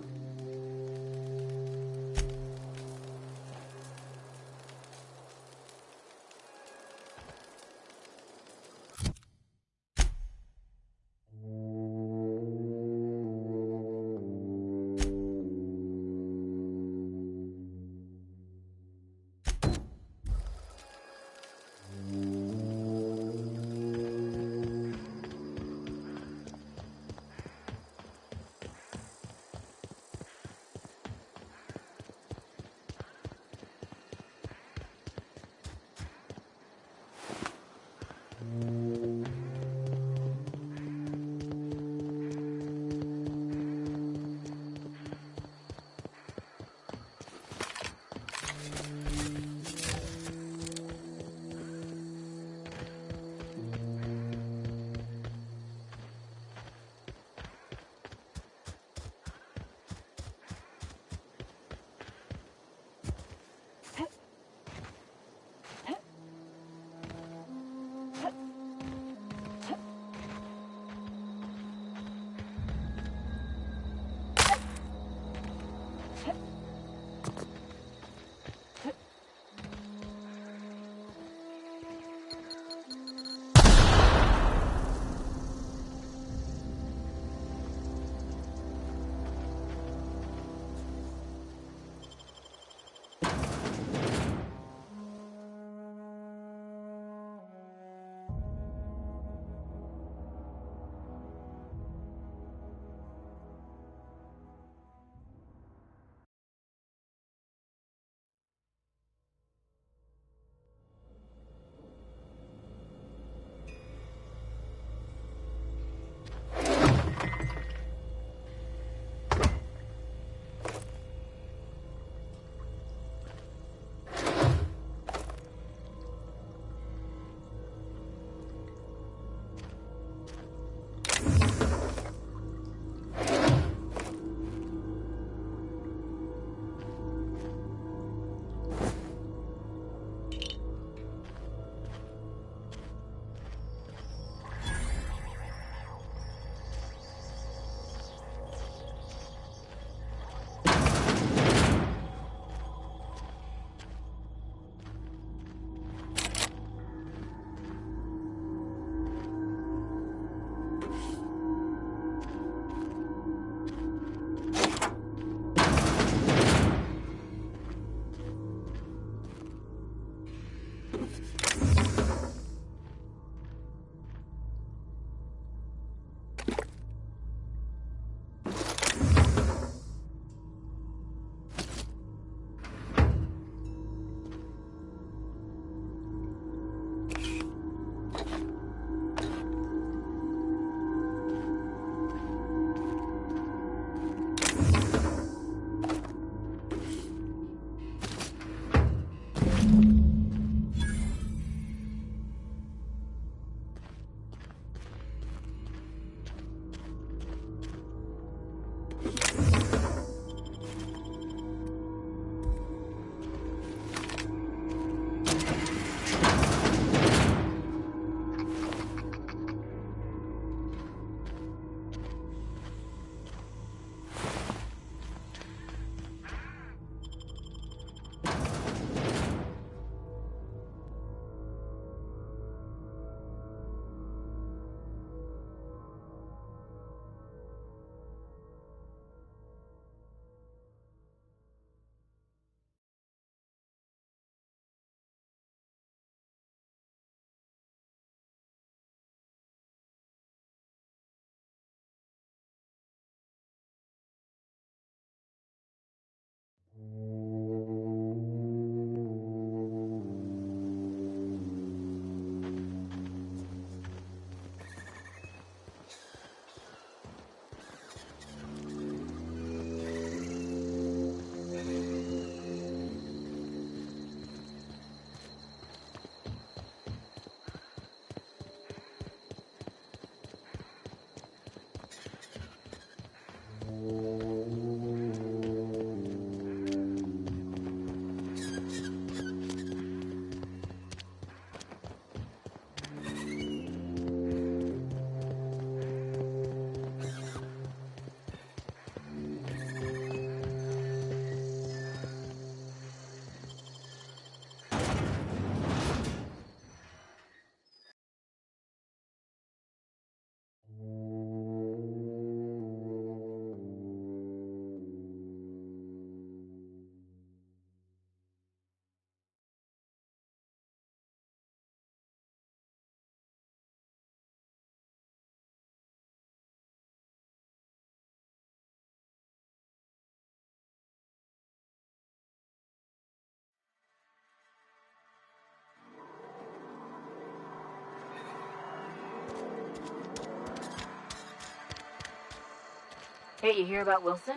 Hey, you hear about Wilson?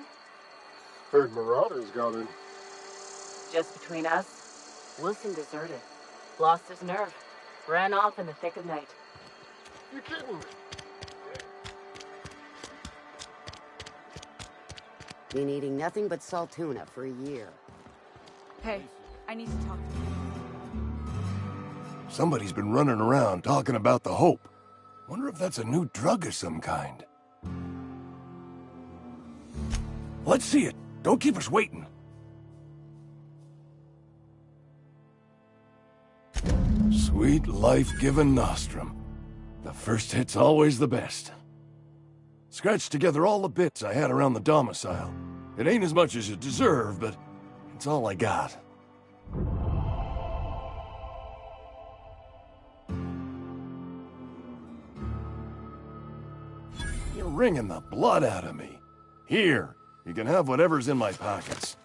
Heard Marauders got in. Just between us, Wilson deserted. Lost his nerve. Ran off in the thick of night. You're kidding me. Been eating nothing but salt tuna for a year. Hey, I need to talk to you. Somebody's been running around talking about the Hope. Wonder if that's a new drug of some kind. Let's see it. Don't keep us waiting. Sweet life-giving nostrum. The first hit's always the best. Scratched together all the bits I had around the domicile. It ain't as much as you deserve, but it's all I got. You're wringing the blood out of me. Here, you can have whatever's in my pockets.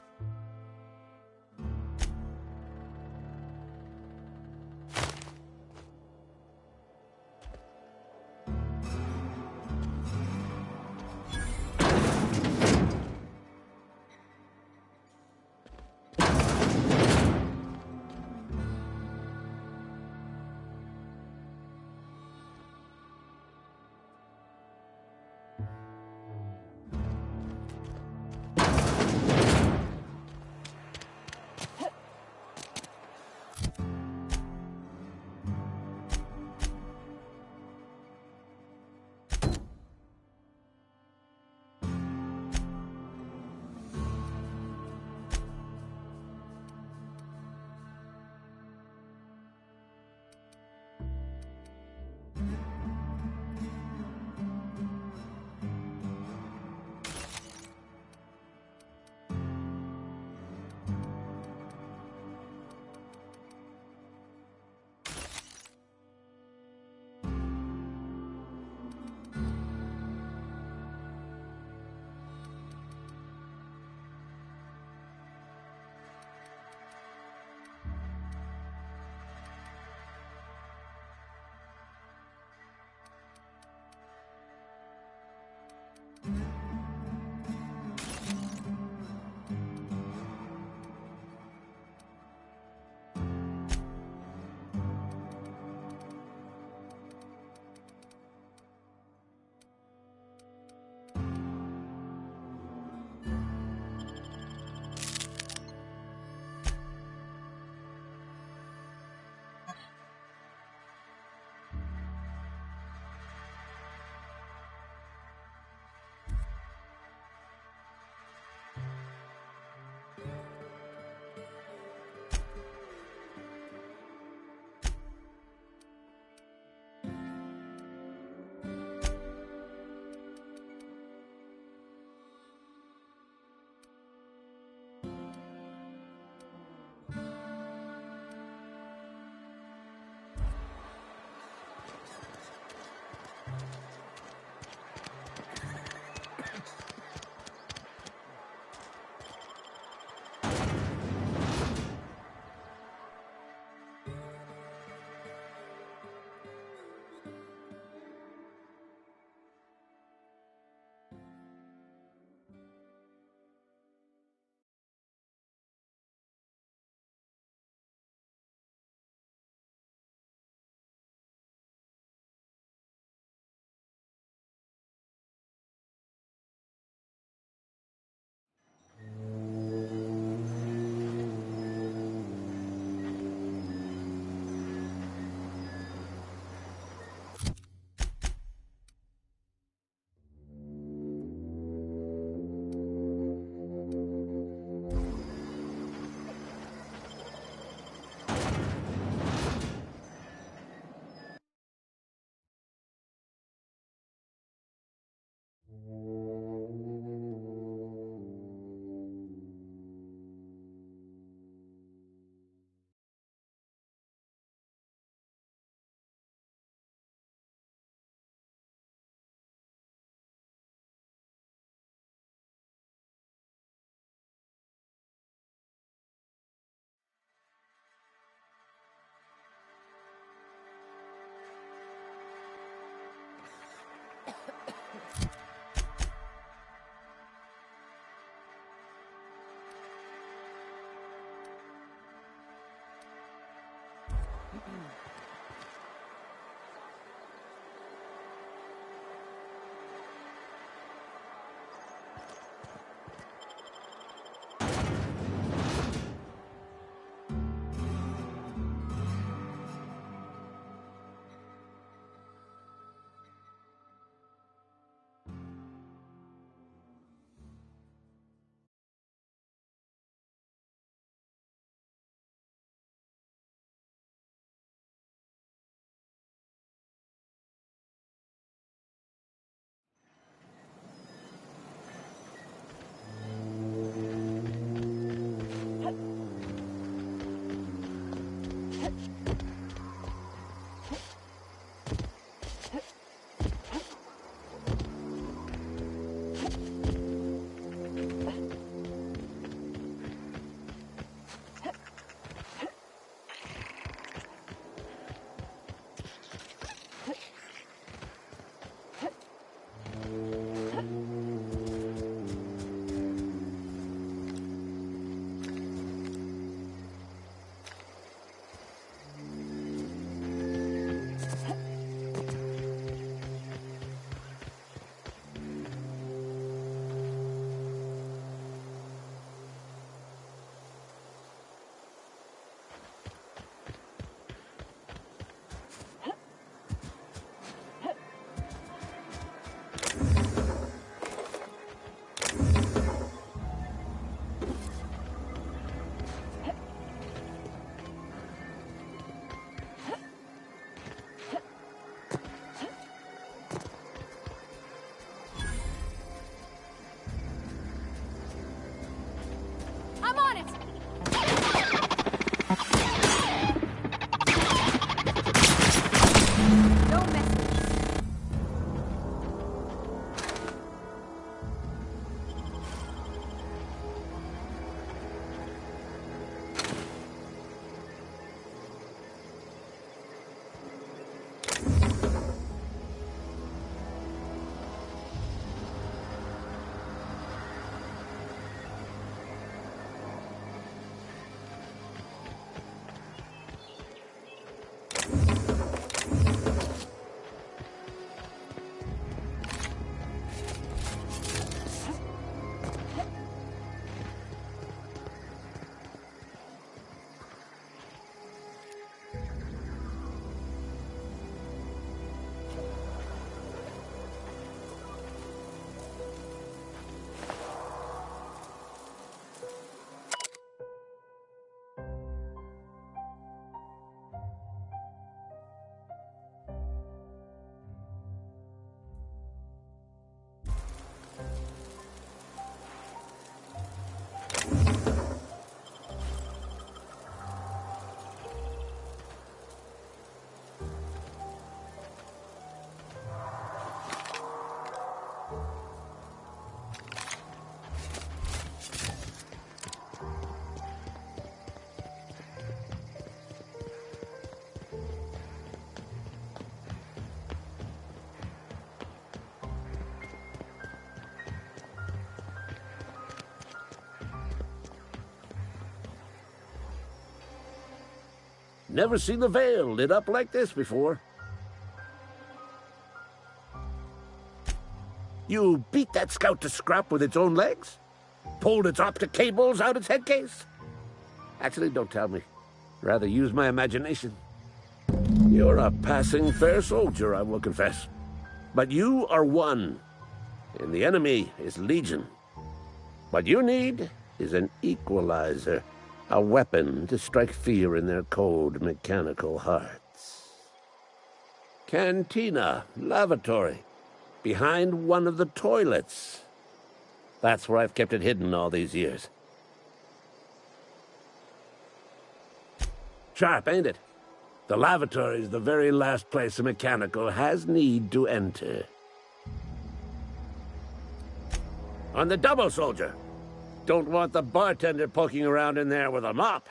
never seen the Vale lit up like this before. You beat that scout to scrap with its own legs? Pulled its optic cables out its head case? Actually, don't tell me. Rather use my imagination. You're a passing fair soldier, I will confess. But you are one, and the enemy is legion. What you need is an equalizer, a weapon to strike fear in their cold, mechanical hearts. Cantina, lavatory, behind one of the toilets. That's where I've kept it hidden all these years. Sharp, ain't it? The lavatory is the very last place a mechanical has need to enter. On the double, soldier. Don't want the bartender poking around in there with a mop.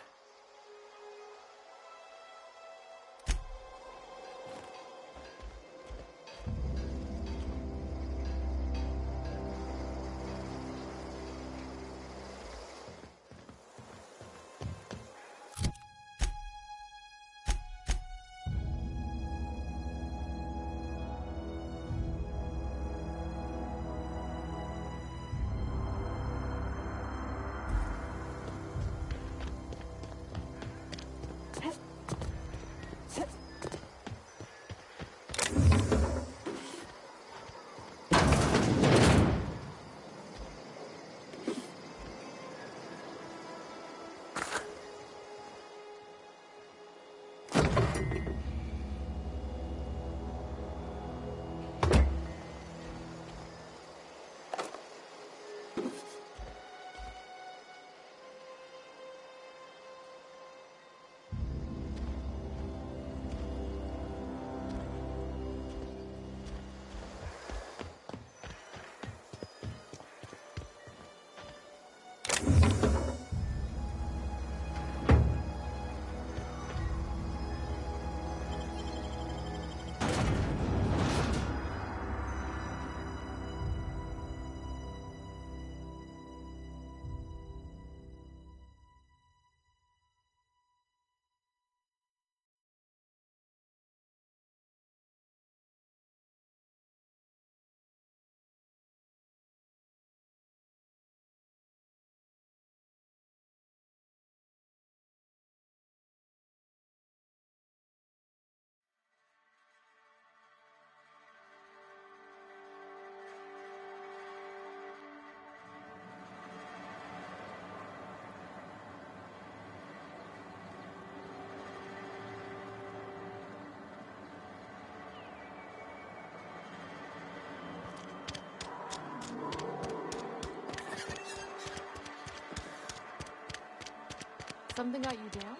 Something got you down?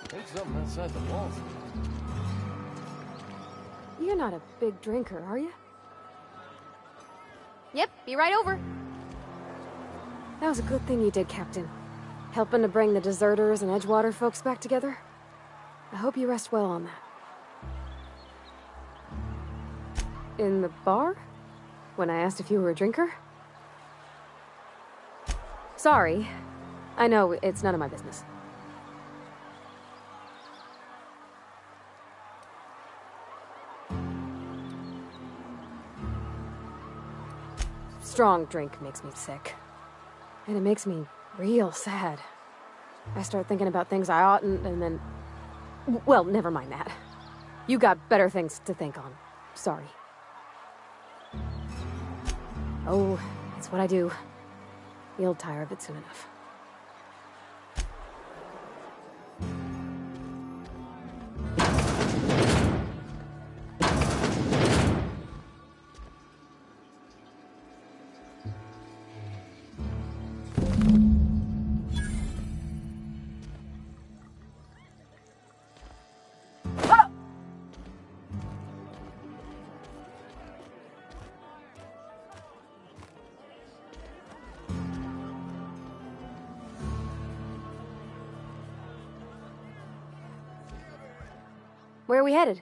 I think something inside the walls. You're not a big drinker, are you? Yep, be right over. That was a good thing you did, Captain. Helping to bring the deserters and Edgewater folks back together. I hope you rest well on that. In the bar? When I asked if you were a drinker? Sorry. I know, it's none of my business. Strong drink makes me sick. And it makes me real sad. I start thinking about things I oughtn't, and then... Well, never mind that. You got better things to think on. Sorry. Oh, it's what I do. You'll tire of it soon enough. Where are we headed?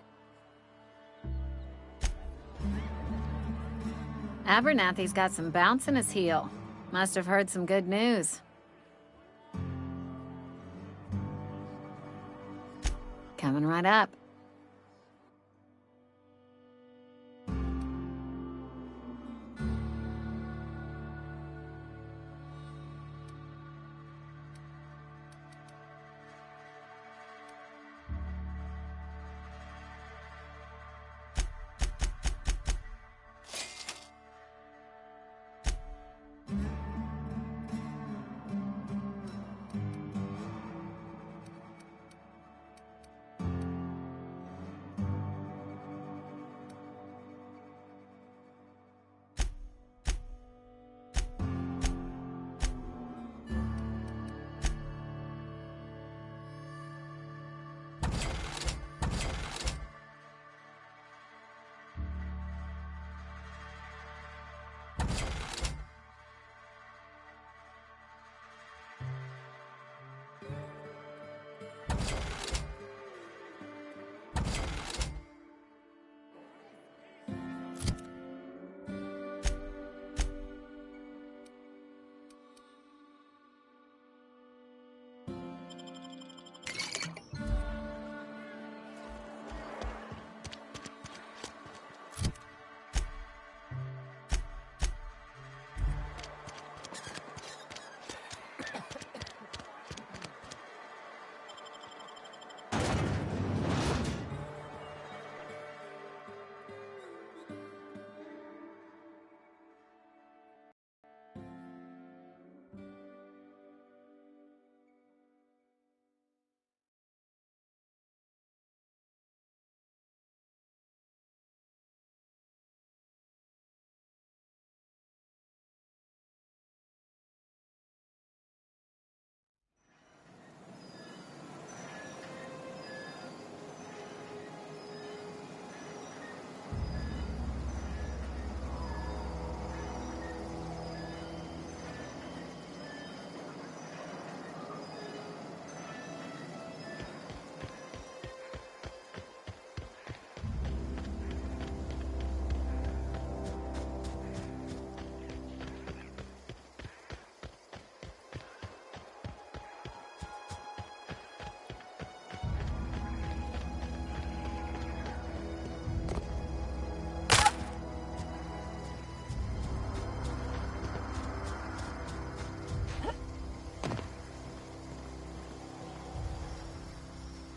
Abernathy's got some bounce in his heel. Must have heard some good news. Coming right up.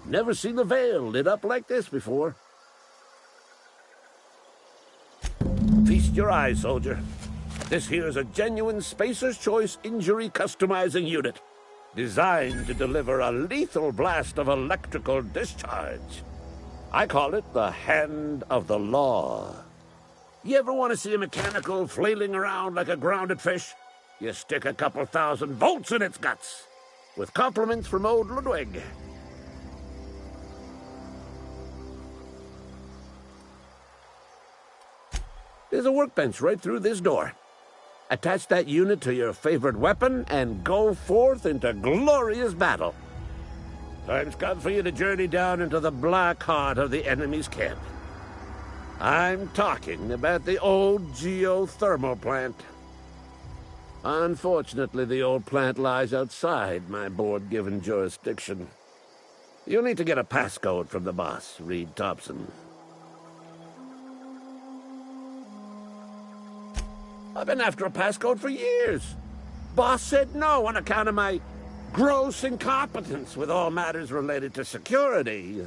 Never seen the Vale lit up like this before. Feast your eyes, soldier. This here's a genuine Spacer's Choice injury customizing unit, designed to deliver a lethal blast of electrical discharge. I call it the Hand of the Law. You ever want to see a mechanical flailing around like a grounded fish? You stick a couple thousand volts in its guts. With compliments from old Ludwig. There's a workbench right through this door. Attach that unit to your favorite weapon and go forth into glorious battle. Time's come for you to journey down into the black heart of the enemy's camp. I'm talking about the old geothermal plant. Unfortunately, the old plant lies outside my board-given jurisdiction. You'll need to get a passcode from the boss, Reed Thompson. I've been after a passcode for years. Boss said no on account of my gross incompetence with all matters related to security.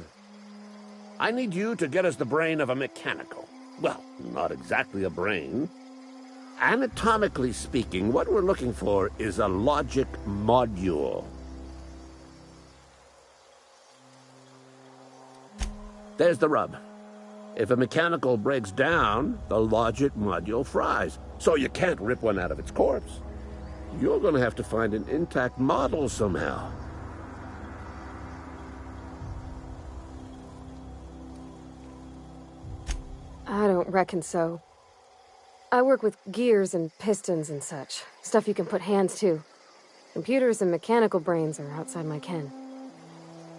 I need you to get us the brain of a mechanical. Well, not exactly a brain. Anatomically speaking, what we're looking for is a logic module. There's the rub. If a mechanical breaks down, the logic module fries, so you can't rip one out of its corpse. You're going to have to find an intact model somehow. I don't reckon so. I work with gears and pistons and such. Stuff you can put hands to. Computers and mechanical brains are outside my ken.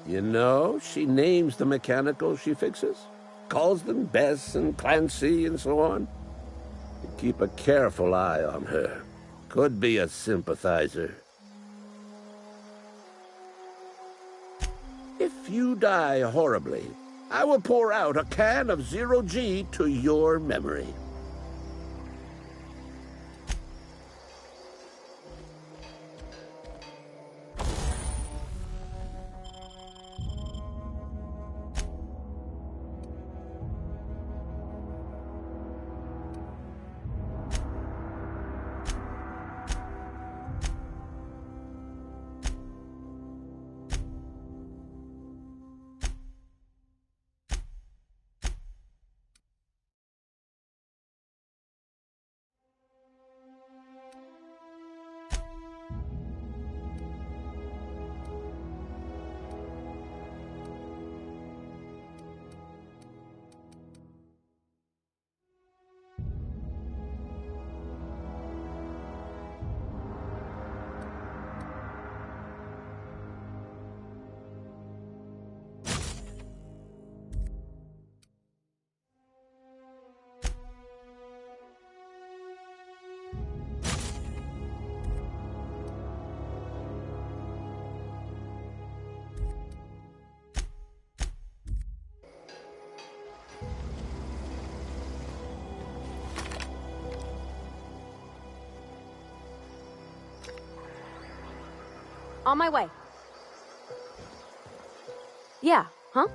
You know, she names the mechanicals she fixes. Calls them Bess and Clancy and so on. You keep a careful eye on her. Could be a sympathizer. If if you die horribly, I will pour out a can of zero-G to your memory. On my way. Yeah, huh?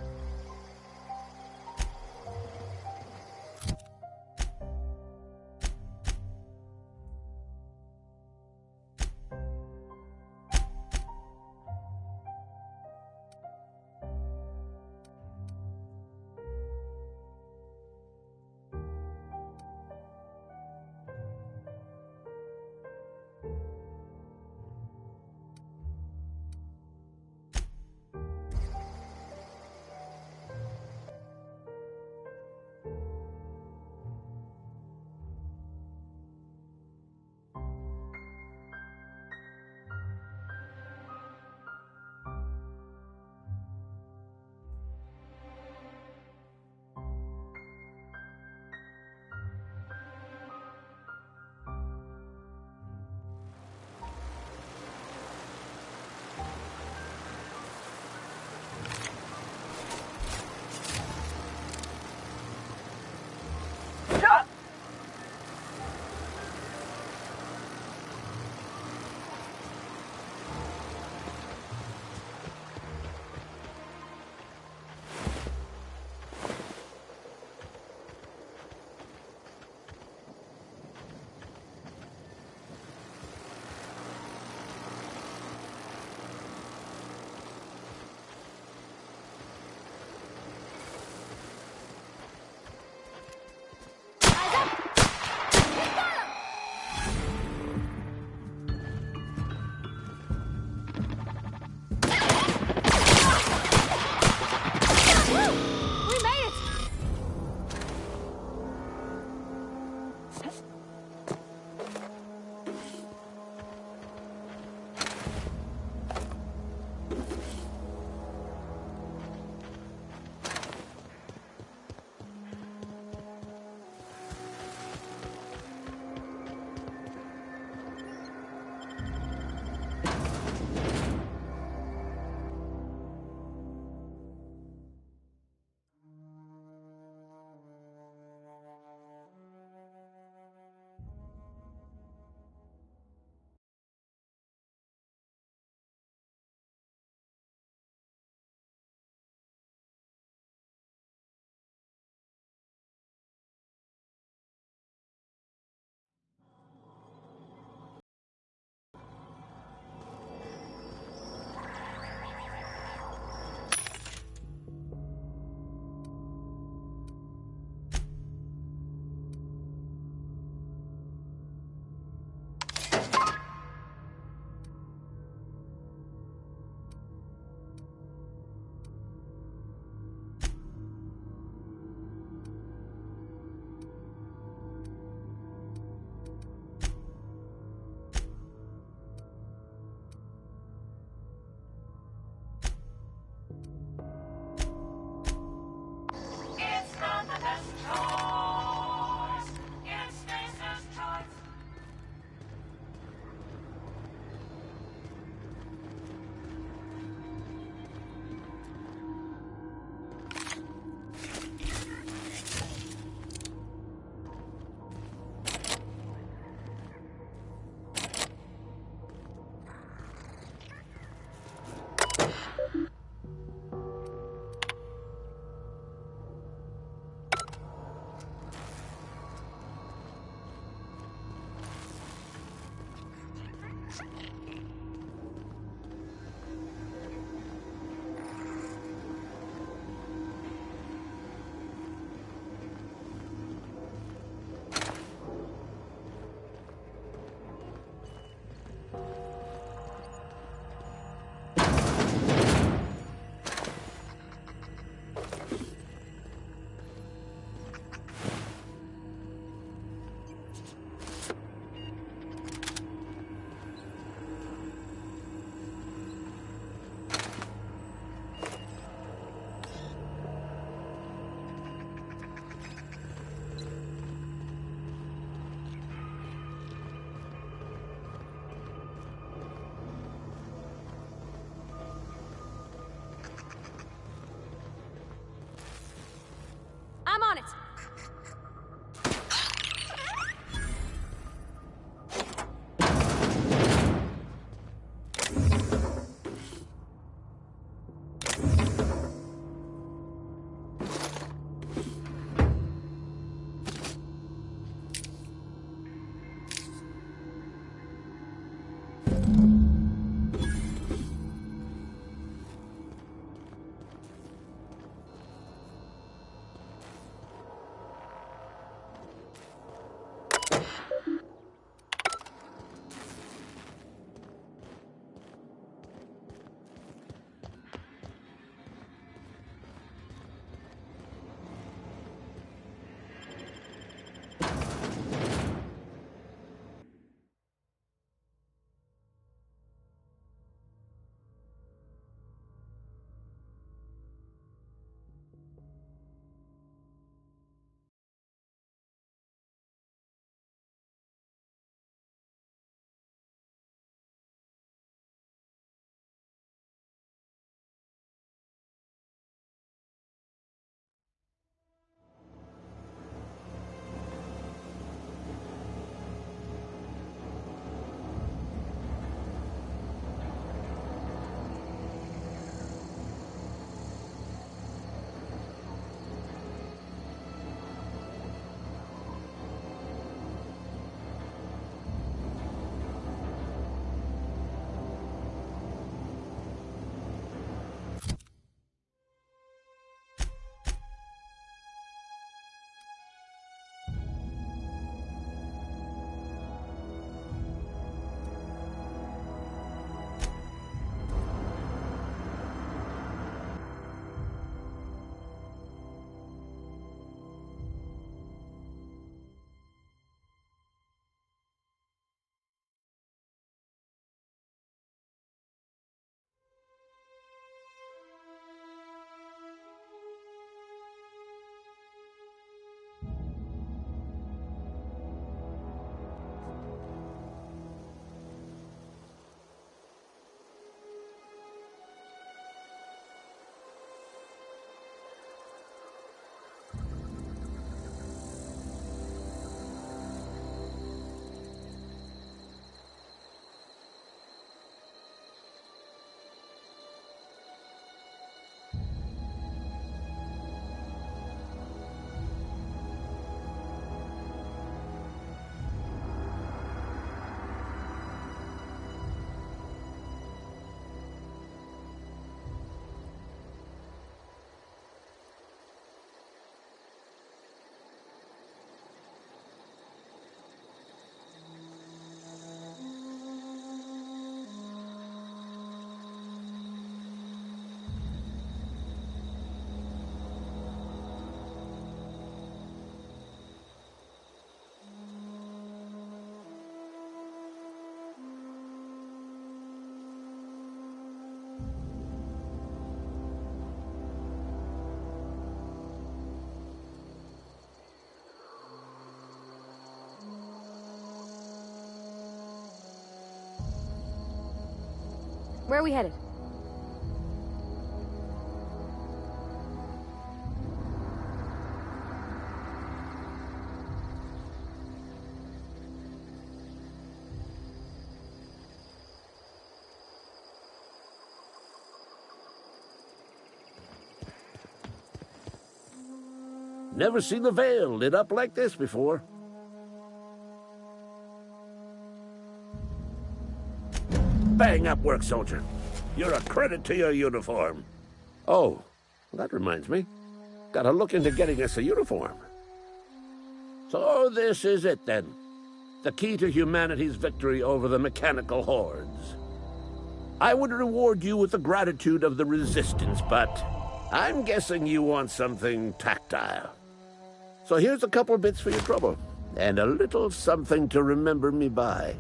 Where are we headed? Never seen the Vale lit up like this before. Bang up work, soldier. You're a credit to your uniform. Oh, that reminds me. Gotta look into getting us a uniform. So this is it, then. The key to humanity's victory over the mechanical hordes. I would reward you with the gratitude of the Resistance, but I'm guessing you want something tactile. So here's a couple of bits for your trouble, and a little something to remember me by.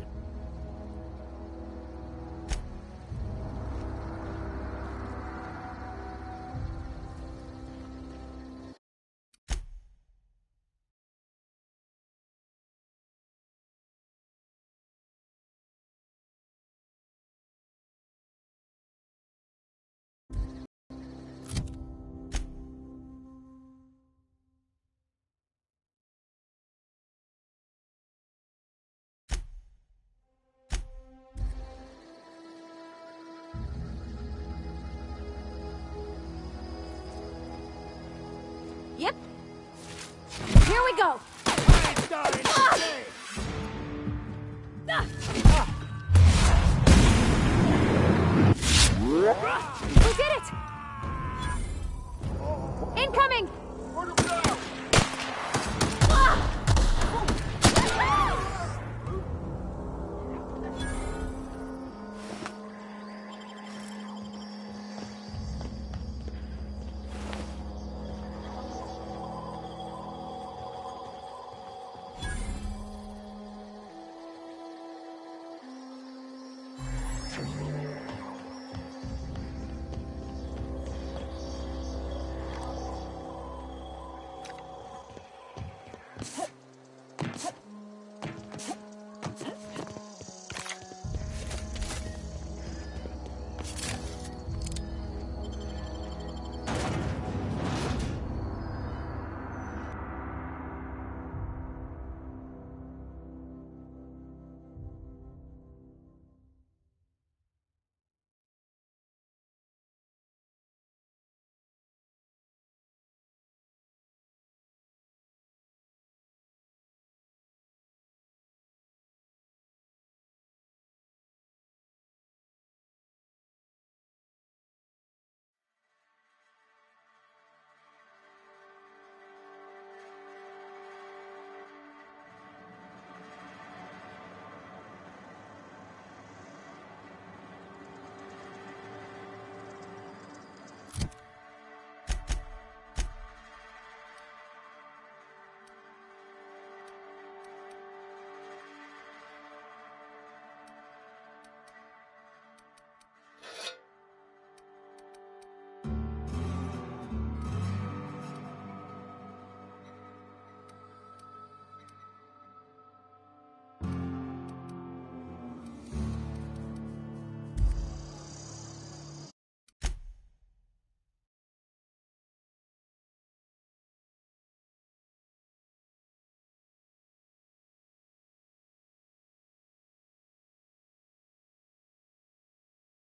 Yep. Here we go. We did it! Incoming!